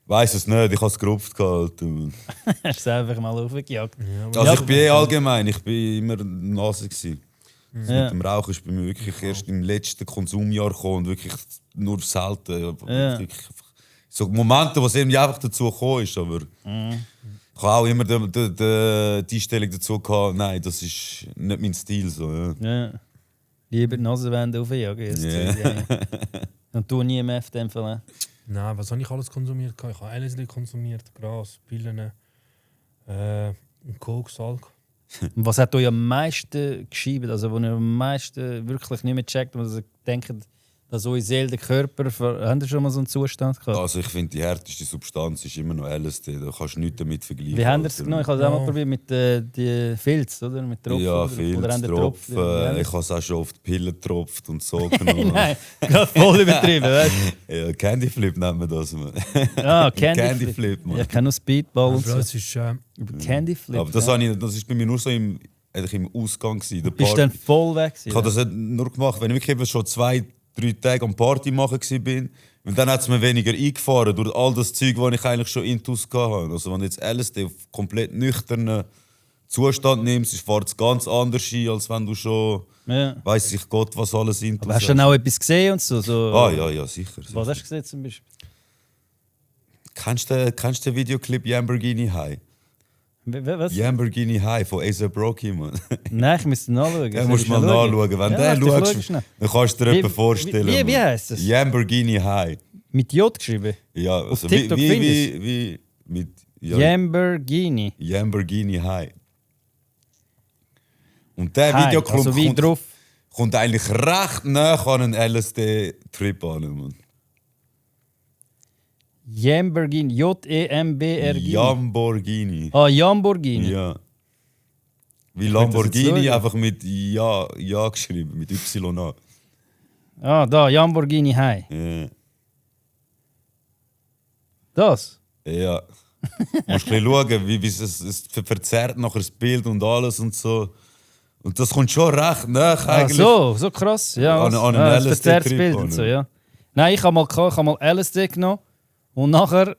Weiss es nicht, ich habe es gerupft, Alter. Hast du es einfach mal aufgejagt. Also ich bin allgemein, ich bin immer Nase gewesen. Ja. Mit dem Rauchen ist bei mir wirklich erst im letzten Konsumjahr gekommen und wirklich nur selten. Ja. Wirklich, so Momente, wo es irgendwie einfach dazu gekommen ist, aber ich habe auch immer die Einstellung dazu gehabt, nein, das ist nicht mein Stil. So, ja. Ja. Lieber die Nasenwände aufjagen. als Ja. die- ja. Und du nie Meth in dem Fall. Nein, was habe ich alles konsumiert? Ich habe LSD konsumiert, Gras, Pillen, Koks, Alk. Und was hat euch am meisten geschrieben? Also, wo ihr am meisten wirklich nicht mehr checkt, und denkt, dass eure Seele, der Körper, habt ihr schon mal so einen Zustand gehabt? Also ich finde, die härteste Substanz ist immer noch LSD, da kannst du nichts damit vergleichen. Wie habt ihr es Alter. genommen? Ich habe es auch mal probiert mit die Filz, oder? Mit Tropfen. Ja, oder? viel Oder habt ihr Tropfen. Tropfen? Ich habe es auch schon auf die Pillen getropft und so genommen. Nein, gerade voll übertrieben, weißt Ja, Candy Flip nennt man das. Man. du? Ah, Candy, Candy Flip. Flip, Mann. Ja, ich kenne nur Speedball und Bro, so. es ist, Aber Candy Flip. Aber das ist bei mir nur so im eigentlich im Ausgang gewesen. Bist du dann voll weg? Ich habe das nicht nur gemacht, wenn ich wirklich eben schon 2-3 Tage am Party machen war. Und dann hat es mir weniger eingefahren durch all das Zeug, das ich eigentlich schon intus hatte. Also wenn du jetzt LSD auf komplett nüchternen Zustand nimmst, fährt es ganz anders ein, als wenn du schon weiss ich Gott, was alles intus hast. Hast du dann auch etwas gesehen und so? Ja, sicher. Was hast du gesehen zum Beispiel? Kennst du den Videoclip Lamborghini High? Was? Lamborghini High von A$AP Rocky, Mann. Nein, ich müsste nachschauen. Ja, musst mal nachschauen. Wenn du den schaust, dann kannst du dir etwas vorstellen. Wie heisst das? Lamborghini High. Mit J geschrieben? Ja, also TikTok wie mit Lamborghini High. Und der High, Videoclip also wie drauf? kommt eigentlich recht nah an einen LSD-Trip an. Man. Lamborghini, J-E-M-B-R-G. Lamborghini. Ah, Lamborghini. Ja. Wie Lamborghini, einfach mit Ja geschrieben, mit Y-A. Ah, da, Lamborghini High. Ja. Das? Ja. Du musst ein bisschen schauen, wie es verzerrt nachher das Bild und alles und so. Und das kommt schon recht nach eigentlich. So krass. Ja, an einen das LSD-Trip verzerrtes Bild und so, ja. Nein, ich habe mal LSD genommen und nachher...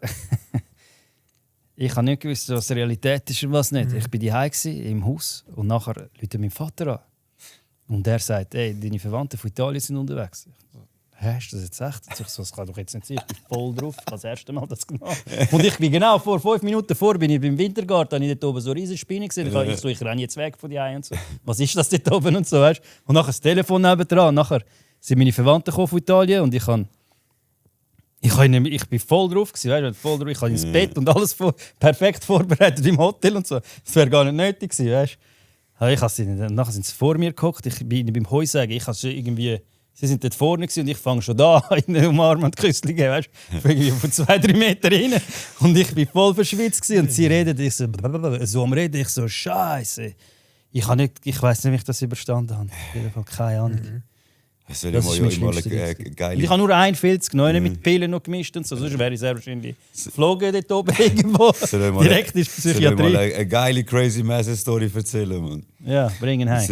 ich habe nicht gewusst, was Realität ist und was nicht. Ich war daheim im Haus und nachher ruft mein Vater an. Und der sagt, ey, deine Verwandten von Italien sind unterwegs. Hä, ist das jetzt echt? Ich so, das kann doch jetzt nicht sein. Ich bin voll drauf. Ich habe das erste Mal das genommen. Und ich bin genau vor 5 Minuten bin ich beim Wintergarten, habe ich dort oben so riesige Spinnen gesehen. Ich renne jetzt weg von dir und so. Was ist das dort oben und so, weißt? Und nachher das Telefon nebendran. Und nachher sind meine Verwandten von Italien und ich bin voll drauf gewesen, weißt? Voll drauf. Ich habe ins Bett und alles perfekt vorbereitet im Hotel und so. Das wäre gar nicht nötig gewesen, weißt? Nachher sind sie vor mir gehockt. Ich bin beim Heusagen. Ich habe irgendwie... Sie sind dort vorne und ich fange schon da in den Umarmen und Küsschen geben, weißt du? Irgendwie von 2-3 Metern rein. Und ich war voll verschwitzt und sie reden, ich so am Reden, ich so, Scheiße. Ich weiss nicht, wie ich das überstanden habe. Auf jeden Fall keine Ahnung. Das wäre mal eine geile... Ich habe nur einen Filz genommen, mit Pillen noch gemischt und so. Sonst wäre ich sehr wahrscheinlich geflogen dort oben irgendwo. Direkt ist Psychiatrie. Soll ich mal eine geile Crazy Massive Story erzählen, Mann? Ja, bring ihn heim.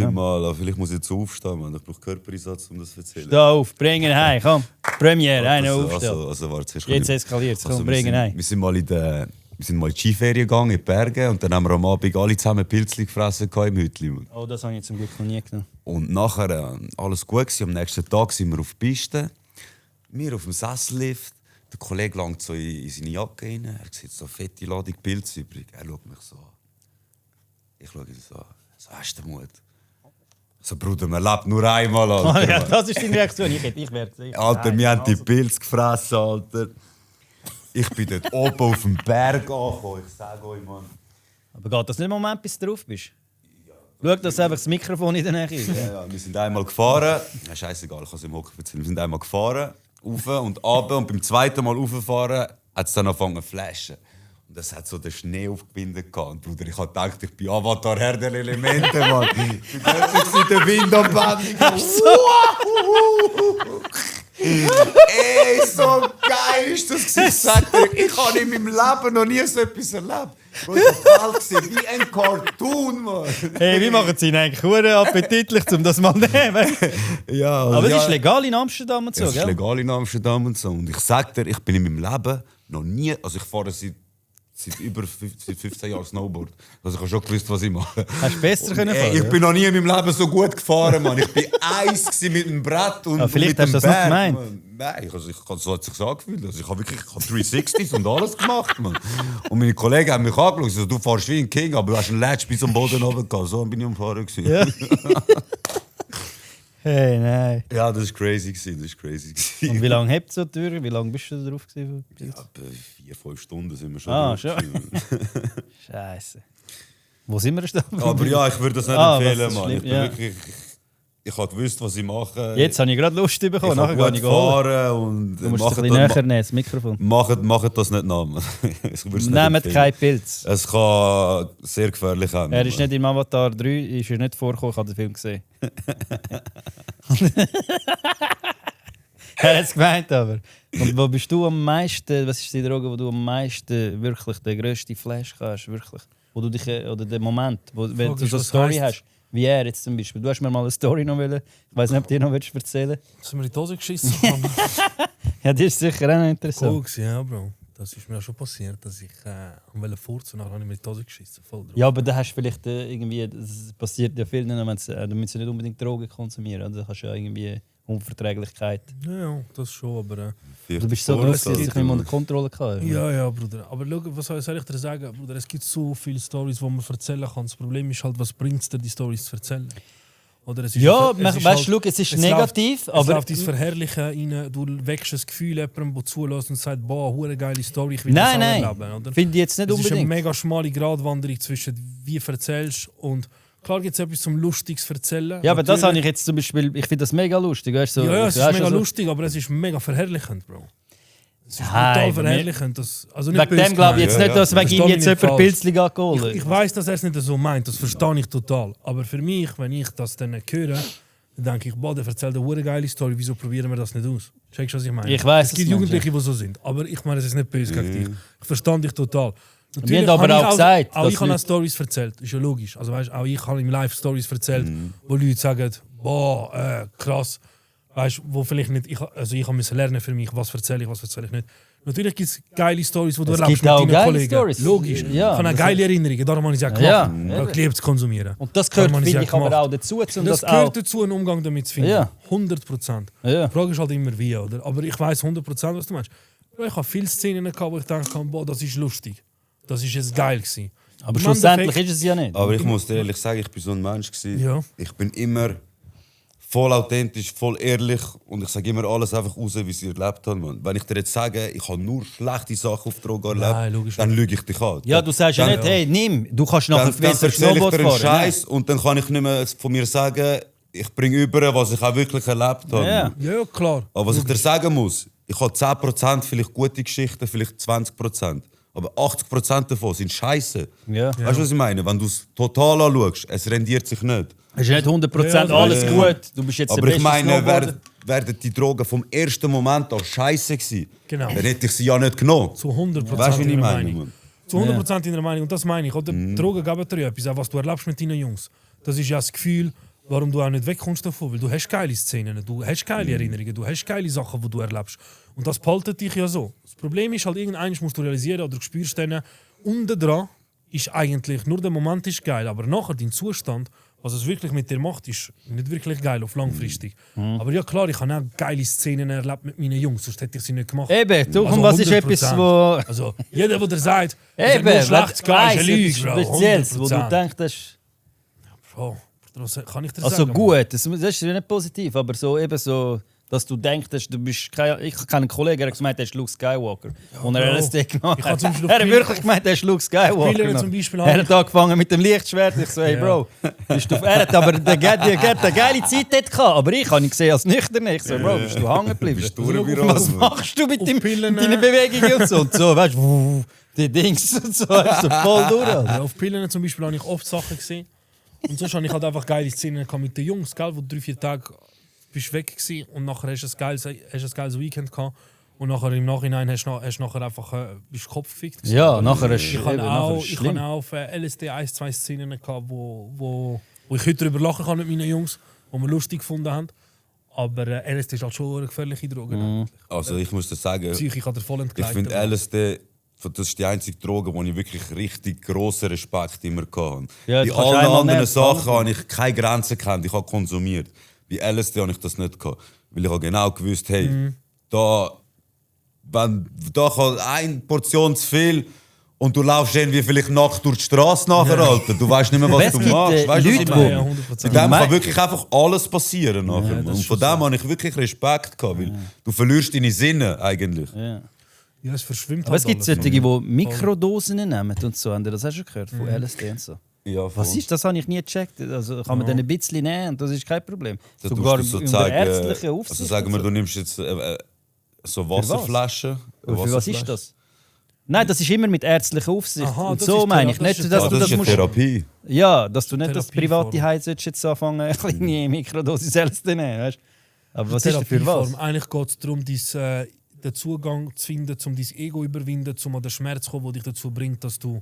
Vielleicht muss ich jetzt aufstehen, Mann. Ich brauche Körpereinsatz, um das zu erzählen. Steh auf, bring ihn heim, komm. Premiere, einer aufstehen. Warte, jetzt eskaliert es, komm, bring ihn heim. Wir sind mal in die Skiferien gegangen, in die Berge, und dann haben wir am Abend alle zusammen Pilzli gefressen im Hütli. Oh, das habe ich zum Glück noch nie genommen. Und nachher alles gut gewesen. Am nächsten Tag sind wir auf die Piste. Wir auf dem Sessellift. Der Kollege langt so in seine Jacke rein. Er sieht so eine fette Ladung Pilze übrig. Er schaut mich so an. Ich schaue ihn so an. So, hast du Mut? So, Bruder, man lebt nur einmal, Alter. Ja, das ist deine Reaktion. Ich werde Alter, wir haben die Pilze gefressen, Alter. Ich bin dort oben auf dem Berg angekommen. Ich sage euch, Mann. Aber geht das nicht im Moment, bis du drauf bist? Schau, dass einfach das Mikrofon in der Nähe ist. Ja, wir sind einmal gefahren. Ja, scheißegal, ich kann es im Hocken erzählen. Wir sind einmal gefahren, rauf und runter. Und beim zweiten Mal rauffahren hat es dann angefangen zu flashen. Und das hat so den Schnee aufgebindet. Und Bruder, ich habe gedacht, ich bin Avatar, Herr der Elemente, Mann. Ich bin plötzlich der Wind am Band. Ey, so geil ist das gewesen. Ich habe in meinem Leben noch nie so etwas erlebt. Ich war total wie ein Cartoon, Mann. Hey, wie machen sie ihn eigentlich hure appetitlich, um das mal zu nehmen? Ja, aber es ist legal in Amsterdam und so, es ist legal in Amsterdam und so. Und ich sag dir, ich bin in meinem Leben noch nie... Also ich fahre seit über 15 Jahren Snowboard. Also ich habe schon gewusst, was ich mache. Hast du besser können fahren? Ich bin noch nie in meinem Leben so gut gefahren, Mann. Ich war eins mit dem Brett und vielleicht mit dem hast du das noch gemeint. Nein, so hat es sich angefühlt. Also ich habe wirklich 360s und alles gemacht, Mann. Und meine Kollegen haben mich angeschaut. Also, du fährst wie ein King, aber du hast einen Latch bis am Boden runtergegangen. So bin ich am Fahren. Ja. Hey, nein. Ja, das war crazy. Und wie lange habt ihr so die Tür? Wie lange bist du da drauf gewesen? Ja, 4-5 Stunden sind wir schon drauf. Schon? Scheiße. Wo sind wir denn? Aber ja, ich würde das nicht empfehlen, Mann. Ich bin wirklich... Ich habe gewusst, was ich mache. Jetzt habe ich gerade Lust bekommen. Nachher gehe ich fahren und du musst es ein bisschen näher nehmen, das Mikrofon. Macht das nicht nach. Nehmt keinen Pilz. Es kann sehr gefährlich sein. Er ist nicht im Avatar 3, ist er nicht vorgekommen, ich habe den Film gesehen. Er hat es gemeint, aber. Und was ist die Droge, wo du am meisten wirklich den grössten Flash hast? Wirklich? wo du dich, oder den Moment, wenn du so eine was Story heisst? hast, wie er jetzt zum Beispiel. Du hast mir mal eine Story noch wollen. Ich weiß nicht, ob du dir noch erzählen willst. Dass wir in die Hose geschissen haben. Ja, das ist sicher auch noch interessant. Cool gewesen, ja, Bro. Das ist mir auch schon passiert, dass ich wollte furzen und nachher habe ich mir in die Hose geschissen. Voll drauf. Ja, aber da hast du vielleicht irgendwie, das passiert ja vielen, da müssen sie nicht unbedingt Drogen konsumieren. Also, da hast du ja irgendwie Unverträglichkeit. Ja, das schon, aber... Du bist so groß, dass ich nicht mehr unter Kontrolle kann. Ja, Bruder. Aber schau, was soll ich dir sagen, Bruder? Es gibt so viele Storys, die man erzählen kann. Das Problem ist halt, was bringt es dir, die Storys zu erzählen? Oder es ist weißt du, es ist negativ, aber... aber... Es läuft ins Verherrlichen rein, du wächst das Gefühl, jemandem, der zulässt und sagt, boah, hure geile Story, ich will das auch erleben. Oder? Finde ich jetzt nicht unbedingt. Es ist eine unbedingt. mega schmale Gratwanderung zwischen wie du erzählst und... Klar gibt es etwas zum Lustiges erzählen. Ja, aber das habe ich jetzt zum Beispiel... Ich finde das mega lustig, weißt du? So, ja, es ist mega lustig, aber es ist mega verherrlichend, Bro. Es ist total verherrlichend. Also nicht wegen dem glaube ich jetzt nicht, dass wegen ihm jetzt jemand Pilzli geholt hat. Ich weiss, dass er es nicht so meint, das verstehe ich total. Aber für mich, wenn ich das dann höre, dann denke ich, boah, der erzählt eine geile Story, wieso probieren wir das nicht aus? Checkst du, was ich meine? Ich weiss, es gibt Jugendliche, die so sind. Aber ich meine, es ist nicht böse gegen dich. Ich verstehe dich total. Wir haben aber auch gesagt, auch ich habe Stories erzählt, ist ja logisch. Also weißt, auch ich habe im Live Stories erzählt, wo Leute sagen, boah, krass. Weißt, wo vielleicht nicht, ich musste lernen für mich, was erzähle ich nicht. Natürlich gibt es geile Stories, die du erlebst mit deinen Kollegen. Stories. Logisch. Ja, ich habe geile Erinnerungen, darum habe ich es auch gemacht. Ich habe geliebt zu konsumieren. Und das gehört, finde ich, aber auch dazu. Das gehört dazu, einen Umgang damit zu finden. Ja. 100%. Ja. Die Frage ist halt immer wie, oder? Aber ich weiss 100%, was du meinst. Ich habe viele Szenen gehabt, wo ich dachte, boah, das ist lustig. Das ist jetzt geil gewesen. Aber schlussendlich ist es ja nicht. Aber ich muss dir ehrlich sagen, ich bin so ein Mensch gewesen. Ja. Ich bin immer voll authentisch, voll ehrlich und ich sage immer alles einfach raus, wie sie erlebt haben. Man. Wenn ich dir jetzt sage, ich habe nur schlechte Sachen auf Drogen erlebt, dann lüge ich dich an. Ja, du sagst ja nicht, hey, nimm, du kannst nachher dann erzähle ich dir einen Scheiß und dann kann ich nicht mehr von mir sagen, ich bringe über, was ich auch wirklich erlebt habe. Ja, klar. Aber was ich dir sagen muss, ich habe 10% vielleicht gute Geschichten, vielleicht 20%. Aber 80% davon sind Scheiße. Ja. Weißt du, was ich meine? Wenn du es total anschaust, es rendiert sich nicht. Es ist nicht 100% alles gut. Du bist jetzt aber ich meine, wären die Drogen vom ersten Moment an Scheiße gewesen, dann hätte ich sie ja nicht genommen. Zu 100% weißt du, wie ich meine? meine? Zu 100% in der Meinung. Und das meine ich. Oder? Drogen geben dir etwas, auch was du erlebst mit deinen Jungs. Das ist ja das Gefühl, warum du auch nicht wegkommst davon. Weil du hast geile Szenen, du hast geile Erinnerungen, du hast geile Sachen, die du erlebst. Und das behaltet dich ja so. Das Problem ist halt, irgendwann musst du realisieren oder du spürst dann, unten dran ist eigentlich, nur der Moment ist geil, aber nachher dein Zustand, was es wirklich mit dir macht, ist nicht wirklich geil auf langfristig. Aber ja klar, ich habe auch geile Szenen erlebt mit meinen Jungs, sonst hätte ich sie nicht gemacht. Eben, du, also was ist etwas, wo... Also jeder, der sagt, eben, nur schlechtes geil, ist eine Lüge, Spezielles, wo du denkst, Bro, was kann ich dir also sagen? Gut, das ist nicht positiv, aber so eben so... Dass du denkst, du bist kein... Ich kenne einen Kollegen, der hat gemeint, er ist Luke Skywalker. Und er LSD gemacht hat. Er hat wirklich gemeint, er ist Luke Skywalker. Zum Beispiel er hat angefangen mit dem Lichtschwert. Ich so, hey Bro, bist du... Er hat aber eine geile Zeit dort gehabt. Aber ich habe ihn gesehen als nüchtern. Ich so, Bro, bist du hängen geblieben? Was machst du mit deinen Bewegungen und so? Und so, weißt du, die Dings und so, so voll durch. Ja, auf Pillen zum Beispiel habe ich oft Sachen gesehen. Und sonst habe ich halt einfach geile Szenen mit den Jungs, gell, wo du 3-4 Tage... bist weg gewesen und nachher hast du ein geiles Weekend gehabt und nachher im Nachhinein hast du nachher einfach bist Kopf gefickt. Ja, nachher ist ich habe auch auf LSD 1-2 Szenen gehabt, wo ich heute darüber lachen kann mit meinen Jungs, die wir lustig gefunden haben. Aber LSD ist halt schon eine gefährliche Droge. Also ich muss dir sagen, Psychisch hat er voll entgleitet. Ich finde LSD, das ist die einzige Droge, wo ich wirklich richtig grossen Respekt immer hatte. Ja, bei allen anderen Sachen habe ich keine Grenzen gekannt, ich habe konsumiert. Bei LSD habe ich das nicht gehabt, weil ich habe genau gewusst, hey, da kann eine Portion zu viel und du laufst irgendwie vielleicht nackt durch die Straße nachher, Alter. Du weißt nicht mehr, was du machst. Weißt du, was ich meine? Bei dem kann wirklich einfach alles passieren nachher. Und von dem habe ich wirklich Respekt gehabt, weil du verlierst deine Sinne eigentlich. Ja, es verschwimmt aber halt es gibt solche, die Mikrodosen nehmen und so. Das hast du gehört, von LSD und so. Ja, was ist das? Habe ich nie gecheckt. Also kann man dann ein bisschen nehmen und das ist kein Problem. Da sogar so in der ärztlichen Aufsicht. Also sagen wir, du nimmst jetzt so Wasserflaschen. Für was ist das? Nein, das ist immer mit ärztlicher Aufsicht. Aha, und so meine ich. Nicht, dass du das ist Therapie. Ja, dass du nicht das private Heim jetzt anfangen, eine kleine Mikrodosis LSD nehmen. Weißt? Aber was ist denn für was? Eigentlich geht es darum, den Zugang zu finden, um dein Ego zu überwinden, um an den Schmerz zu kommen, der dich dazu bringt, dass du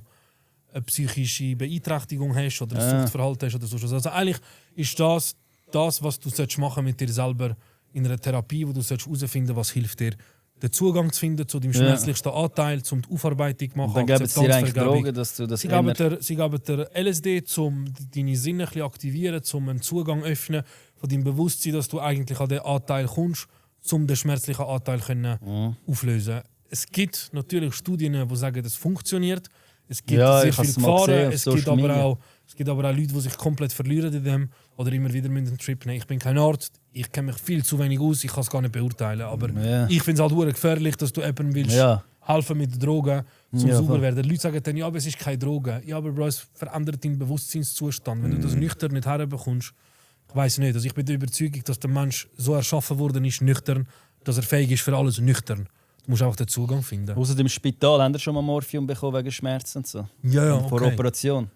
eine psychische Beeinträchtigung hast oder ein Suchtverhalten hast oder so. Also eigentlich ist das, was du machen mit dir selber in einer Therapie, wo du herausfinden, was hilft dir, den Zugang zu finden zu deinem schmerzlichsten Anteil, um die Aufarbeitung zu machen. Dann geben sie dir eigentlich Drogen, dass du das Sie geben dir LSD, um deine Sinne ein bisschen aktivieren, um einen Zugang zu öffnen von deinem Bewusstsein, dass du eigentlich an den Anteil kommst, um den schmerzlichen Anteil auflösen. Es gibt natürlich Studien, die sagen, das funktioniert. Es gibt sehr viele Gefahren. Es gibt aber auch Leute, die sich komplett verlieren in dem oder immer wieder mit einem Trip nehmen. Ich bin kein Arzt, ich kenne mich viel zu wenig aus, ich kann es gar nicht beurteilen. Aber ich finde es halt verdammt gefährlich, dass du jemandem willst helfen mit Drogen, zum sauber werden. Die Leute sagen dann, ja, aber es ist keine Droge. Ja, aber Bro, es verändert deinen Bewusstseinszustand. Wenn du das nüchtern nicht herbekommst, ich weiß nicht. Also ich bin der Überzeugung, dass der Mensch so erschaffen worden ist, nüchtern, dass er fähig ist für alles nüchtern. Du musst auch den Zugang finden. Außer im Spital haben wir schon mal Morphium bekommen wegen Schmerzen und so. Ja, und vor Operation.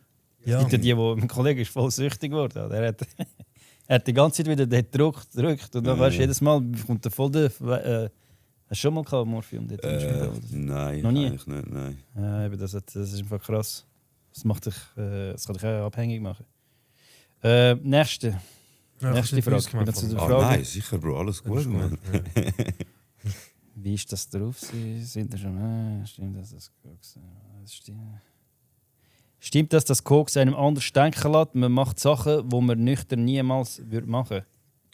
Ja. Mein Kollege ist voll süchtig geworden. Er hat die ganze Zeit wieder den Druck gedrückt. Und dann weißt du, jedes Mal kommt er voll der. Hast du schon mal gehabt, Morphium dort im Spital? Nein, noch nie? Eigentlich nicht, nein. Ja, eben, das ist einfach krass. Das kann dich auch abhängig machen. Nächste Frage. Nein, sicher, Bro, alles gut. Wie ist das drauf? Sind da schon? Stimmt, dass das Koks. Stimmt, dass das Koks einem anders denken lässt? Man macht Sachen, die man nüchtern niemals machen würde.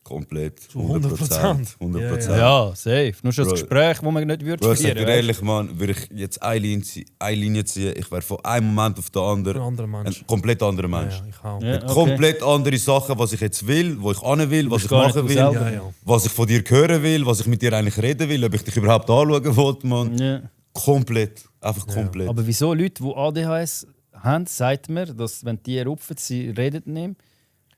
Komplett. 100%. 100%. Ja, safe. Nur schon das Gespräch, das man nicht würde führen. Bro, ehrlich, Mann, würde ich jetzt eine Linie ziehen, ich wäre von einem Moment auf den anderen ein komplett anderer Mensch. Ja, ich auch. Ja, okay. Komplett andere Sachen, was ich jetzt will, wo ich hin will, was ich machen will, was ich von dir hören will, was ich mit dir eigentlich reden will, ob ich dich überhaupt anschauen will, Mann. Ja. Komplett. Einfach komplett. Aber wieso Leute, die ADHS haben, sagt man, dass wenn die rupfen, sie reden nicht.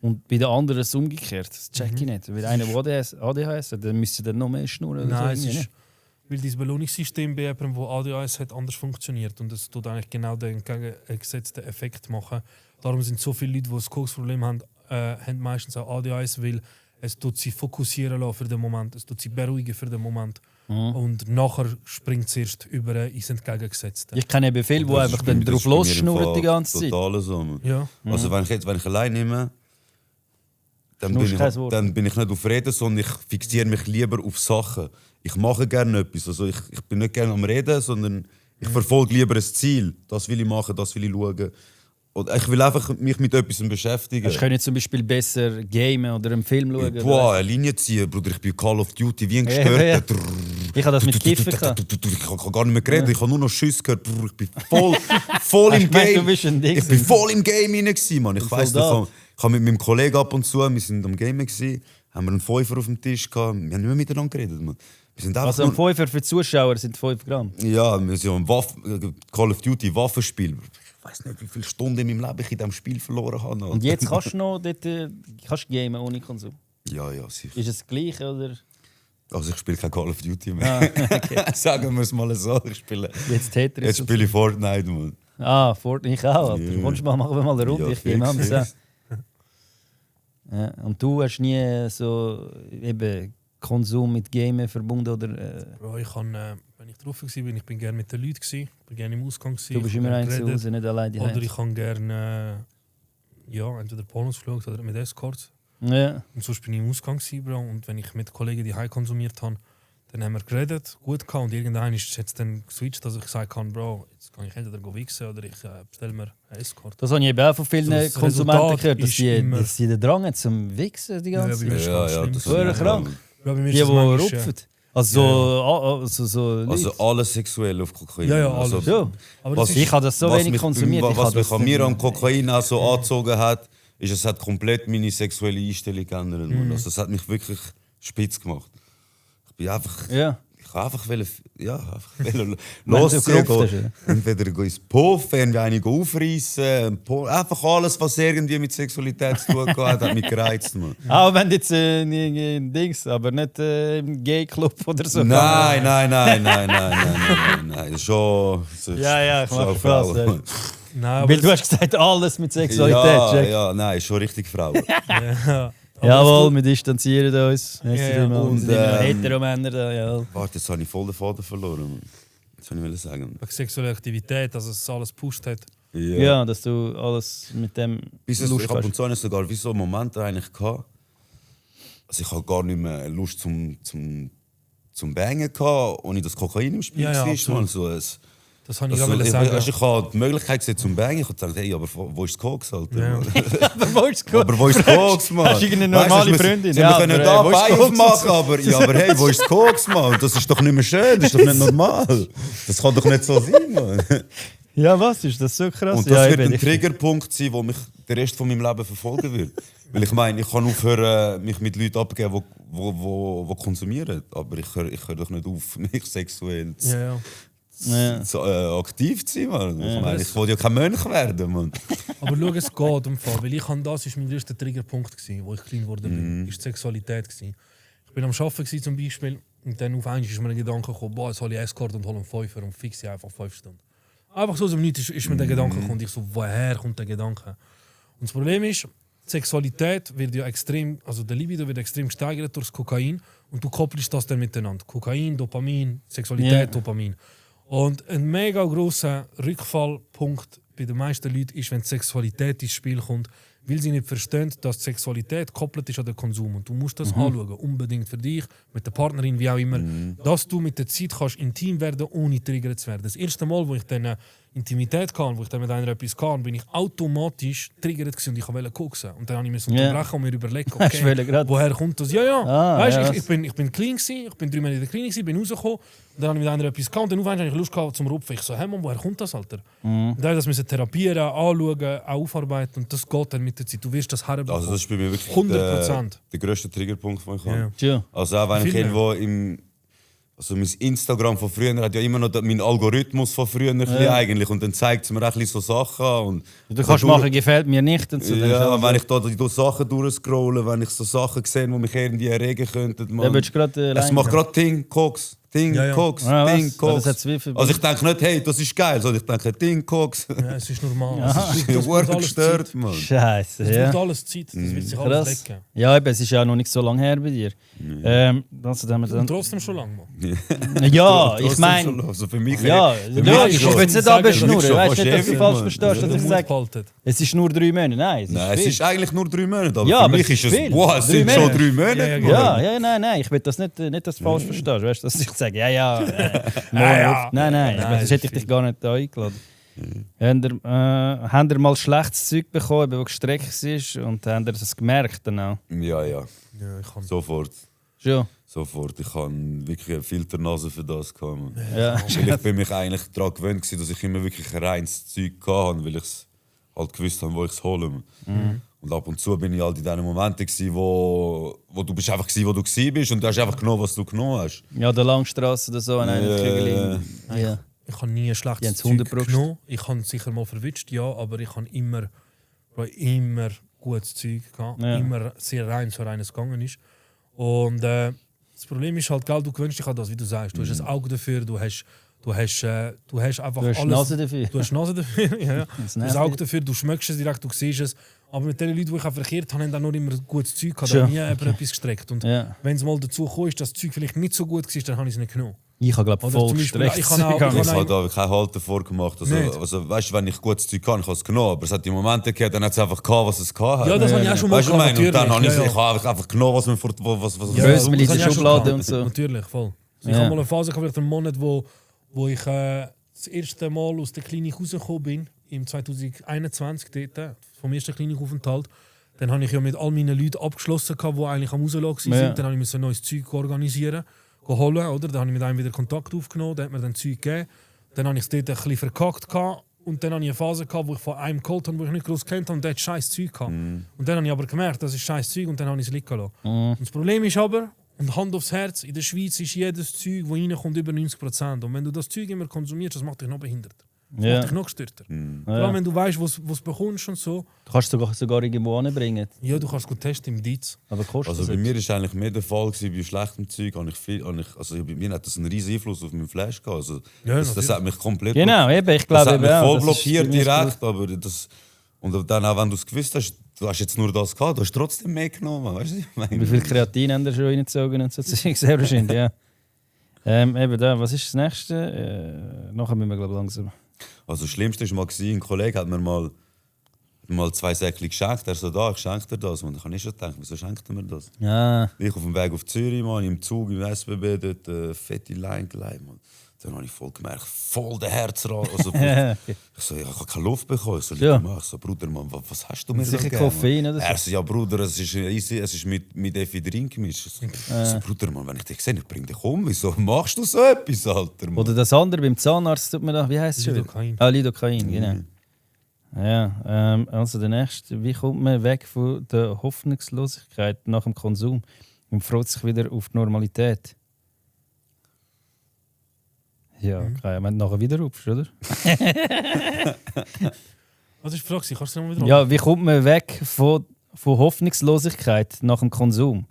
Und bei den anderen ist es umgekehrt. Das check ich nicht. Weil einer, der ADHS hat, dann müsste dann noch mehr schnurren. Nein, so, es ist, weil das Belohnungssystem bei jemandem, der ADHS hat, anders funktioniert. Und es tut eigentlich genau den entgegengesetzten Effekt machen. Darum sind so viele Leute, die ein Koksproblem haben, haben meistens auch ADHS, weil es tut sie fokussieren lassen für den Moment, es tut sie beruhigen für den Moment. Und nachher springt es erst über ins Entgegengesetzte. Ich kenne eben viele, die einfach dann drauf losschnurren die ganze Zeit. Total so. Ja. Also wenn ich allein nehme, dann bin ich nicht auf Reden, sondern ich fixiere mich lieber auf Sachen. Ich mache gerne etwas. Also ich bin nicht gerne am Reden, sondern ich verfolge lieber ein Ziel. Das will ich machen, das will ich schauen. Und ich will einfach mich mit etwas beschäftigen. Ich könnte zum Beispiel besser gamen oder einen Film schauen. Boah, eine Linie ziehen, Bruder. Ich bin Call of Duty wie ein Gestörter. Ich habe das mit Kiffen gehabt. Ich habe gar nicht mehr geredet, ich habe nur noch Schüsse gehört. Ich bin voll im Game. Ich bin voll im Game rein, Mann. Ich weiss noch, ich habe mit meinem Kollegen ab und zu, wir sind am Gamen gsi, haben wir einen Fünfer auf dem Tisch gehabt. Wir haben nicht mehr miteinander geredet, Mann. Also ein Fünfer für die Zuschauer sind 5 Gramm? Ja, wir sind am Call of Duty Waffenspiel. Ich weiß nicht, wie viele Stunden in meinem Leben ich in diesem Spiel verloren habe. Und jetzt kannst du noch dort, gamen ohne Konsum? Ja, sicher. Ist es das Gleiche, oder? Also ich spiele kein Call of Duty mehr. Okay. Sagen wir es mal so. Ich spiele Fortnite, Mann. Fortnite ich auch. Ja. Machen wir mal eine Runde. Ich gehe mal ja. Und du hast nie so eben Konsum mit Gamen verbunden? Oder, Bro, ich kann, wenn ich drauf war, ich bin gerne mit den Leuten, ich bin gerne im Ausgang. Du bist immer ein zu Hause, nicht alleine. Oder ich kann gerne entweder Pornos geschaut oder mit Escorts. Ja. Und sonst bin ich im Ausgang, Bro. Und wenn ich mit Kollegen die konsumiert habe, dann haben wir geredet, gut gehabt. Und irgendwann ist es jetzt dann geswitcht, dass ich sagen kann, Bro, jetzt kann ich entweder wichsen oder ich bestelle mir einen Escort. Das habe ich eben auch von vielen Konsumenten gehört, dass sie den Drang haben zum Wichsen die ganze Zeit. Ja, das ist krank. Die rupfen. Also alles sexuell auf Kokain. Ja, alles. Also, aber ich habe das so wenig konsumiert. Was mich an mir an Kokain auch so angezogen hat, ist, es hat komplett meine sexuelle Einstellung geändert. Also, es hat mich wirklich spitz gemacht. Ich bin einfach... Ja. Ich wollte einfach losziehen. Entweder ins Puffen, irgendwie eine aufreißen. Einfach alles, was irgendwie mit Sexualität zu tun hat, hat mich gereizt. Man. Auch wenn jetzt ein Dings, aber nicht im Gay-Club oder so. Nein. Schon. Ja, ich mache Spaß. Weil du hast gesagt, alles mit Sexualität. Nein, schon richtig Frauen. Jawohl, wir distanzieren uns. Und Heteromänner da, ja. Warte, jetzt habe ich voll den Faden verloren. Was soll ich sagen? Sexuelle Aktivität, dass es alles gepusht hat. Ja, dass du alles mit dem Ich ab und zu sogar wie so Momente eigentlich gehabt. Also ich habe gar nicht mehr Lust zum Bangen gehabt, ohne das Kokain im Spiel war. Man, so das habe ich gerade sagen. Ich habe die Möglichkeit gesehen zum Bangen. Ich habe gedacht, hey, aber wo ist das Koks, Alter? Ja. Aber wo ist das Koks? Aber wo ist das Koks, Mann? Hast du irgendeine normale Freundin? Wir können da Bein aufmachen, aber hey, wo ist das Koks, Mann? Das ist doch nicht mehr schön, das ist doch nicht normal. Das kann doch nicht so sein, Mann. Ja, was ist das so krass? Und das wird ein Triggerpunkt sein, der mich den Rest von meinem Leben verfolgen wird. Weil ich meine, ich kann aufhören, mich mit Leuten abzugeben, die konsumieren. Aber ich höre doch nicht auf, mich sexuell aktiv zu sein. Man. Ich will ja kein Mönch werden. Man. Aber schau, es geht im Fall. Weil das war mein grösster Triggerpunkt, wo ich klein geworden bin. Das war die Sexualität. Ich war am Arbeiten zum Beispiel. Und dann auf einmal ist mir ein Gedanke gekommen, boah, jetzt hole ich Escort und hole einen Fünfer und fixe einfach 5 Stunden. Einfach so aus dem Nichts ist mir der Gedanke gekommen. Ich so, woher kommt der Gedanke? Und das Problem ist, die Sexualität wird ja extrem, also der Libido wird extrem gesteigert durch das Kokain und du koppelst das dann miteinander. Kokain, Dopamin, Sexualität, Dopamin. Und ein mega grosser Rückfallpunkt bei den meisten Leuten ist, wenn die Sexualität ins Spiel kommt, weil sie nicht verstehen, dass die Sexualität gekoppelt ist an den Konsum. Und du musst das anschauen, unbedingt für dich, mit der Partnerin, wie auch immer, dass du mit der Zeit kannst intim werden, ohne triggert zu werden. Das erste Mal, wo ich dann Intimität hatte, wo ich dann mit einer etwas hatte, bin ich automatisch triggert und ich wollte koksen. Und dann habe ich mich unterbrechen und mir überlegt, okay, woher kommt das? Weißt, ich bin clean gewesen, ich bin 3 Monate in der Klinik, bin rausgekommen, und dann habe ich mit einer etwas gehabt und dann habe ich Lust gehabt zum Rupfen. Ich so, hey Mann, woher kommt das, Alter? Und dann das müssen therapieren, anschauen, aufarbeiten und das geht dann mit der Zeit. Du wirst das herbekommen. Also das ist bei mir wirklich 100%. Der grösste Triggerpunkt, den ich habe. Ja. Also auch wenn ich irgendwo also mein Instagram von früher hat ja immer noch meinen Algorithmus von früher eigentlich und dann zeigt es mir auch so Sachen und du kannst machen, gefällt mir nicht und so. Ja, wenn ich da die Sachen durchscrolle, wenn ich so Sachen sehe, die mich irgendwie erregen könnten, es macht gerade Ding, Koks, Ding, Koks, Ding, Koks. Also ich denke nicht, hey, das ist geil, sondern ich denke, Ding, Koks. Ja, es ist normal. Das wird gestört, Mann. Scheiße, das braucht alles Zeit, das wird sich alles lecken. Ja, es ist ja noch nicht so lange her bei dir. Und trotzdem schon lange, Mann. Ja, ich meine... Also für mich logisch, ich will es nicht abschnurren. Weißt du nicht, dass du falsch verstehst, dass ich sage, es ist nur 3 Monate. Nein, es ist eigentlich nur 3 Monate, aber für mich ist es, boah, es sind schon 3 Monate. Ja, nein, ich will das nicht, dass du falsch verstehst. Weißt du, dass ich sage, nein, das hätte ich dich gar nicht eingeladen. Habt ihr mal schlechtes Zeug bekommen, das gestreckt war und habt ihr das gemerkt dann auch? Ja, ich kann sofort. Schon? Sofort. Ich hatte wirklich eine Filternase für das. Ja. Ich bin mich eigentlich daran gewöhnt, dass ich immer wirklich ein reines Zeug hatte, weil ich halt gewusst habe, wo ich es hole. Und ab und zu bin ich halt in diesen Momenten, wo du bist einfach wo du bist und du hast einfach genommen, was du genommen hast. Ja, der Langstrasse oder so, Ich habe nie ein schlechtes Zeug genommen. Ich habe sicher mal verwitscht, ja, aber ich habe immer gutes Zeug gehabt. Ja. Immer sehr rein, so rein es gegangen ist. Und das Problem ist halt, du gewöhnst dich an das, wie du sagst. Du hast ein Auge dafür, du hast einfach alles. Nase dafür. Du hast Nase dafür, ja. Du hast ein Auge dafür, du schmeckst es direkt, du siehst es. Aber mit den Leuten, die ich auch verkehrt habe, haben dann noch immer gutes Zeug gehabt, nie etwas gestreckt. Und wenn es mal dazu kam, dass das Zeug vielleicht nicht so gut war, dann habe ich es nicht genommen. Ich habe glaube voll gestreckt. Ich habe da keinen Halt davor gemacht. Also, weißt du, wenn ich gutes Zeug kann, ich habe es genommen. Aber es hat die Momente gegeben, dann hat es einfach gehabt, was es gehabt hat. Ja, das habe ich auch schon mal gehabt. Und dann habe ich einfach genommen, was mir vor... Größe in der Schublade und so. Natürlich, voll. Also ich habe mal eine Phase gehabt, einen Monat, wo ich das erste Mal aus der Klinik rausgekommen bin, im 2021, dort, vom ersten Klinikaufenthalt. Dann habe ich ja mit all meinen Leuten abgeschlossen, die eigentlich am Rauslassen waren. Dann habe ich ein neues Zeug organisieren, holen, oder? Dann habe ich mit einem wieder Kontakt aufgenommen, der hat mir dann Zeug gegeben. Dann habe ich es dort ein bisschen verkackt und dann hatte ich eine Phase, wo ich von einem geholt habe, den ich nicht groß kennt habe und der hat scheiß Zeug gehabt. Und dann habe ich aber gemerkt, das ist scheiß Zeug und dann habe ich es liegen lassen. Und das Problem ist aber, und Hand aufs Herz, in der Schweiz ist jedes Zeug, das reinkommt, über 90%. Und wenn du das Zeug immer konsumierst, das macht dich noch behindert. Das macht dich noch gestörter. Vor allem, wenn du weißt, was du bekommst und so. Du kannst es sogar irgendwo anbringen. Ja, du kannst gut testen im Dietz. Aber kostet also bei mir war eigentlich mehr der Fall, bei schlechtem Zeug. Also bei mir hat das einen riesen Einfluss auf meinen Flash gehabt. Also, das hat mich komplett... Genau, eben, ich glaube... Das hat mich voll blockiert direkt, aber das... Und dann auch, wenn du es gewusst hast, du hast jetzt nur das gehabt, du hast trotzdem mehr genommen. Weißt du, ich meine? Wie viel Kreatin haben wir schon reingezogen und so? Sehr wahrscheinlich, ja. Eben da, was ist das Nächste? Nachher müssen wir, glaube ich, langsam... Also das Schlimmste war mal, ein Kollege hat mir mal 2 Säckchen geschenkt. Er so, ich schenke dir das. Und dann habe ich schon gedacht, wieso schenkt er mir das? Ja. Ich auf dem Weg auf Zürich, Mann, im Zug, im SBB, dort fette Line gelegt. Dann habe ich voll gemerkt, voll der Herzrasen. Also, ich so, ich habe keine Luft bekommen. Ich so, Bruder, Mann, was hast du mir sicher gegeben? Koffein oder so? Er so, ja Bruder, es ist easy, es ist mit Ephedrin gemischt. Ich so, Bruder, Mann, wenn ich dich sehe, ich bring dich um. Wieso machst du so etwas, Alter? Mann? Oder das andere beim Zahnarzt tut man da, wie heisst es schon? Lidocain. Lidocain, genau. Ja, also der nächste, wie kommt man weg von der Hoffnungslosigkeit nach dem Konsum und freut sich wieder auf die Normalität? Ja, okay, wenn du nachher wieder rufst, oder? Was ist die Frage? Kannst du noch wieder Ja, wie kommt man weg von Hoffnungslosigkeit nach dem Konsum?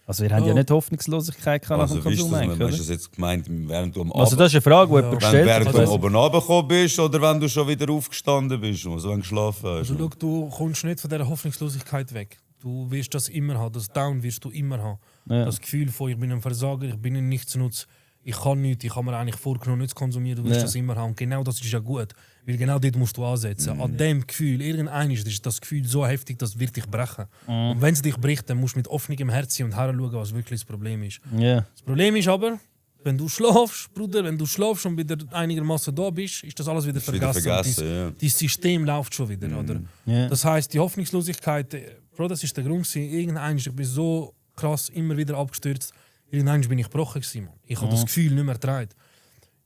Also wir haben ja nicht Hoffnungslosigkeit nach dem Konsum eigentlich, oder? Hast du das jetzt gemeint, während du am Also das ist eine Frage, die jemand gestellt hat. Während du oben runtergekommen bist oder wenn du schon wieder aufgestanden bist, also wenn du geschlafen hast? Also schau, du kommst nicht von dieser Hoffnungslosigkeit weg. Du wirst das immer haben, das Down wirst du immer haben. Ja. Das Gefühl von, ich bin ein Versager, ich bin ein Nichtsnutz, ich kann nichts, ich habe mir eigentlich vorgenommen, nicht zu konsumieren, du wirst das immer haben. Und genau das ist ja gut, weil genau dort musst du ansetzen. An dem Gefühl, irgendwann ist das Gefühl so heftig, das wird dich brechen. Und wenn es dich bricht, dann musst du mit offenem Herzen und hinschauen, was wirklich das Problem ist. Ja. Das Problem ist aber, wenn du schläfst, Bruder, wenn du schläfst und wieder einigermaßen da bist, ist das alles wieder vergessen. Dein System läuft schon wieder. Oder? Ja. Das heisst, die Hoffnungslosigkeit, Bro, das ist der Grund. Irgendwann ich bin so krass immer wieder abgestürzt. Irgendwann bin ich gebrochen gewesen, Mann. Ich habe das Gefühl nicht mehr getragen.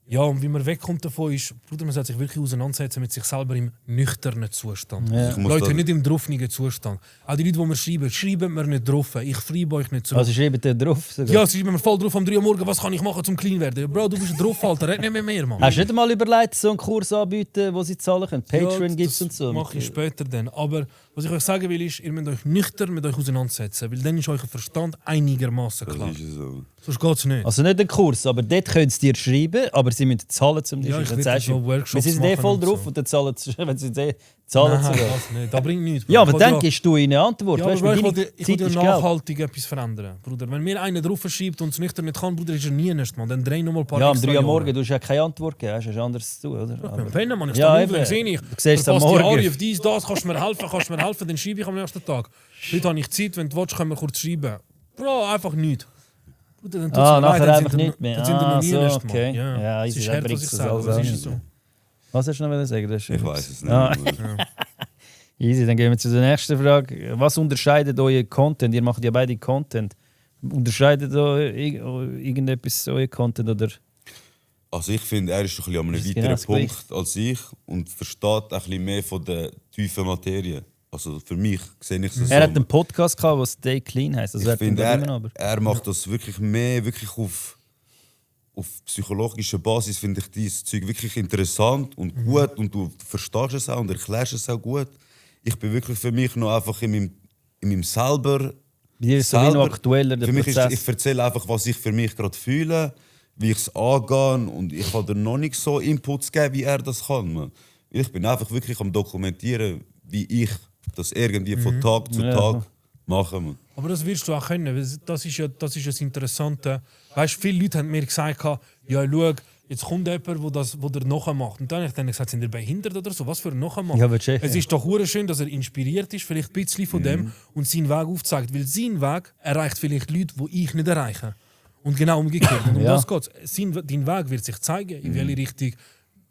Ja, und wie man wegkommt davon ist, Bruder, man sollte sich wirklich auseinandersetzen mit sich selber im nüchternen Zustand. Ja. Leute, nicht im draufnigen Zustand. Auch die Leute, die mir schreiben mir nicht drauf. Ich schreibe euch nicht zurück. Also schreibt ihr drauf? Sogar? Ja, sie schreiben mir voll drauf am 3 Uhr morgens, was kann ich machen, um clean zu werden? Bro, du bist ein Draufhalter, red nicht mehr mehr, Mann. Hast du nicht einmal überlegt, so einen Kurs anbieten, wo sie zahlen können? Patreon ja, gibt es und so? Mache ich später dann. Aber was ich euch sagen will, ist, ihr müsst euch nüchtern mit euch auseinandersetzen, weil dann ist euer Verstand einigermaßen klar. Das ist so. Sonst geht es nicht. Also nicht ein Kurs, aber dort können sie dir schreiben, aber sie müssen zahlen, um dich Ja, ich zu will so Workshops wir sind eh voll machen drauf und so. und dann zahlen sie, wenn sie zahlen Nein, sogar. das nicht. Das bringt nichts. Ja, aber Ich dann will gibst du ihnen eine Antwort. ja, weißt, aber ich deine will Zeit ja ist Geld. nachhaltig etwas verändern. Bruder, wenn mir einer drauf schreibt und es nüchtern nicht kann, Bruder, ist er nie erst, man. Dann dreh noch mal ein paar Ja, um extra 3 Uhr Jahre. morgen, du hast ja keine Antwort gegeben, hast du anderes zu tun, oder? Ja, wenn man, ich Ja, stehe eben. auf, dann sehe ich. Du siehst es am verpasst die Morgen. Anruf, dies, das, kannst du mir helfen, dann schreibe ich am nächsten Tag. Heute habe ich Zeit, wenn du willst, können wir kurz schreiben. Bro, einfach nichts. Bruder, dann tut's mir leid, nachher dann einfach sind wir- nicht mehr. Dann sind wir noch nie so, erst, Mann. okay. Ja, Ja, es easy, ist dann hart, was bringt's ich das sage, alles aber auch es ist nicht. so. Was hast du noch sagen? Das ist Ich weiß es nicht. Ah. Mann. Easy, dann gehen wir zu der nächsten Frage. Was unterscheidet euer Content? Ihr macht ja beide Content. Unterscheidet irgendetwas euer Content? Oder? Also ich finde, er ist ein bisschen an einem Das ist weiteren genau das Gleiche. Punkt als ich und versteht ein bisschen mehr von der tiefen Materie. Also für mich sehe ich es so. Er hat einen Podcast gehabt, der Stay Clean heisst. Also Ich finde, aber. er macht das wirklich mehr wirklich auf psychologischer Basis, finde ich dieses Zeug wirklich interessant und gut und du verstehst es auch und erklärst es auch gut. Ich bin wirklich für mich noch einfach in meinem selber. Bei dir ist so wie noch aktueller der Für mich ist, Prozess. ich erzähle einfach, was ich für mich gerade fühle, wie ich es angehe und ich kann dir noch nicht so Inputs geben, wie er das kann. Man. Ich bin einfach wirklich am Dokumentieren, wie ich das irgendwie von Tag zu Tag mache. Man. Aber das wirst du auch können, weil das ist ja das Interessante. Weißt, viele Leute haben mir gesagt, ja, schau, jetzt kommt jemand, wo der nachher macht. Und dann habe ich dann gesagt, sind ihr behindert oder so? Was für ein nachher macht? Ja, es ist doch hure schön, dass er inspiriert ist, vielleicht ein bisschen von dem und seinen Weg aufzeigt. Weil sein Weg erreicht vielleicht Leute, die ich nicht erreiche. Und genau umgekehrt. Und um das geht es. Dein Weg wird sich zeigen, in welche Richtung,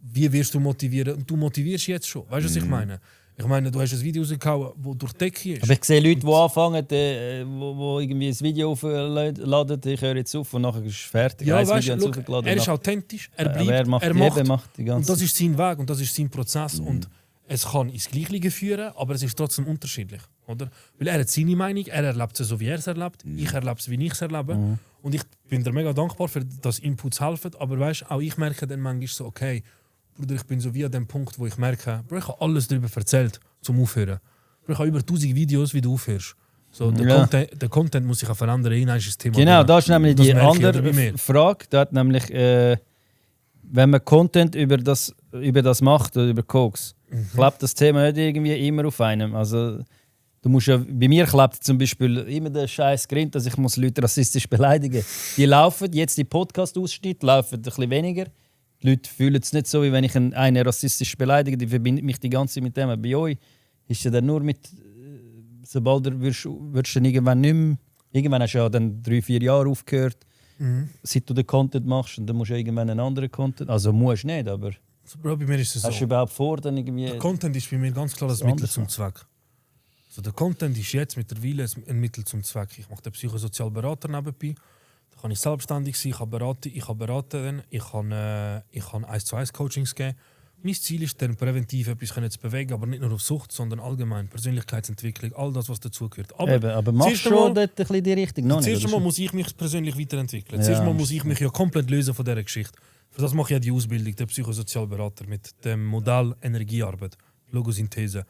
wie wirst du motivieren. Und du motivierst jetzt schon. Weißt du, was ich meine? Ich meine, du hast ein Video rausgehauen, das durch die Decke ist. Aber ich sehe Leute, die anfangen, wo irgendwie ein Video aufladen, ich höre jetzt auf und nachher ist es fertig. Ja, Ein weißt, Video look, hochgeladen er ist und authentisch, er aber bleibt, er macht die ganze und das ist sein Weg und das ist sein Prozess und es kann ins Gleiche führen, aber es ist trotzdem unterschiedlich, oder? Weil er hat seine Meinung, er erlebt es so, wie er es erlebt, ich erlebe es, wie ich es erlebe und ich bin dir mega dankbar für das Inputs helfen, aber weißt, auch ich merke dann manchmal so, okay, Bruder, ich bin so wie an dem Punkt, wo ich merke, Bro, ich habe alles darüber erzählt, zum Aufhören. Bro, ich habe über 1000 Videos, wie du aufhörst. So, der Content muss sich auch verändern, ist das Thema. Genau, da ist nämlich Das die merke ich, andere oder bei mir. Frage. Da hat nämlich, wenn man Content über das macht, oder über Koks, klebt das Thema nicht irgendwie immer auf einem. Also, du musst ja, bei mir klebt zum Beispiel immer der scheiß Grind, dass ich muss Leute rassistisch beleidigen muss. Die laufen, jetzt die Podcast-Ausschnitte laufen ein bisschen weniger. die Leute fühlen es nicht so, wie wenn ich einen rassistisch beleidige, die verbindet mich die ganze Zeit mit dem. Bei euch ist ja dann nur mit, sobald du würdest dann irgendwann nicht mehr, irgendwann hast du ja dann 3-4 Jahre aufgehört, seit du den Content machst und dann musst du irgendwann einen anderen Content, also musst nicht, aber Also, Bro, bei mir ist es hast du so. überhaupt vor, dann irgendwie... Der Content ist bei mir ganz klar das Mittel zum Zweck. Also, der Content ist jetzt mittlerweile ein Mittel zum Zweck. Ich mache den Psychosozialberater nebenbei. Da kann ich selbstständig sein, ich kann beraten, ich kann 1:1 Coachings geben. Mein Ziel ist dann, präventiv etwas zu bewegen, aber nicht nur auf Sucht, sondern allgemein Persönlichkeitsentwicklung, all das, was dazugehört. Aber machst du schon dort ein bisschen die Richtung? Noch zuerst nicht, einmal muss ich mich persönlich weiterentwickeln. Ja, Zuerst einmal muss ich mich ja komplett lösen von dieser Geschichte. Für das mache ich ja die Ausbildung, der Psychosozialberater mit dem Modell Energiearbeit, Logosynthese.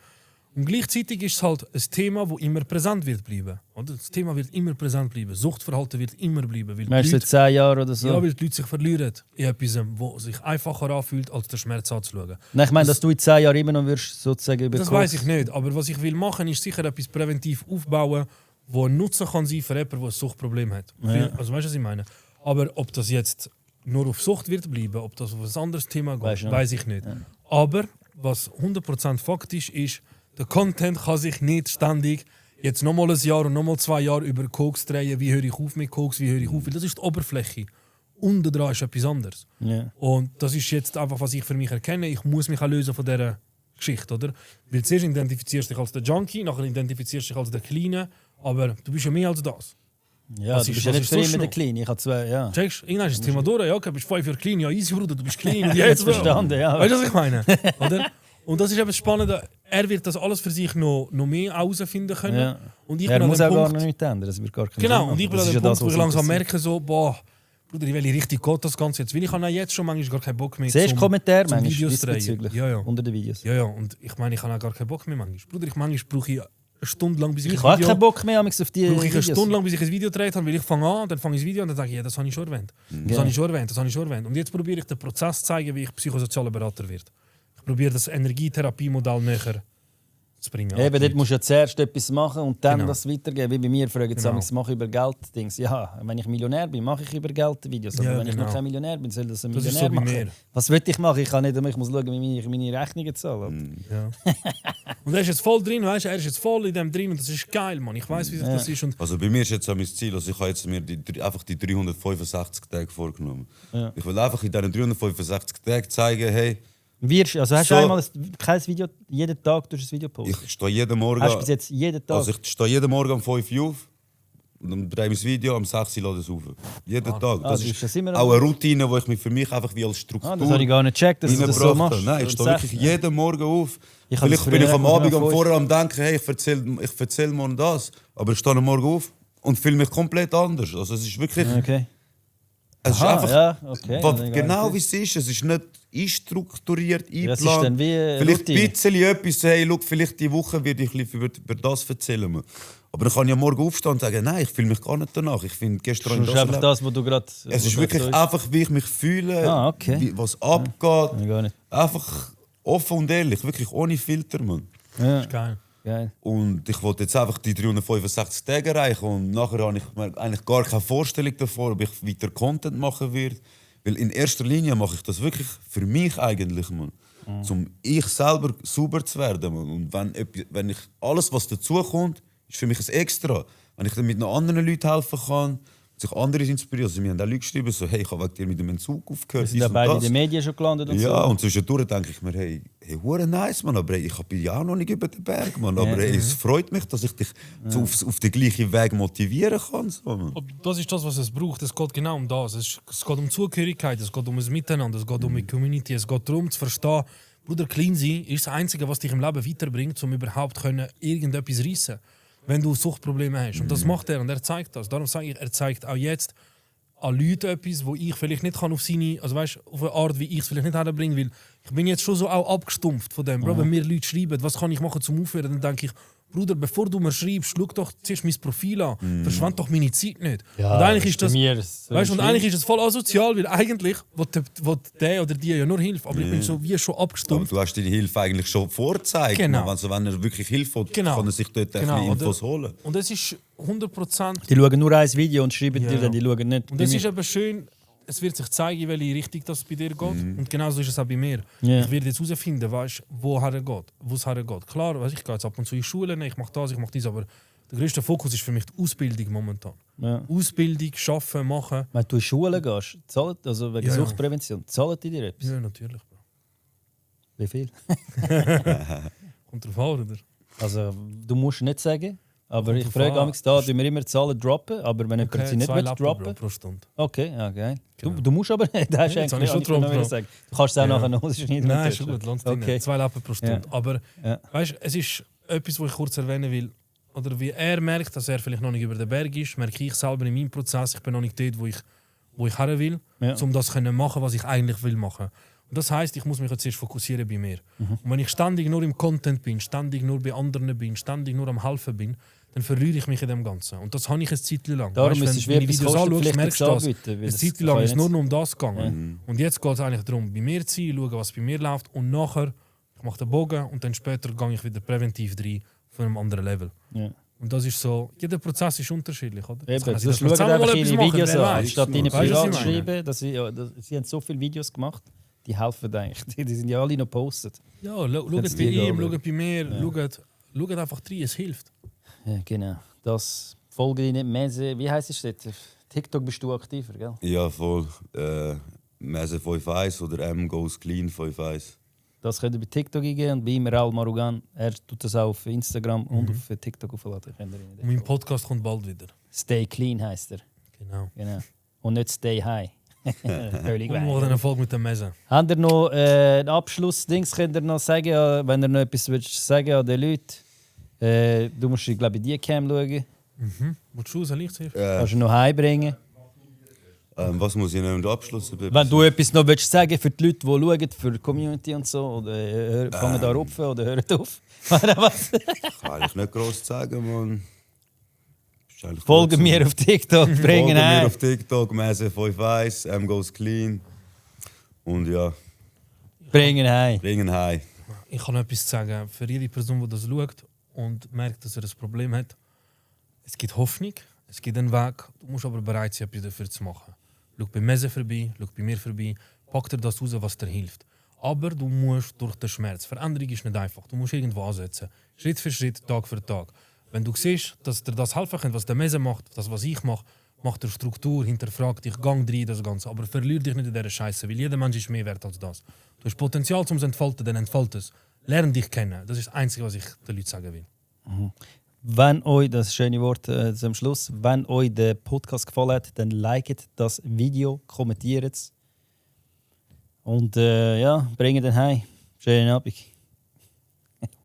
Und gleichzeitig ist es halt ein Thema, das immer präsent wird bleiben. Oder? Das Thema wird immer präsent bleiben. Suchtverhalten wird immer bleiben. Weil Meinst du seit 10 Jahren oder so? Ja, weil die Leute sich verlieren in etwas, was sich einfacher anfühlt, als den Schmerz anzuschauen. Nein, ich meine, dass du in 10 Jahren immer noch wirst, sozusagen über Das weiß ich nicht. Aber was ich will machen, ist sicher etwas präventiv aufbauen, das ein Nutzen kann sein für jemanden, der ein Suchtproblem hat. Ja. Also weißt du, was ich meine? Aber ob das jetzt nur auf Sucht wird bleiben, ob das auf ein anderes Thema geht, weiß ich nicht. Ja. Aber was 100% Fakt ist, der Content kann sich nicht ständig jetzt nochmal ein Jahr und nochmal 2 Jahre über Koks drehen. Wie höre ich auf mit Koks, wie höre ich auf? Das ist die Oberfläche. Unten dran ist etwas anderes. Ja. Und das ist jetzt einfach, was ich für mich erkenne. Ich muss mich auch lösen von dieser Geschichte, oder? Weil zuerst identifizierst du dich als der Junkie, nachher identifizierst du dich als der Kleine, aber du bist ja mehr als das. Ja, du bist ja nicht für immer der Kleine. Ich habe 2, ja. Checkst, irgendwann ist das Thema durch. Ja, okay, du bist 5 Jahre klein. Ja, easy, Bruder, du bist klein. Und jetzt verstanden, ja. Weißt du, was ich meine? Oder? Und das ist eben das Spannende. Er wird das alles für sich noch mehr herausfinden können. Ja. Und ich Er bin muss an auch dem gar Punkt, noch nicht ändern. Das wird gar keinen genau, Sinn und ich bin machen. an dem Das Punkt, ist ja wo ich das, was langsam interessiert. merke, so, boah, Bruder, in welche Richtung geht das Ganze jetzt? Weil ich habe jetzt schon manchmal gar keinen Bock mehr Siehst du Kommentare zum manchmal Videos drehen. diesbezüglich? Ja. Unter den Videos. Ja, und ich meine, ich habe auch gar keinen Bock mehr manchmal. Bruder, manchmal brauche ich eine Stunde lang, bis ich Ich habe keinen Bock mehr auf die brauche ich eine Videos. Stunde lang, bis ich ein Video gedreht habe, weil ich fange an, dann fange ich das Video an und dann sage ich, ja, das habe ich schon erwähnt. Das habe ich schon erwähnt. Und jetzt probiere ich den Prozess zu zeigen, wie ich psychosozialer Berater werde. Ich probiere das Energietherapiemodell näher zu bringen. Eben, dort musst du ja zuerst etwas machen und dann Genau. das weitergeben. Wie bei mir fragen sie, Genau. mache ich über Geld Dings. Ja, wenn ich Millionär bin, mache ich über Geld Videos. Aber Ja, wenn ich genau. noch kein Millionär bin, soll das ein Das ist Millionär so bei machen. mir. Was will ich machen? Ich kann nicht, ich muss schauen, wie ich meine Rechnungen zahle. Ja. Und er ist jetzt voll drin, weißt du? Er ist jetzt voll in dem drin und das ist geil, Mann. Ich weiß, wie sich das ist. Und Also bei mir ist jetzt so mein Ziel, also ich habe jetzt mir einfach die 365 Tage vorgenommen. Ja. Ich will einfach in diesen 365 Tagen zeigen, hey, Also hast So. du einmal kein Video, jeden Tag durch ein Video posten? ich stehe jeden Morgen... Hast du bis jetzt jeden Tag? Also ich stehe jeden Morgen um 5 Uhr auf und dann drehe ich das Video, am 6 Uhr lade ich es auf. Jeden Tag. du Das bist ist das immer auch eine Routine, die ich mir für mich einfach wie als Struktur das habe ich gar nicht gecheckt, dass du das so reingebracht machst. habe. Nein, ich stehe wirklich jeden Morgen auf. Ich habe Vielleicht das bin ich früher am einfach Abend nur am auf vorher am denken, hey, ich erzähl morgen das. Aber ich stehe am Morgen auf und fühle mich komplett anders. Also es ist wirklich... Okay. Es ist Aha, einfach... ja, okay. was, Dann genau gar wie nicht. es ist. Es ist nicht einstrukturiert, Das ist eingeplant. dann wie Vielleicht Routine. ein bisschen etwas, hey, look, vielleicht die Woche werde ich ein bisschen über das erzählen. Aber dann kann ich ja morgen aufstehen und sagen, nein, ich fühle mich gar nicht danach. Ich finde gestern... Das ist einfach das, was du gerade... Es ist wirklich einfach, wie ich mich fühle, okay. was abgeht. Ja, gar nicht. Einfach offen und ehrlich, wirklich ohne Filter, Mann. Ja, geil. geil. Und ich wollte jetzt einfach die 365 Tage erreichen und nachher habe ich mir eigentlich gar keine Vorstellung davon, ob ich weiter Content machen werde. Weil in erster Linie mache ich das wirklich für mich eigentlich, Mann. Um ich selber sauber zu werden, Mann. Und wenn ich alles, was dazukommt, ist für mich ein Extra. Wenn ich dann mit noch anderen Leuten helfen kann, sich andere inspirieren. Also, wir haben auch Leute geschrieben, so, hey, ich habe wegen dir mit dem Entzug aufgehört. Wir sind ja beide in den Medien schon gelandet und Ja, so. und zwischendurch denke ich mir, hey, hure nice, Mann, aber hey, ich bin ja auch noch nicht über den Berg, Mann. Aber hey, es freut mich, dass ich dich so auf den gleichen Weg motivieren kann. So, Mann. Aber das ist das, was es braucht. Es geht genau um das. Es geht um Zugehörigkeit, es geht um ein Miteinander, es geht um eine Community, es geht darum zu verstehen, Bruder, clean sein ist das Einzige, was dich im Leben weiterbringt, um überhaupt irgendetwas zu reissen, wenn du Suchtprobleme hast. Und das macht er und er zeigt das. Darum sage ich, er zeigt auch jetzt an Leute etwas, wo ich vielleicht nicht kann auf seine, also weißt, auf eine Art, wie ich es vielleicht nicht herbringen will. Ich bin jetzt schon so auch abgestumpft von dem. Bro, wenn mir Leute schreiben, was kann ich machen zum Aufhören, dann denke ich, Bruder, bevor du mir schreibst, schau doch zuerst mein Profil an. Verschwend doch meine Zeit nicht. Ja, und eigentlich ist bei das, mir so weißt, und schlimm. eigentlich ist es voll asozial, weil eigentlich will der oder die ja nur Hilfe. Aber ich bin so wie schon Aber abgestumpft. du hast deine Hilfe eigentlich schon vorgezeigt. Genau. Also, wenn er wirklich Hilfe will, Genau. kann er sich dort ein Genau. bisschen Infos holen. Und es ist 100%. Die schauen nur ein Video und schreiben Ja. dir dann, die schauen nicht. Und bei es mir. ist eben schön, es wird sich zeigen, in welche Richtung das bei dir geht. Und genauso ist es auch bei mir. Yeah. Ich werde jetzt herausfinden, wo es hergeht. Klar, ich gehe jetzt ab und zu in die Schule, ich mache das, ich mache dies, aber der grösste Fokus ist für mich die Ausbildung momentan. Ja. Ausbildung, arbeiten, machen. Wenn du in die Schule gehst, also wegen Suchtprävention, zahlen die dir etwas? Ja, natürlich. Bro. Wie viel? Kommt drauf an, oder? Also, du musst nicht sagen, aber ich frage mich da, tun wir immer Zahlen droppen, aber wenn jemand sie nicht will droppen... Bro, pro Stunde. Okay, ja, geil. Genau. Du musst aber nicht, das ist Jetzt eigentlich habe ich schon noch wieder sagen. Du kannst es auch nachher noch schneiden. Nein, ist schon gut, lasst okay. 2 Lappen pro Stunde. Aber weißt, es ist etwas, was ich kurz erwähnen will. Oder wie er merkt, dass er vielleicht noch nicht über den Berg ist, merke ich selber in meinem Prozess, ich bin noch nicht dort, wo ich her will, um das zu machen, was ich eigentlich will machen. Und das heisst, ich muss mich jetzt erst fokussieren bei mir. Und wenn ich ständig nur im Content bin, ständig nur bei anderen bin, ständig nur am Helfen bin, dann verliere ich mich in dem Ganzen. Und das habe ich eine Zeit lang. Darum weißt, ist wenn es du Videos anschaust, merkst du das. Eine Eine Zeit lang ist es nur noch um das gegangen. Und jetzt geht es eigentlich darum, bei mir zu sein, schauen, was bei mir läuft. Und nachher, ich mache den Bogen und dann später gehe ich wieder präventiv rein von einem anderen Level. Ja. Und das ist so, jeder Prozess ist unterschiedlich, oder? Eben, das schaut einfach ihre Videos an, anstatt ihnen Weißt du, was privat ich zu meine? schreiben. Sie haben so viele Videos gemacht, die helfen eigentlich. Die sind ja alle noch gepostet. Ja, schaut bei ihm, schaut bei mir, schaut einfach rein, es hilft. Ja, genau. Das folge ich nicht mehr. Wie heisst es dort? TikTok bist du aktiver, gell? Ja, voll. Mese 5-1 oder M Goes Clean 5-1. Das könnt ihr bei TikTok eingeben und bei ihm Raul Marugan. Er tut das auch auf Instagram und auf TikTok aufladen. Und mein Podcast kommt bald wieder. Stay Clean heisst er. Genau. Und nicht Stay High. Völlig Und wir machen eine Folge mit dem Messe. Habt ihr noch einen Abschlussdings, könnt ihr noch sagen, wenn ihr noch etwas willst sagen an den Leuten? Du musst, glaube ich, die Cam schauen. Willst du soll ich zuerst? Kannst du noch heimbringen. Was muss ich noch im Abschluss? Wenn du etwas noch willst sagen für die Leute, die schauen, für die Community und so, oder fangen da rupfen oder hören auf. Was? Kann ich nicht gross sagen, Mann. Folgen mir auf TikTok, bringen Folgen mir heim. auf TikTok, Mese 5-1, M Goes Clean. Und ja, Bringen heim. bringen heim. Ich kann noch etwas sagen. Für jede Person, die das schaut und merkt, dass er ein Problem hat, es gibt Hoffnung, es gibt einen Weg. Du musst aber bereit sein, etwas dafür zu machen. Schau bei Mese vorbei, schau bei mir vorbei, pack dir das raus, was dir hilft. Aber du musst durch den Schmerz. Veränderung ist nicht einfach. Du musst irgendwo ansetzen. Schritt für Schritt, Tag für Tag. Wenn du siehst, dass dir das helfen kann, was der Mese macht, das, was ich mache, macht der Struktur, hinterfragt dich, gang rein, das Ganze. Aber verlier dich nicht in dieser Scheiße, weil jeder Mensch ist mehr wert als das. Du hast Potenzial zum Entfalten, dann entfalt es. Lern dich kennen. Das ist das Einzige, was ich den Leuten sagen will. Wenn euch, das schöne Wort zum Schluss, wenn euch der Podcast gefallen hat, dann liket das Video, kommentiert es. Und ja, bringt den heim. Schönen Abend.